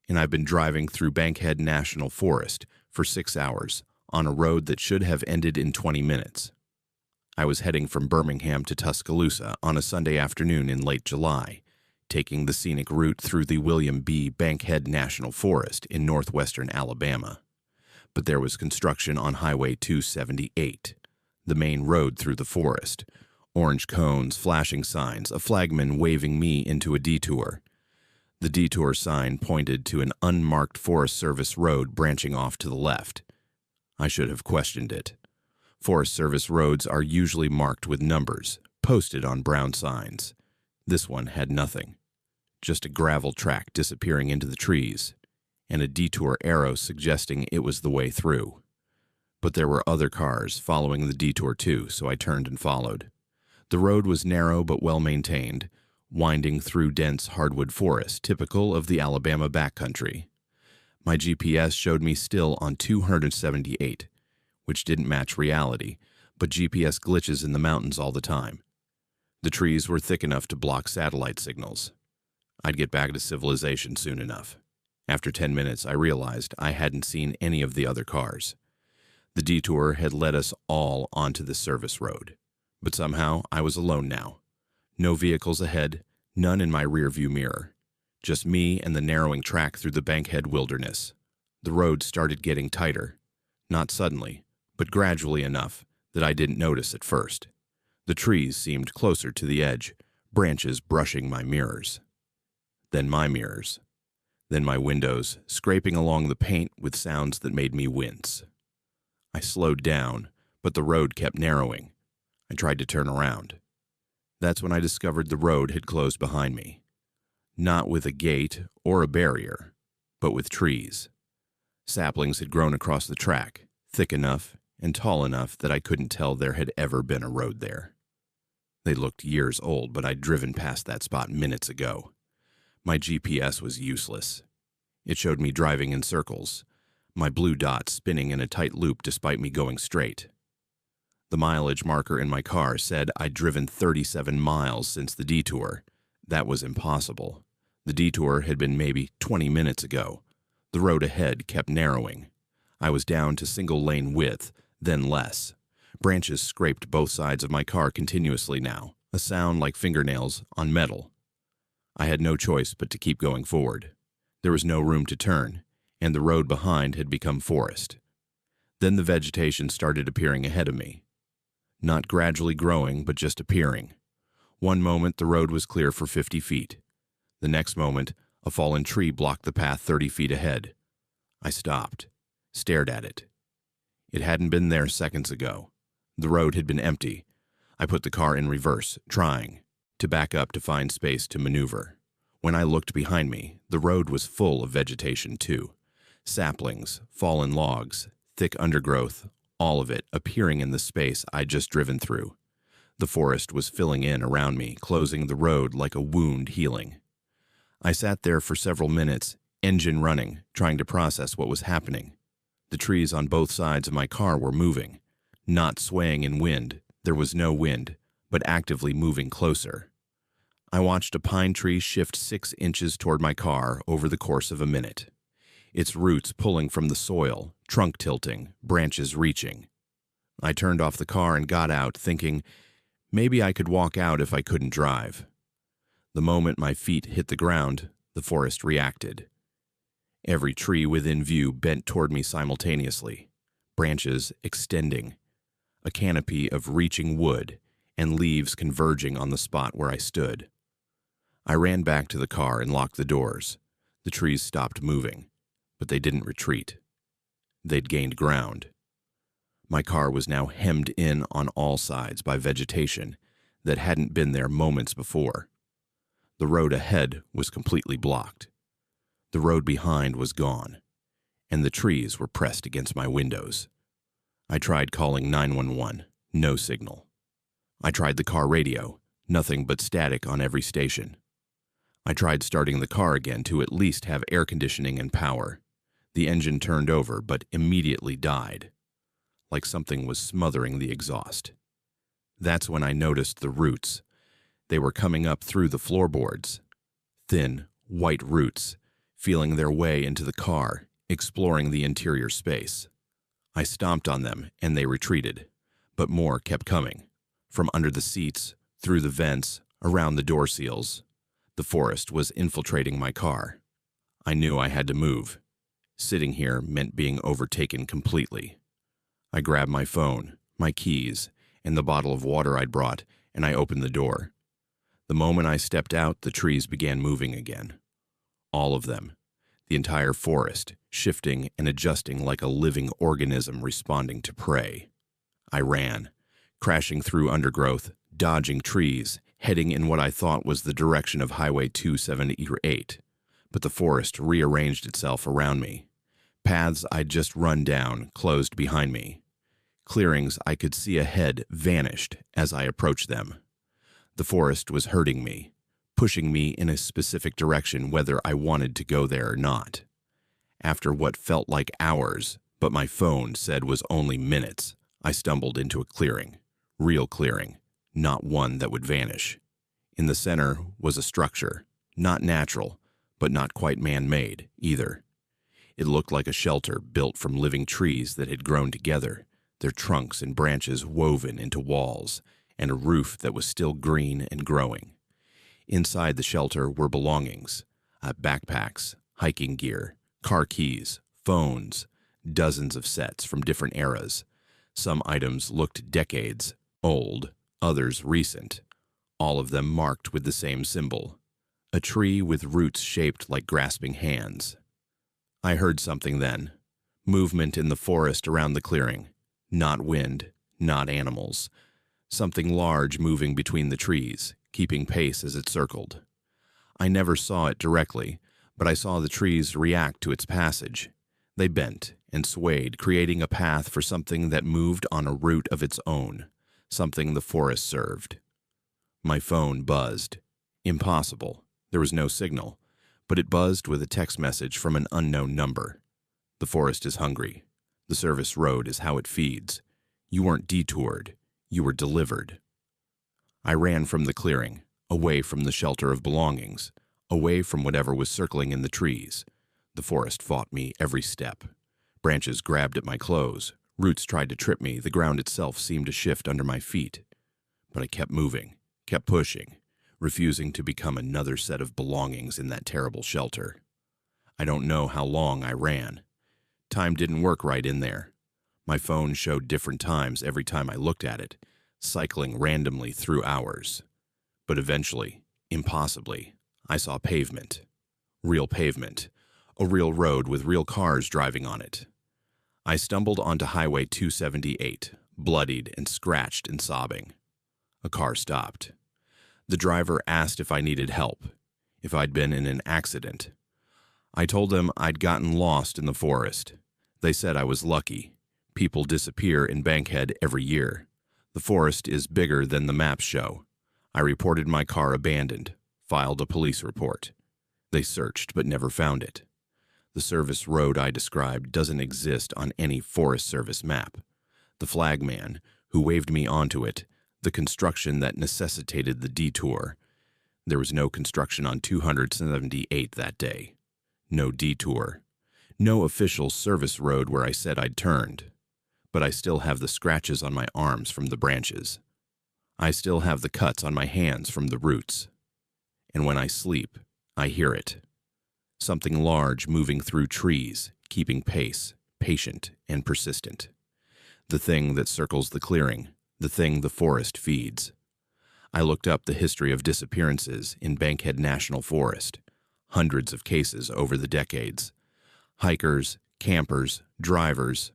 and I've been driving through Bankhead National Forest for 6 hours on a road that should have ended in 20 minutes. I was heading from Birmingham to Tuscaloosa on a Sunday afternoon in late July, taking the scenic route through the William B. Bankhead National Forest in northwestern Alabama. But there was construction on Highway 278, the main road through the forest. Orange cones, flashing signs, a flagman waving me into a detour. The detour sign pointed to an unmarked Forest Service road branching off to the left. I should have questioned it. Forest Service roads are usually marked with numbers, posted on brown signs. This one had nothing. Just a gravel track disappearing into the trees, and a detour arrow suggesting it was the way through. But there were other cars following the detour too, so I turned and followed. The road was narrow but well-maintained, winding through dense hardwood forest, typical of the Alabama backcountry. My GPS showed me still on 278, which didn't match reality, but GPS glitches in the mountains all the time. The trees were thick enough to block satellite signals. I'd get back to civilization soon enough. After 10 minutes, I realized I hadn't seen any of the other cars. The detour had led us all onto the service road, but somehow I was alone now. No vehicles ahead, none in my rearview mirror. Just me and the narrowing track through the Bankhead wilderness. The road started getting tighter. Not suddenly, but gradually enough that I didn't notice at first. The trees seemed closer to the edge, branches brushing my mirrors. Then my mirrors. Then my windows, scraping along the paint with sounds that made me wince. I slowed down, but the road kept narrowing. I tried to turn around. That's when I discovered the road had closed behind me. not with a gate or a barrier, but with trees. Saplings had grown across the track, thick enough and tall enough that I couldn't tell there had ever been a road there. They looked years old, but I'd driven past that spot minutes ago. My GPS was useless. It showed me driving in circles, my blue dot spinning in a tight loop despite me going straight. The mileage marker in my car said I'd driven 37 miles since the detour. That was impossible. The detour had been maybe 20 minutes ago. The road ahead kept narrowing. I was down to single-lane width, then less. Branches scraped both sides of my car continuously now, a sound like fingernails on metal. I had no choice but to keep going forward. There was no room to turn, and the road behind had become forest. Then the vegetation started appearing ahead of me. Not gradually growing, but just appearing. One moment the road was clear for 50 feet. The next moment, a fallen tree blocked the path 30 feet ahead. I stopped, stared at it. It hadn't been there seconds ago. The road had been empty. I put the car in reverse, trying to back up to find space to maneuver. When I looked behind me, the road was full of vegetation too. Saplings, fallen logs, thick undergrowth, all of it appearing in the space I'd just driven through. The forest was filling in around me, closing the road like a wound healing. I sat there for several minutes, engine running, trying to process what was happening. The trees on both sides of my car were moving, not swaying in wind. There was no wind, but actively moving closer. I watched a pine tree shift 6 inches toward my car over the course of a minute. Its roots pulling from the soil, trunk tilting, branches reaching. I turned off the car and got out, thinking maybe I could walk out if I couldn't drive. The moment my feet hit the ground, the forest reacted. Every tree within view bent toward me simultaneously, branches extending, a canopy of reaching wood, and leaves converging on the spot where I stood. I ran back to the car and locked the doors. The trees stopped moving, but they didn't retreat. They'd gained ground. My car was now hemmed in on all sides by vegetation that hadn't been there moments before. The road ahead was completely blocked. The road behind was gone, and the trees were pressed against my windows. I tried calling 911, no signal. I tried the car radio, nothing but static on every station. I tried starting the car again to at least have air conditioning and power. The engine turned over, but immediately died, like something was smothering the exhaust. That's when I noticed the roots. They were coming up through the floorboards. Thin, white roots, feeling their way into the car, exploring the interior space. I stomped on them, and they retreated, but more kept coming. From under the seats, through the vents, around the door seals. The forest was infiltrating my car. I knew I had to move. Sitting here meant being overtaken completely. I grabbed my phone, my keys, and the bottle of water I'd brought, and I opened the door. The moment I stepped out, the trees began moving again. All of them. The entire forest, shifting and adjusting like a living organism responding to prey. I ran, crashing through undergrowth, dodging trees, heading in what I thought was the direction of Highway 278. But the forest rearranged itself around me. Paths I'd just run down closed behind me. Clearings I could see ahead vanished as I approached them. The forest was hurting me, pushing me in a specific direction whether I wanted to go there or not. After what felt like hours, but my phone said was only minutes, I stumbled into a clearing. Real clearing, not one that would vanish. In the center was a structure, not natural, but not quite man-made either. It looked like a shelter built from living trees that had grown together, their trunks and branches woven into walls, and a roof that was still green and growing. Inside the shelter were belongings, backpacks, hiking gear, car keys, phones, dozens of sets from different eras. Some items looked decades old, others recent, all of them marked with the same symbol, a tree with roots shaped like grasping hands. I heard something then, movement in the forest around the clearing, not wind, not animals, something large moving between the trees, keeping pace as it circled. I never saw it directly, but I saw the trees react to its passage. They bent and swayed, creating a path for something that moved on a route of its own, something the forest served. My phone buzzed. Impossible. There was no signal, but it buzzed with a text message from an unknown number. The forest is hungry. The service road is how it feeds. You weren't detoured. You were delivered. I ran from the clearing, away from the shelter of belongings, away from whatever was circling in the trees. The forest fought me every step. Branches grabbed at my clothes. Roots tried to trip me. The ground itself seemed to shift under my feet. But I kept moving, kept pushing, refusing to become another set of belongings in that terrible shelter. I don't know how long I ran. Time didn't work right in there. My phone showed different times every time I looked at it, cycling randomly through hours. But eventually, impossibly, I saw pavement. Real pavement. A real road with real cars driving on it. I stumbled onto Highway 278, bloodied and scratched and sobbing. A car stopped. The driver asked if I needed help, if I'd been in an accident. I told them I'd gotten lost in the forest. They said I was lucky. People disappear in Bankhead every year. The forest is bigger than the maps show. I reported my car abandoned, filed a police report. They searched but never found it. The service road I described doesn't exist on any Forest Service map. The flagman, who waved me onto it, the construction that necessitated the detour. There was no construction on 278 that day. No detour. No official service road where I said I'd turned. But I still have the scratches on my arms from the branches. I still have the cuts on my hands from the roots. And when I sleep, I hear it. Something large moving through trees, keeping pace, patient and persistent. The thing that circles the clearing, the thing the forest feeds. I looked up the history of disappearances in Bankhead National Forest. Hundreds of cases over the decades. Hikers, campers, drivers,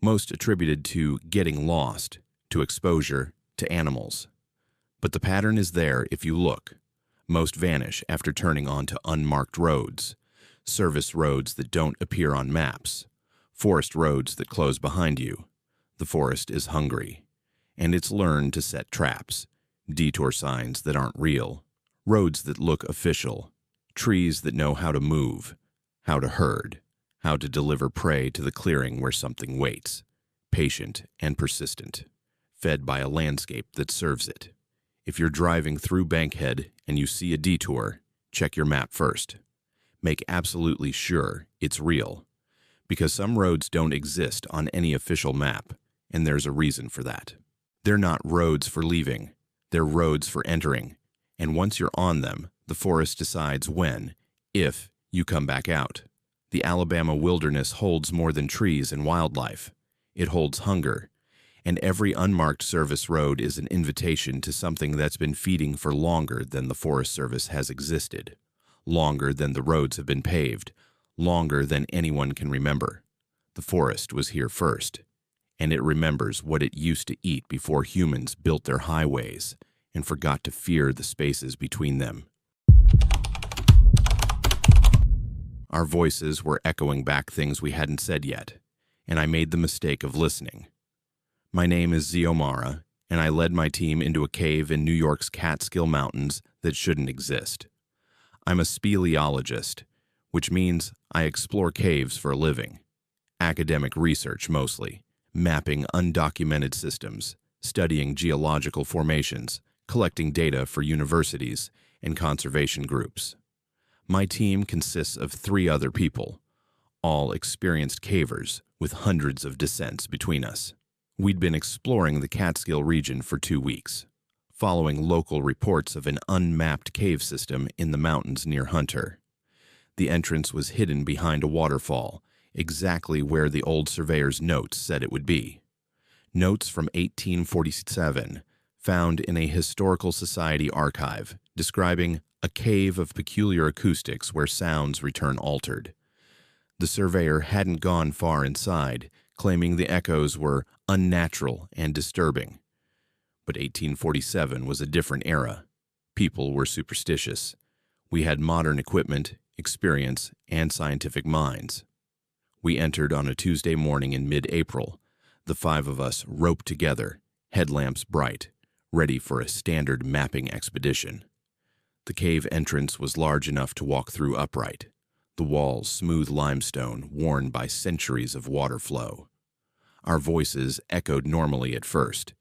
most attributed to getting lost, to exposure, to animals. But the pattern is there if you look. Most vanish after turning onto unmarked roads, service roads that don't appear on maps, forest roads that close behind you. The forest is hungry, and it's learned to set traps, detour signs that aren't real, roads that look official, trees that know how to move, how to herd, how to deliver prey to the clearing where something waits, patient and persistent, fed by a landscape that serves it. If you're driving through Bankhead and you see a detour, check your map first. Make absolutely sure it's real, because some roads don't exist on any official map, and there's a reason for that. They're not roads for leaving, they're roads for entering, and once you're on them, the forest decides when, if, you come back out. The Alabama wilderness holds more than trees and wildlife. It holds hunger. And every unmarked service road is an invitation to something that's been feeding for longer than the Forest Service has existed, longer than the roads have been paved, longer than anyone can remember. The forest was here first, and it remembers what it used to eat before humans built their highways and forgot to fear the spaces between them. Our voices were echoing back things we hadn't said yet, and I made the mistake of listening. My name is Ziomara, and I led my team into a cave in New York's Catskill Mountains that shouldn't exist. I'm a speleologist, which means I explore caves for a living. Academic research mostly, mapping undocumented systems, studying geological formations, collecting data for universities and conservation groups. My team consists of 3 other people, all experienced cavers with hundreds of descents between us. We'd been exploring the Catskill region for 2 weeks, following local reports of an unmapped cave system in the mountains near Hunter. The entrance was hidden behind a waterfall, exactly where the old surveyor's notes said it would be. Notes from 1847, found in a historical society archive, describing a cave of peculiar acoustics where sounds return altered. The surveyor hadn't gone far inside, claiming the echoes were unnatural and disturbing. But 1847 was a different era. People were superstitious. We had modern equipment, experience, and scientific minds. We entered on a Tuesday morning in mid-April, the five of us roped together, headlamps bright, ready for a standard mapping expedition. The cave entrance was large enough to walk through upright, the walls smooth limestone worn by centuries of water flow. Our voices echoed normally at first,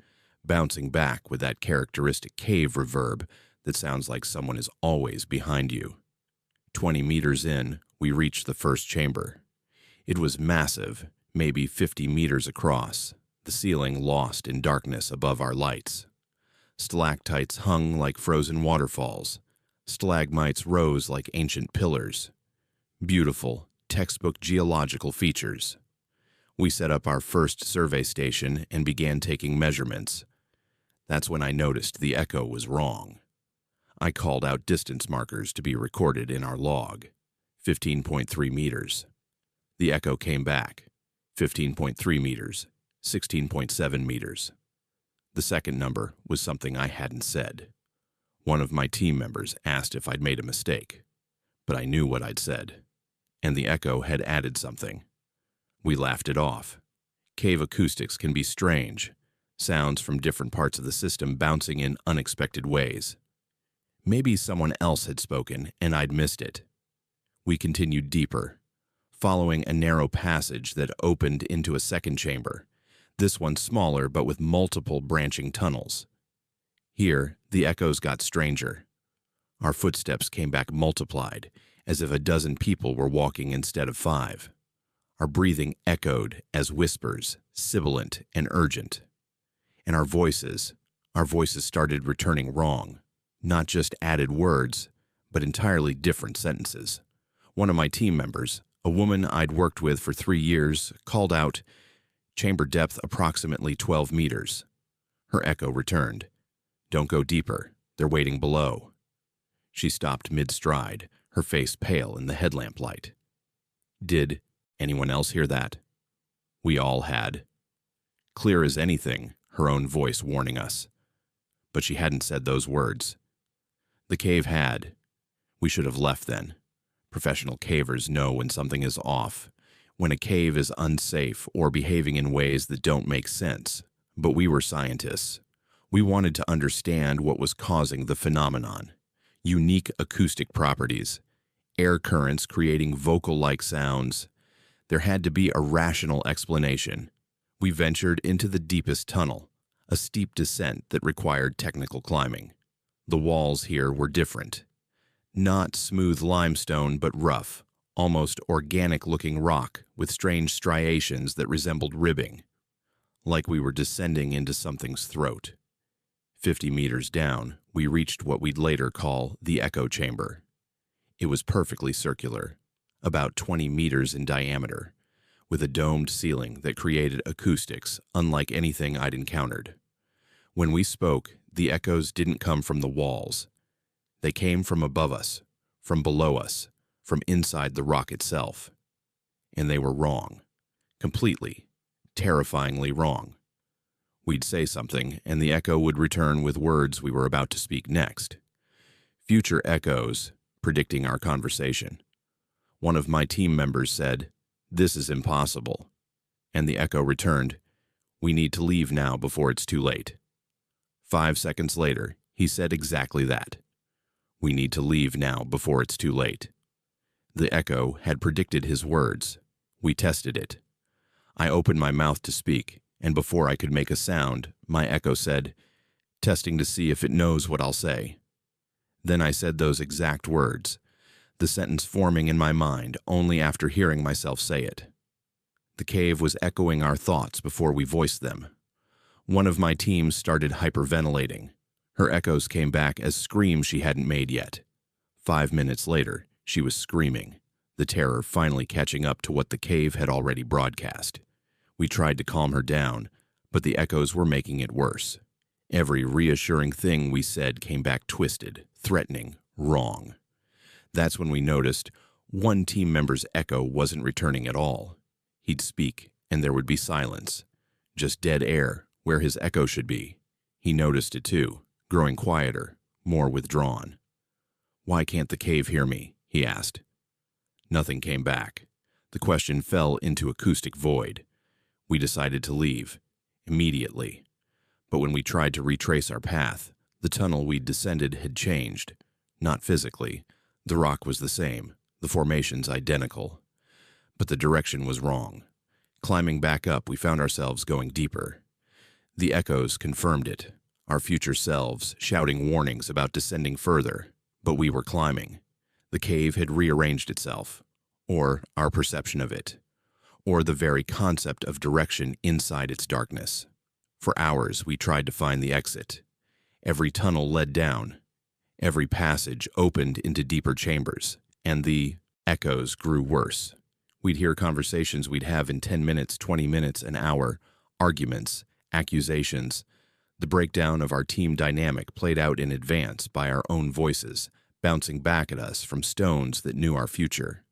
bouncing back with that characteristic cave reverb that sounds like someone is always behind you. 20 meters in, we reached the first chamber. It was massive, maybe 50 meters across, the ceiling lost in darkness above our lights. Stalactites hung like frozen waterfalls. Stalagmites rose like ancient pillars. Beautiful, textbook geological features. We set up our first survey station and began taking measurements. That's when I noticed the echo was wrong. I called out distance markers to be recorded in our log. 15.3 meters. The echo came back. 15.3 meters. 16.7 meters. The second number was something I hadn't said. One of my team members asked if I'd made a mistake, but I knew what I'd said, and the echo had added something. We laughed it off. Cave acoustics can be strange, sounds from different parts of the system bouncing in unexpected ways. Maybe someone else had spoken and I'd missed it. We continued deeper, following a narrow passage that opened into a second chamber, this one smaller but with multiple branching tunnels. Here, the echoes got stranger. Our footsteps came back multiplied, as if a dozen people were walking instead of 5. Our breathing echoed as whispers, sibilant and urgent. And our voices started returning wrong. Not just added words, but entirely different sentences. One of my team members, a woman I'd worked with for 3 years, called out, "Chamber depth approximately 12 meters." Her echo returned, "Don't go deeper, they're waiting below." She stopped mid-stride, her face pale in the headlamp light. Did anyone else hear that? We all had. Clear as anything, her own voice warning us. But she hadn't said those words. The cave had. We should have left then. Professional cavers know when something is off, when a cave is unsafe or behaving in ways that don't make sense. But we were scientists. We wanted to understand what was causing the phenomenon. Unique acoustic properties, air currents creating vocal-like sounds. There had to be a rational explanation. We ventured into the deepest tunnel, a steep descent that required technical climbing. The walls here were different. Not smooth limestone, but rough, almost organic-looking rock with strange striations that resembled ribbing, like we were descending into something's throat. 50 meters down, we reached what we'd later call the echo chamber. It was perfectly circular, about 20 meters in diameter, with a domed ceiling that created acoustics unlike anything I'd encountered. When we spoke, the echoes didn't come from the walls. They came from above us, from below us, from inside the rock itself. And they were wrong. Completely, terrifyingly wrong. We'd say something, and the echo would return with words we were about to speak next. Future echoes, predicting our conversation. One of my team members said, "This is impossible." And the echo returned, "We need to leave now before it's too late." 5 seconds later, he said exactly that. "We need to leave now before it's too late." The echo had predicted his words. We tested it. I opened my mouth to speak, and before I could make a sound, my echo said, "Testing to see if it knows what I'll say." Then I said those exact words, the sentence forming in my mind only after hearing myself say it. The cave was echoing our thoughts before we voiced them. One of my team started hyperventilating. Her echoes came back as screams she hadn't made yet. 5 minutes later, she was screaming, the terror finally catching up to what the cave had already broadcast. We tried to calm her down, but the echoes were making it worse. Every reassuring thing we said came back twisted, threatening, wrong. That's when we noticed one team member's echo wasn't returning at all. He'd speak, and there would be silence. Just dead air, where his echo should be. He noticed it too, growing quieter, more withdrawn. "Why can't the cave hear me?" he asked. Nothing came back. The question fell into acoustic void. We decided to leave, immediately. But when we tried to retrace our path, the tunnel we'd descended had changed. Not physically. The rock was the same, the formations identical. But the direction was wrong. Climbing back up, we found ourselves going deeper. The echoes confirmed it, our future selves shouting warnings about descending further. But we were climbing. The cave had rearranged itself, or our perception of it, or the very concept of direction inside its darkness. For hours, we tried to find the exit. Every tunnel led down. Every passage opened into deeper chambers, and the echoes grew worse. We'd hear conversations we'd have in 10 minutes, 20 minutes, an hour, arguments, accusations. The breakdown of our team dynamic played out in advance by our own voices, bouncing back at us from stones that knew our future.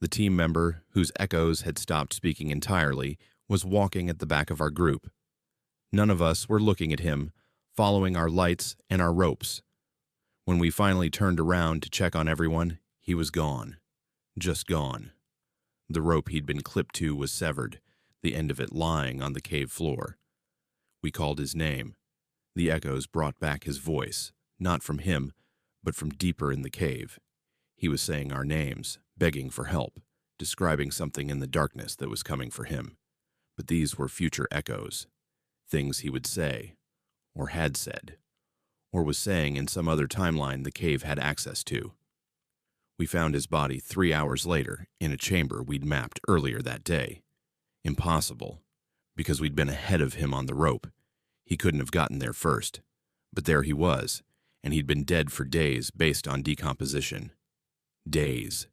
The team member, whose echoes had stopped speaking entirely, was walking at the back of our group. None of us were looking at him, following our lights and our ropes. When we finally turned around to check on everyone, he was gone. Just gone. The rope he'd been clipped to was severed, the end of it lying on the cave floor. We called his name. The echoes brought back his voice, not from him, but from deeper in the cave. He was saying our names, begging for help, describing something in the darkness that was coming for him. But these were future echoes, things he would say, or had said, or was saying in some other timeline the cave had access to. We found his body 3 hours later in a chamber we'd mapped earlier that day. Impossible, because we'd been ahead of him on the rope. He couldn't have gotten there first, but there he was, and he'd been dead for days based on decomposition. Days.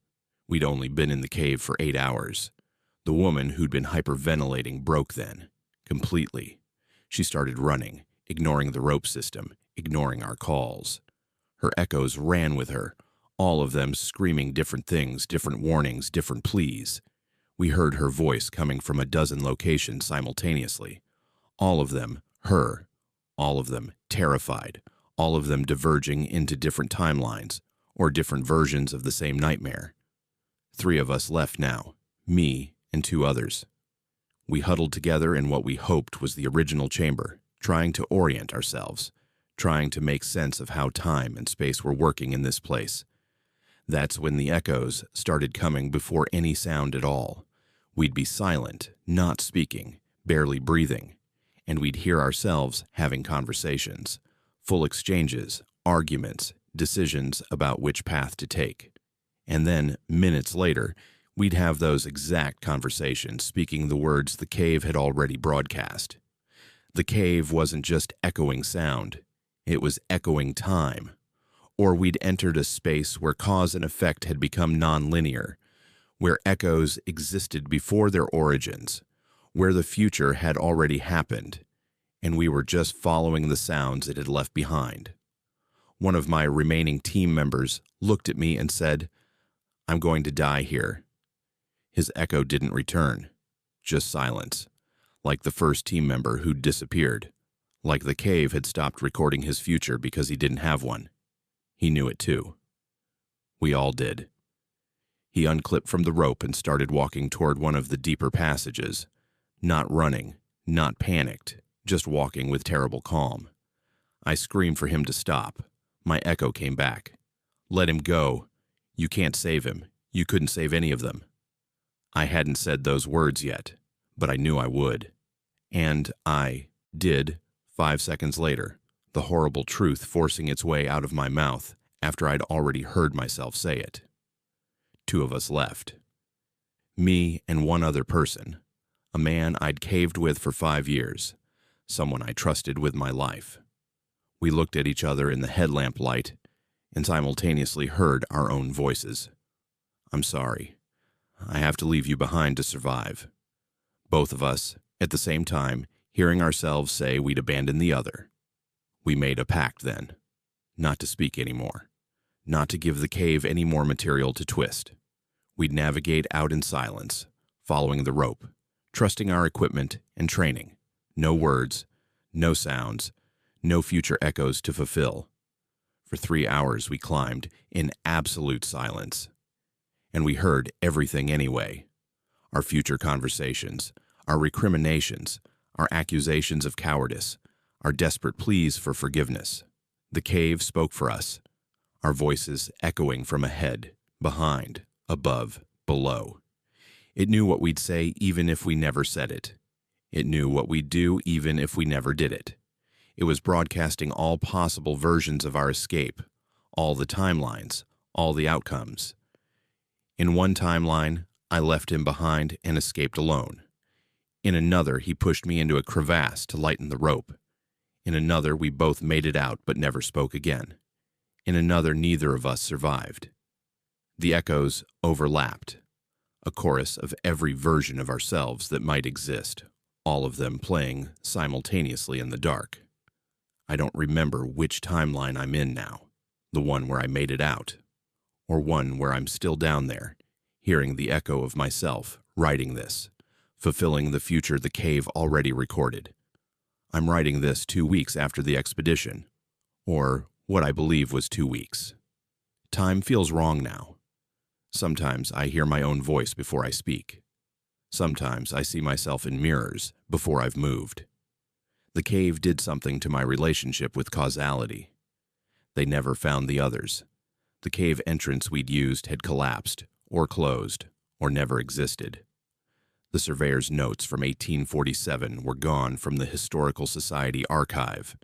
We'd only been in the cave for 8 hours. The woman who'd been hyperventilating broke then, completely. She started running, ignoring the rope system, ignoring our calls. Her echoes ran with her, all of them screaming different things, different warnings, different pleas. We heard her voice coming from a dozen locations simultaneously. All of them, her. All of them terrified. All of them diverging into different timelines, or different versions of the same nightmare. 3 of us left now, me and 2 others. We huddled together in what we hoped was the original chamber, trying to orient ourselves, trying to make sense of how time and space were working in this place. That's when the echoes started coming before any sound at all. We'd be silent, not speaking, barely breathing, and we'd hear ourselves having conversations, full exchanges, arguments, decisions about which path to take. And then, minutes later, we'd have those exact conversations speaking the words the cave had already broadcast. The cave wasn't just echoing sound, it was echoing time. Or we'd entered a space where cause and effect had become non-linear, where echoes existed before their origins, where the future had already happened, and we were just following the sounds it had left behind. One of my remaining team members looked at me and said, "I'm going to die here." His echo didn't return, just silence, like the first team member who'd disappeared, like the cave had stopped recording his future because he didn't have one. He knew it too. We all did. He unclipped from the rope and started walking toward one of the deeper passages, not running, not panicked, just walking with terrible calm. I screamed for him to stop. My echo came back. "Let him go. You can't save him. You couldn't save any of them." I hadn't said those words yet, but I knew I would. And I did 5 seconds later, the horrible truth forcing its way out of my mouth after I'd already heard myself say it. 2 of us left. Me and 1 other person, a man I'd caved with for 5 years, someone I trusted with my life. We looked at each other in the headlamp light and simultaneously heard our own voices. "I'm sorry. I have to leave you behind to survive." Both of us, at the same time, hearing ourselves say we'd abandon the other. We made a pact then, not to speak anymore, not to give the cave any more material to twist. We'd navigate out in silence, following the rope, trusting our equipment and training. No words, no sounds, no future echoes to fulfill. For 3 hours we climbed in absolute silence. And we heard everything anyway. Our future conversations, our recriminations, our accusations of cowardice, our desperate pleas for forgiveness. The cave spoke for us, our voices echoing from ahead, behind, above, below. It knew what we'd say even if we never said it. It knew what we'd do even if we never did it. It was broadcasting all possible versions of our escape, all the timelines, all the outcomes. In one timeline, I left him behind and escaped alone. In another, he pushed me into a crevasse to lighten the rope. In another, we both made it out but never spoke again. In another, neither of us survived. The echoes overlapped, a chorus of every version of ourselves that might exist, all of them playing simultaneously in the dark. I don't remember which timeline I'm in now, the one where I made it out, or one where I'm still down there, hearing the echo of myself, writing this, fulfilling the future the cave already recorded. I'm writing this 2 weeks after the expedition, or what I believe was 2 weeks. Time feels wrong now. Sometimes I hear my own voice before I speak. Sometimes I see myself in mirrors before I've moved. The cave did something to my relationship with causality. They never found the others. The cave entrance we'd used had collapsed, or closed, or never existed. The surveyor's notes from 1847 were gone from the Historical Society archive,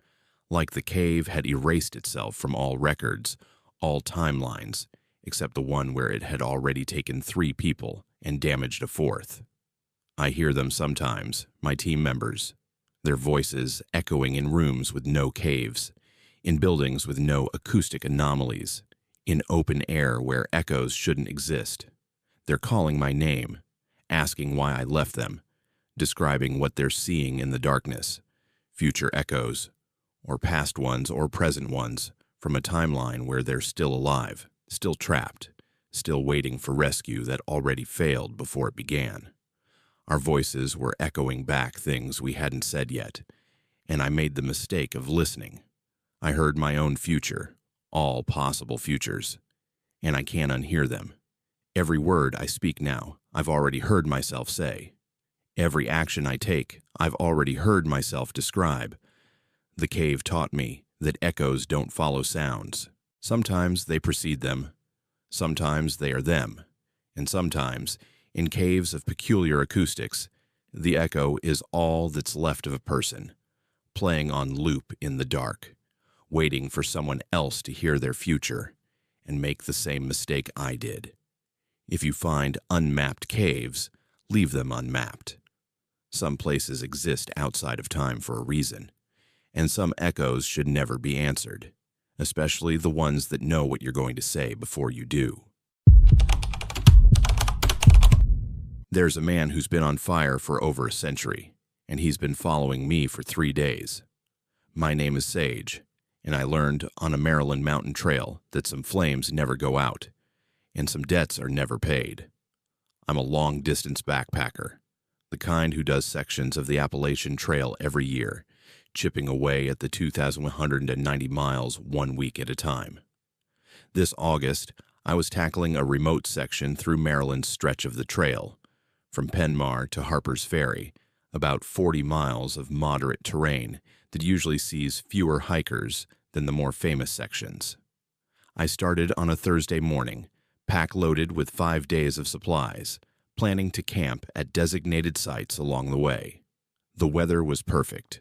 like the cave had erased itself from all records, all timelines, except the one where it had already taken 3 people and damaged a 4th. I hear them sometimes, my team members, their voices echoing in rooms with no caves, in buildings with no acoustic anomalies, in open air where echoes shouldn't exist. They're calling my name, asking why I left them, describing what they're seeing in the darkness, future echoes, or past ones or present ones, from a timeline where they're still alive, still trapped, still waiting for rescue that already failed before it began. Our voices were echoing back things we hadn't said yet, and I made the mistake of listening. I heard my own future, all possible futures, and I can't unhear them. Every word I speak now, I've already heard myself say. Every action I take, I've already heard myself describe. The cave taught me that echoes don't follow sounds. Sometimes they precede them, sometimes they are them, and sometimes, in caves of peculiar acoustics, the echo is all that's left of a person, playing on loop in the dark, waiting for someone else to hear their future and make the same mistake I did. If you find unmapped caves, leave them unmapped. Some places exist outside of time for a reason, and some echoes should never be answered, especially the ones that know what you're going to say before you do. There's a man who's been on fire for over a century, and he's been following me for 3 days. My name is Sage, and I learned on a Maryland mountain trail that some flames never go out, and some debts are never paid. I'm a long-distance backpacker, the kind who does sections of the Appalachian Trail every year, chipping away at the 2,190 miles 1 week at a time. This August, I was tackling a remote section through Maryland's stretch of the trail, from Penmar to Harper's Ferry, about 40 miles of moderate terrain that usually sees fewer hikers than the more famous sections. I started on a Thursday morning, pack loaded with 5 days of supplies, planning to camp at designated sites along the way. The weather was perfect.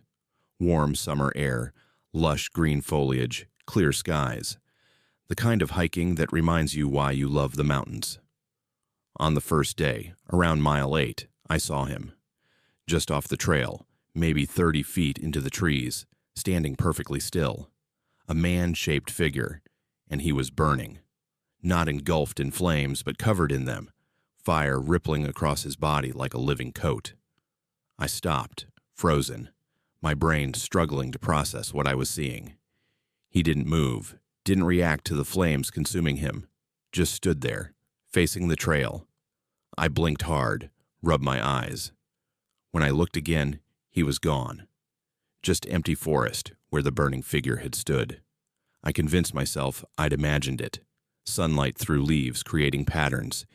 Warm summer air, lush green foliage, clear skies. The kind of hiking that reminds you why you love the mountains. On the first day, around mile 8, I saw him. Just off the trail, maybe 30 feet into the trees, standing perfectly still. A man-shaped figure, and he was burning. Not engulfed in flames, but covered in them, fire rippling across his body like a living coat. I stopped, frozen, my brain struggling to process what I was seeing. He didn't move, didn't react to the flames consuming him, just stood there, facing the trail. I blinked hard, rubbed my eyes. When I looked again, he was gone. Just empty forest where the burning figure had stood. I convinced myself I'd imagined it. Sunlight through leaves creating patterns,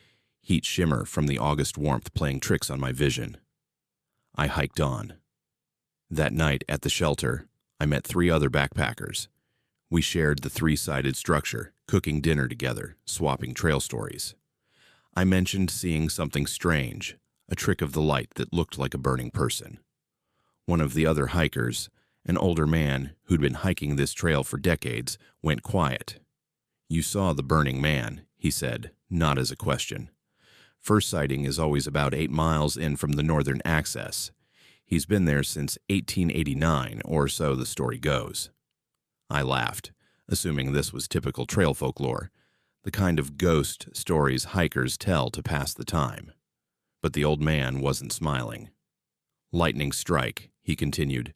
heat shimmer from the August warmth playing tricks on my vision. I hiked on. That night at the shelter, I met 3 other backpackers. We shared the 3-sided structure, cooking dinner together, swapping trail stories. I mentioned seeing something strange, a trick of the light that looked like a burning person. One of the other hikers, an older man who'd been hiking this trail for decades, went quiet. "You saw the burning man," he said, not as a question. "First sighting is always about 8 miles in from the northern access. He's been there since 1889, or so the story goes." I laughed, assuming this was typical trail folklore, the kind of ghost stories hikers tell to pass the time. But the old man wasn't smiling. "Lightning strike," he continued.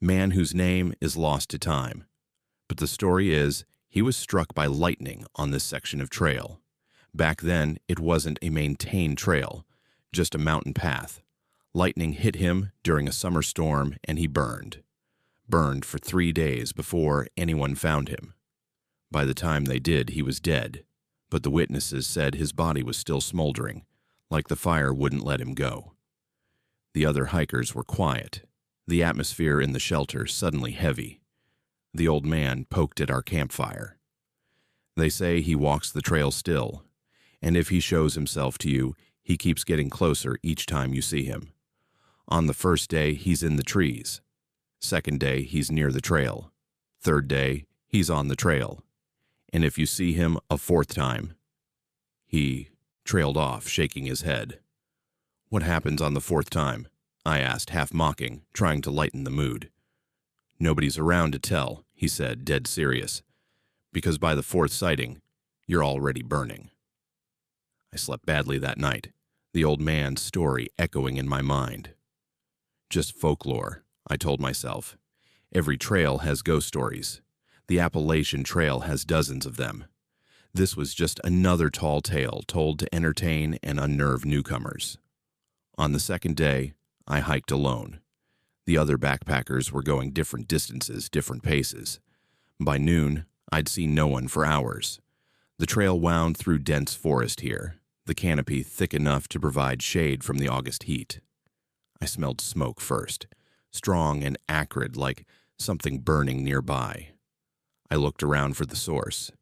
"Man whose name is lost to time. But the story is, he was struck by lightning on this section of trail. Back then, it wasn't a maintained trail, just a mountain path. Lightning hit him during a summer storm and he burned. Burned for 3 days before anyone found him. By the time they did, he was dead, but the witnesses said his body was still smoldering, like the fire wouldn't let him go." The other hikers were quiet, the atmosphere in the shelter suddenly heavy. The old man poked at our campfire. "They say he walks the trail still, and if he shows himself to you, he keeps getting closer each time you see him. On the first day, he's in the trees. Second day, he's near the trail. Third day, he's on the trail. And if you see him a 4th time..." He trailed off, shaking his head. "What happens on the 4th time?" I asked, half mocking, trying to lighten the mood. "Nobody's around to tell," he said, dead serious. "Because by the 4th sighting, you're already burning." I slept badly that night, the old man's story echoing in my mind. Just folklore, I told myself. Every trail has ghost stories. The Appalachian Trail has dozens of them. This was just another tall tale told to entertain and unnerve newcomers. On the 2nd day, I hiked alone. The other backpackers were going different distances, different paces. By noon, I'd seen no one for hours. The trail wound through dense forest here, the canopy thick enough to provide shade from the August heat. I smelled smoke first, strong and acrid like something burning nearby. I looked around for the source.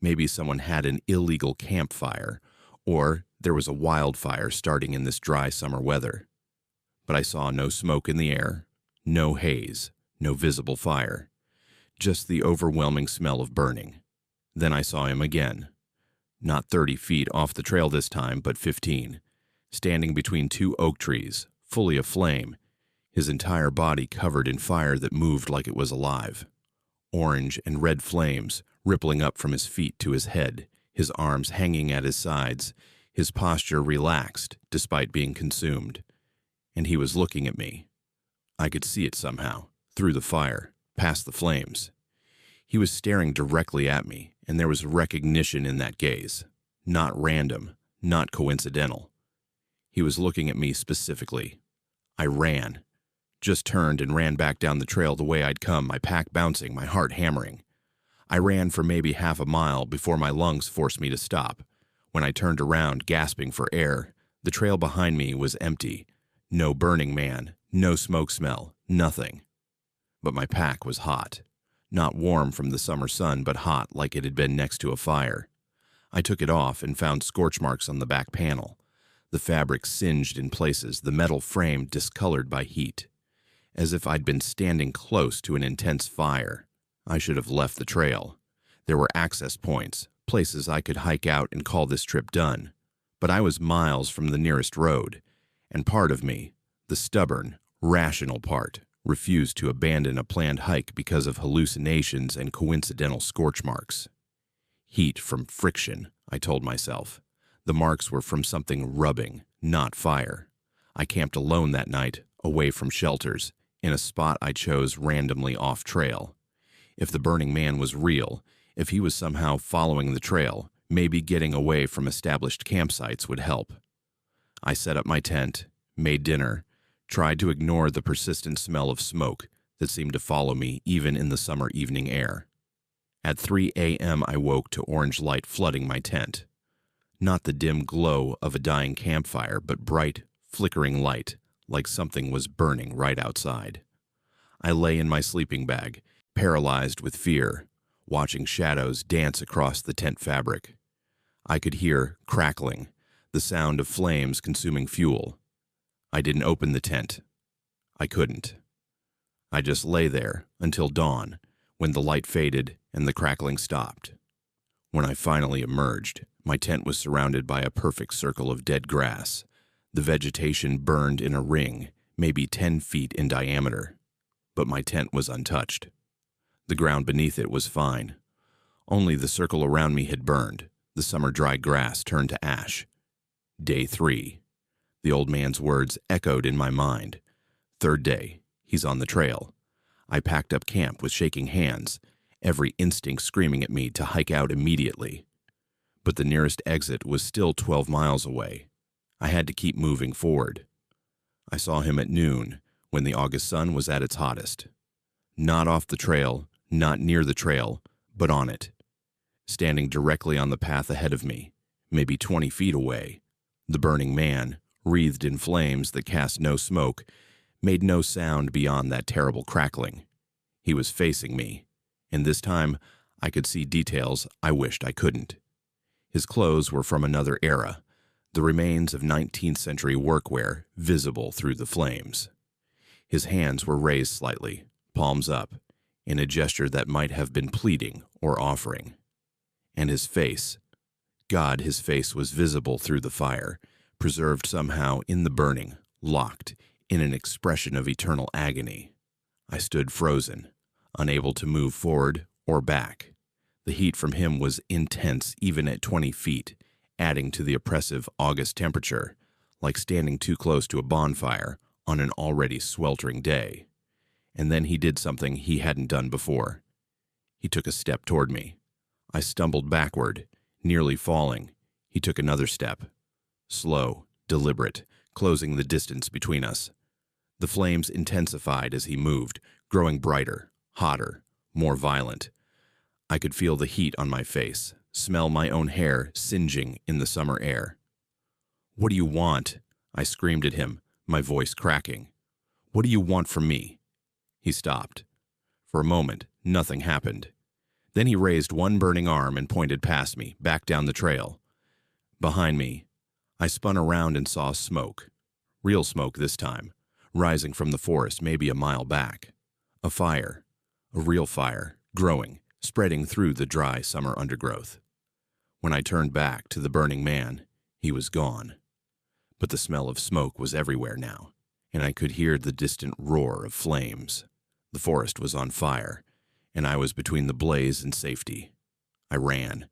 Maybe someone had an illegal campfire, or there was a wildfire starting in this dry summer weather. But I saw no smoke in the air, no haze, no visible fire, just the overwhelming smell of burning. Then I saw him again. Not 30 feet off the trail this time, but 15, standing between 2 oak trees, fully aflame, his entire body covered in fire that moved like it was alive. Orange and red flames rippling up from his feet to his head, his arms hanging at his sides, his posture relaxed despite being consumed. And he was looking at me. I could see it somehow, through the fire, past the flames. He was staring directly at me, and there was recognition in that gaze. Not random, not coincidental. He was looking at me specifically. I ran. Just turned and ran back down the trail the way I'd come, my pack bouncing, my heart hammering. I ran for maybe half a mile before my lungs forced me to stop. When I turned around, gasping for air, the trail behind me was empty. No burning man, no smoke smell, nothing. But my pack was hot. Not warm from the summer sun, but hot like it had been next to a fire. I took it off and found scorch marks on the back panel. The fabric singed in places, the metal frame discolored by heat. As if I'd been standing close to an intense fire. I should have left the trail. There were access points, places I could hike out and call this trip done. But I was miles from the nearest road, and part of me, the stubborn, rational part, refused to abandon a planned hike because of hallucinations and coincidental scorch marks. Heat from friction, I told myself. The marks were from something rubbing, not fire. I camped alone that night, away from shelters, in a spot I chose randomly off-trail. If the burning man was real, if he was somehow following the trail, maybe getting away from established campsites would help. I set up my tent, made dinner, tried to ignore the persistent smell of smoke that seemed to follow me even in the summer evening air. At 3 a.m. I woke to orange light flooding my tent. Not the dim glow of a dying campfire, but bright, flickering light, like something was burning right outside. I lay in my sleeping bag, paralyzed with fear, watching shadows dance across the tent fabric. I could hear crackling, the sound of flames consuming fuel. I didn't open the tent. I couldn't. I just lay there until dawn, when the light faded and the crackling stopped. When I finally emerged, my tent was surrounded by a perfect circle of dead grass. The vegetation burned in a ring, maybe 10 feet in diameter. But my tent was untouched. The ground beneath it was fine. Only the circle around me had burned. The summer dry grass turned to ash. Day 3. The old man's words echoed in my mind. 3rd day. He's on the trail. I packed up camp with shaking hands, every instinct screaming at me to hike out immediately. But the nearest exit was still 12 miles away. I had to keep moving forward. I saw him at noon, when the August sun was at its hottest. Not off the trail, not near the trail, but on it. Standing directly on the path ahead of me, maybe 20 feet away, the burning man, wreathed in flames that cast no smoke, made no sound beyond that terrible crackling. He was facing me, and this time I could see details I wished I couldn't. His clothes were from another era, the remains of 19th century workwear visible through the flames. His hands were raised slightly, palms up, in a gesture that might have been pleading or offering. And his face, God, his face was visible through the fire, preserved somehow in the burning, locked in an expression of eternal agony. I stood frozen, unable to move forward or back. The heat from him was intense even at 20 feet, adding to the oppressive August temperature, like standing too close to a bonfire on an already sweltering day. And then he did something he hadn't done before. He took a step toward me. I stumbled backward, nearly falling. He took another step. Slow, deliberate, closing the distance between us. The flames intensified as he moved, growing brighter, hotter, more violent. I could feel the heat on my face, smell my own hair singeing in the summer air. "What do you want?" I screamed at him, my voice cracking. "What do you want from me?" He stopped. For a moment, nothing happened. Then he raised one burning arm and pointed past me, back down the trail. Behind me, I spun around and saw smoke. Real smoke this time, rising from the forest maybe a mile back. A fire, a real fire, growing, spreading through the dry summer undergrowth. When I turned back to the burning man, he was gone. But the smell of smoke was everywhere now, and I could hear the distant roar of flames. The forest was on fire, and I was between the blaze and safety. I ran,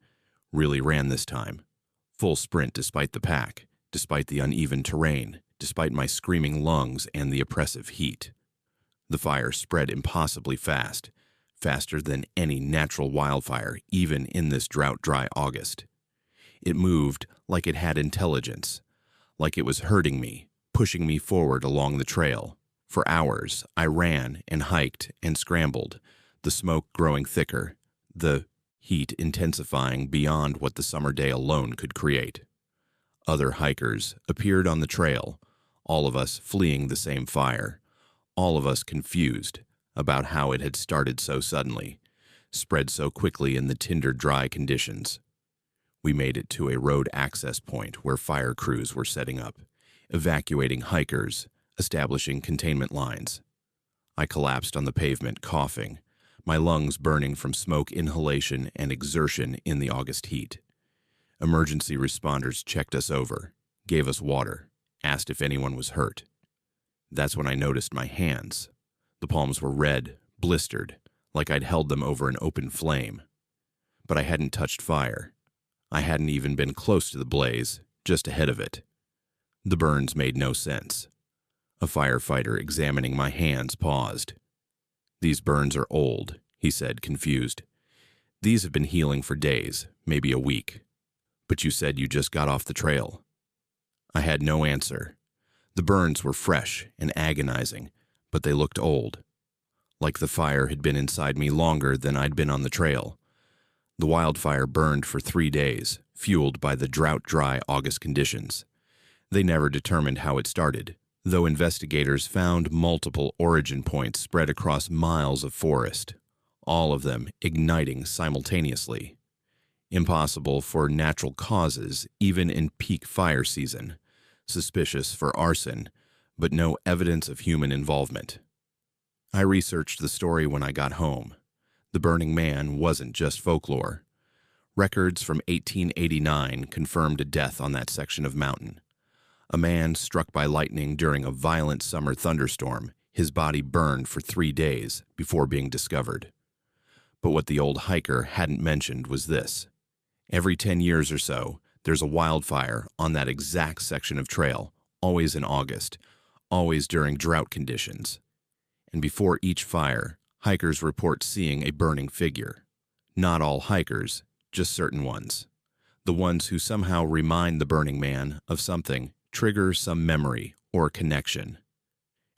really ran this time. Full sprint despite the pack, despite the uneven terrain, despite my screaming lungs and the oppressive heat. The fire spread impossibly fast, faster than any natural wildfire, even in this drought-dry August. It moved like it had intelligence, like it was herding me, pushing me forward along the trail. For hours, I ran and hiked and scrambled, the smoke growing thicker, the heat intensifying beyond what the summer day alone could create. Other hikers appeared on the trail, all of us fleeing the same fire, all of us confused about how it had started so suddenly, spread so quickly in the tinder dry conditions. We made it to a road access point where fire crews were setting up, evacuating hikers, establishing containment lines. I collapsed on the pavement, coughing, my lungs burning from smoke inhalation and exertion in the August heat. Emergency responders checked us over, gave us water, asked if anyone was hurt. That's when I noticed my hands. The palms were red, blistered, like I'd held them over an open flame. But I hadn't touched fire. I hadn't even been close to the blaze, just ahead of it. The burns made no sense. A firefighter examining my hands paused. "These burns are old," he said, confused. "These have been healing for days, maybe a week. But you said you just got off the trail." I had no answer. The burns were fresh and agonizing, but they looked old. Like the fire had been inside me longer than I'd been on the trail, The wildfire burned for 3 days, fueled by the drought-dry August conditions. They never determined how it started, though investigators found multiple origin points spread across miles of forest, all of them igniting simultaneously. Impossible for natural causes, even in peak fire season. Suspicious for arson, but no evidence of human involvement. I researched the story when I got home. The Burning Man wasn't just folklore. Records from 1889 confirmed a death on that section of mountain. A man struck by lightning during a violent summer thunderstorm. His body burned for 3 days before being discovered. But what the old hiker hadn't mentioned was this. Every 10 years or so, there's a wildfire on that exact section of trail, always in August, always during drought conditions. And before each fire, hikers report seeing a burning figure. Not all hikers, just certain ones. The ones who somehow remind the Burning Man of something, trigger some memory or connection.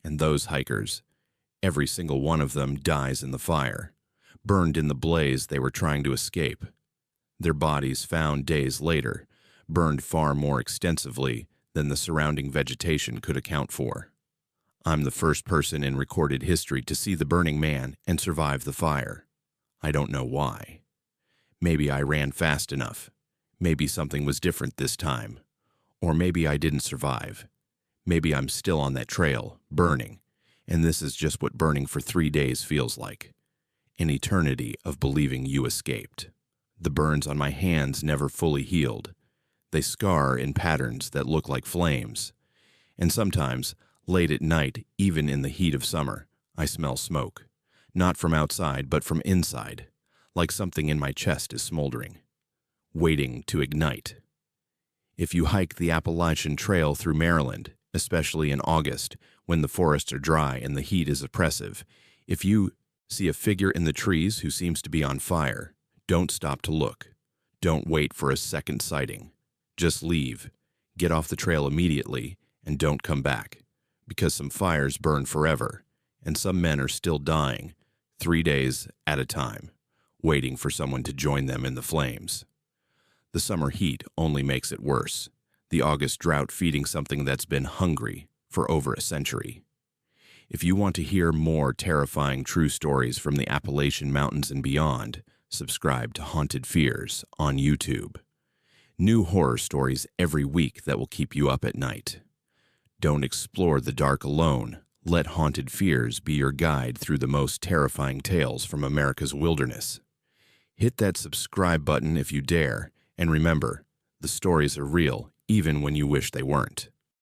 And those hikers, every single one of them dies in the fire, burned in the blaze they were trying to escape. Their bodies found days later, burned far more extensively than the surrounding vegetation could account for. I'm the first person in recorded history to see the Burning Man and survive the fire. I don't know why. Maybe I ran fast enough. Maybe something was different this time. Or maybe I didn't survive. Maybe I'm still on that trail, burning, and this is just what burning for 3 days feels like. An eternity of believing you escaped. The burns on my hands never fully healed. They scar in patterns that look like flames. And sometimes, late at night, even in the heat of summer, I smell smoke. Not from outside, but from inside, like something in my chest is smoldering, waiting to ignite. If you hike the Appalachian Trail through Maryland, especially in August, when the forests are dry and the heat is oppressive, if you see a figure in the trees who seems to be on fire, don't stop to look. Don't wait for a second sighting. Just leave, get off the trail immediately, and don't come back, because some fires burn forever, and some men are still dying, 3 days at a time, waiting for someone to join them in the flames. The summer heat only makes it worse, the August drought feeding something that's been hungry for over a century. If you want to hear more terrifying true stories from the Appalachian Mountains and beyond, subscribe to Haunted Fears on YouTube. New horror stories every week that will keep you up at night. Don't explore the dark alone. Let Haunted Fears be your guide through the most terrifying tales from America's wilderness. Hit that subscribe button if you dare, and remember, the stories are real even when you wish they weren't.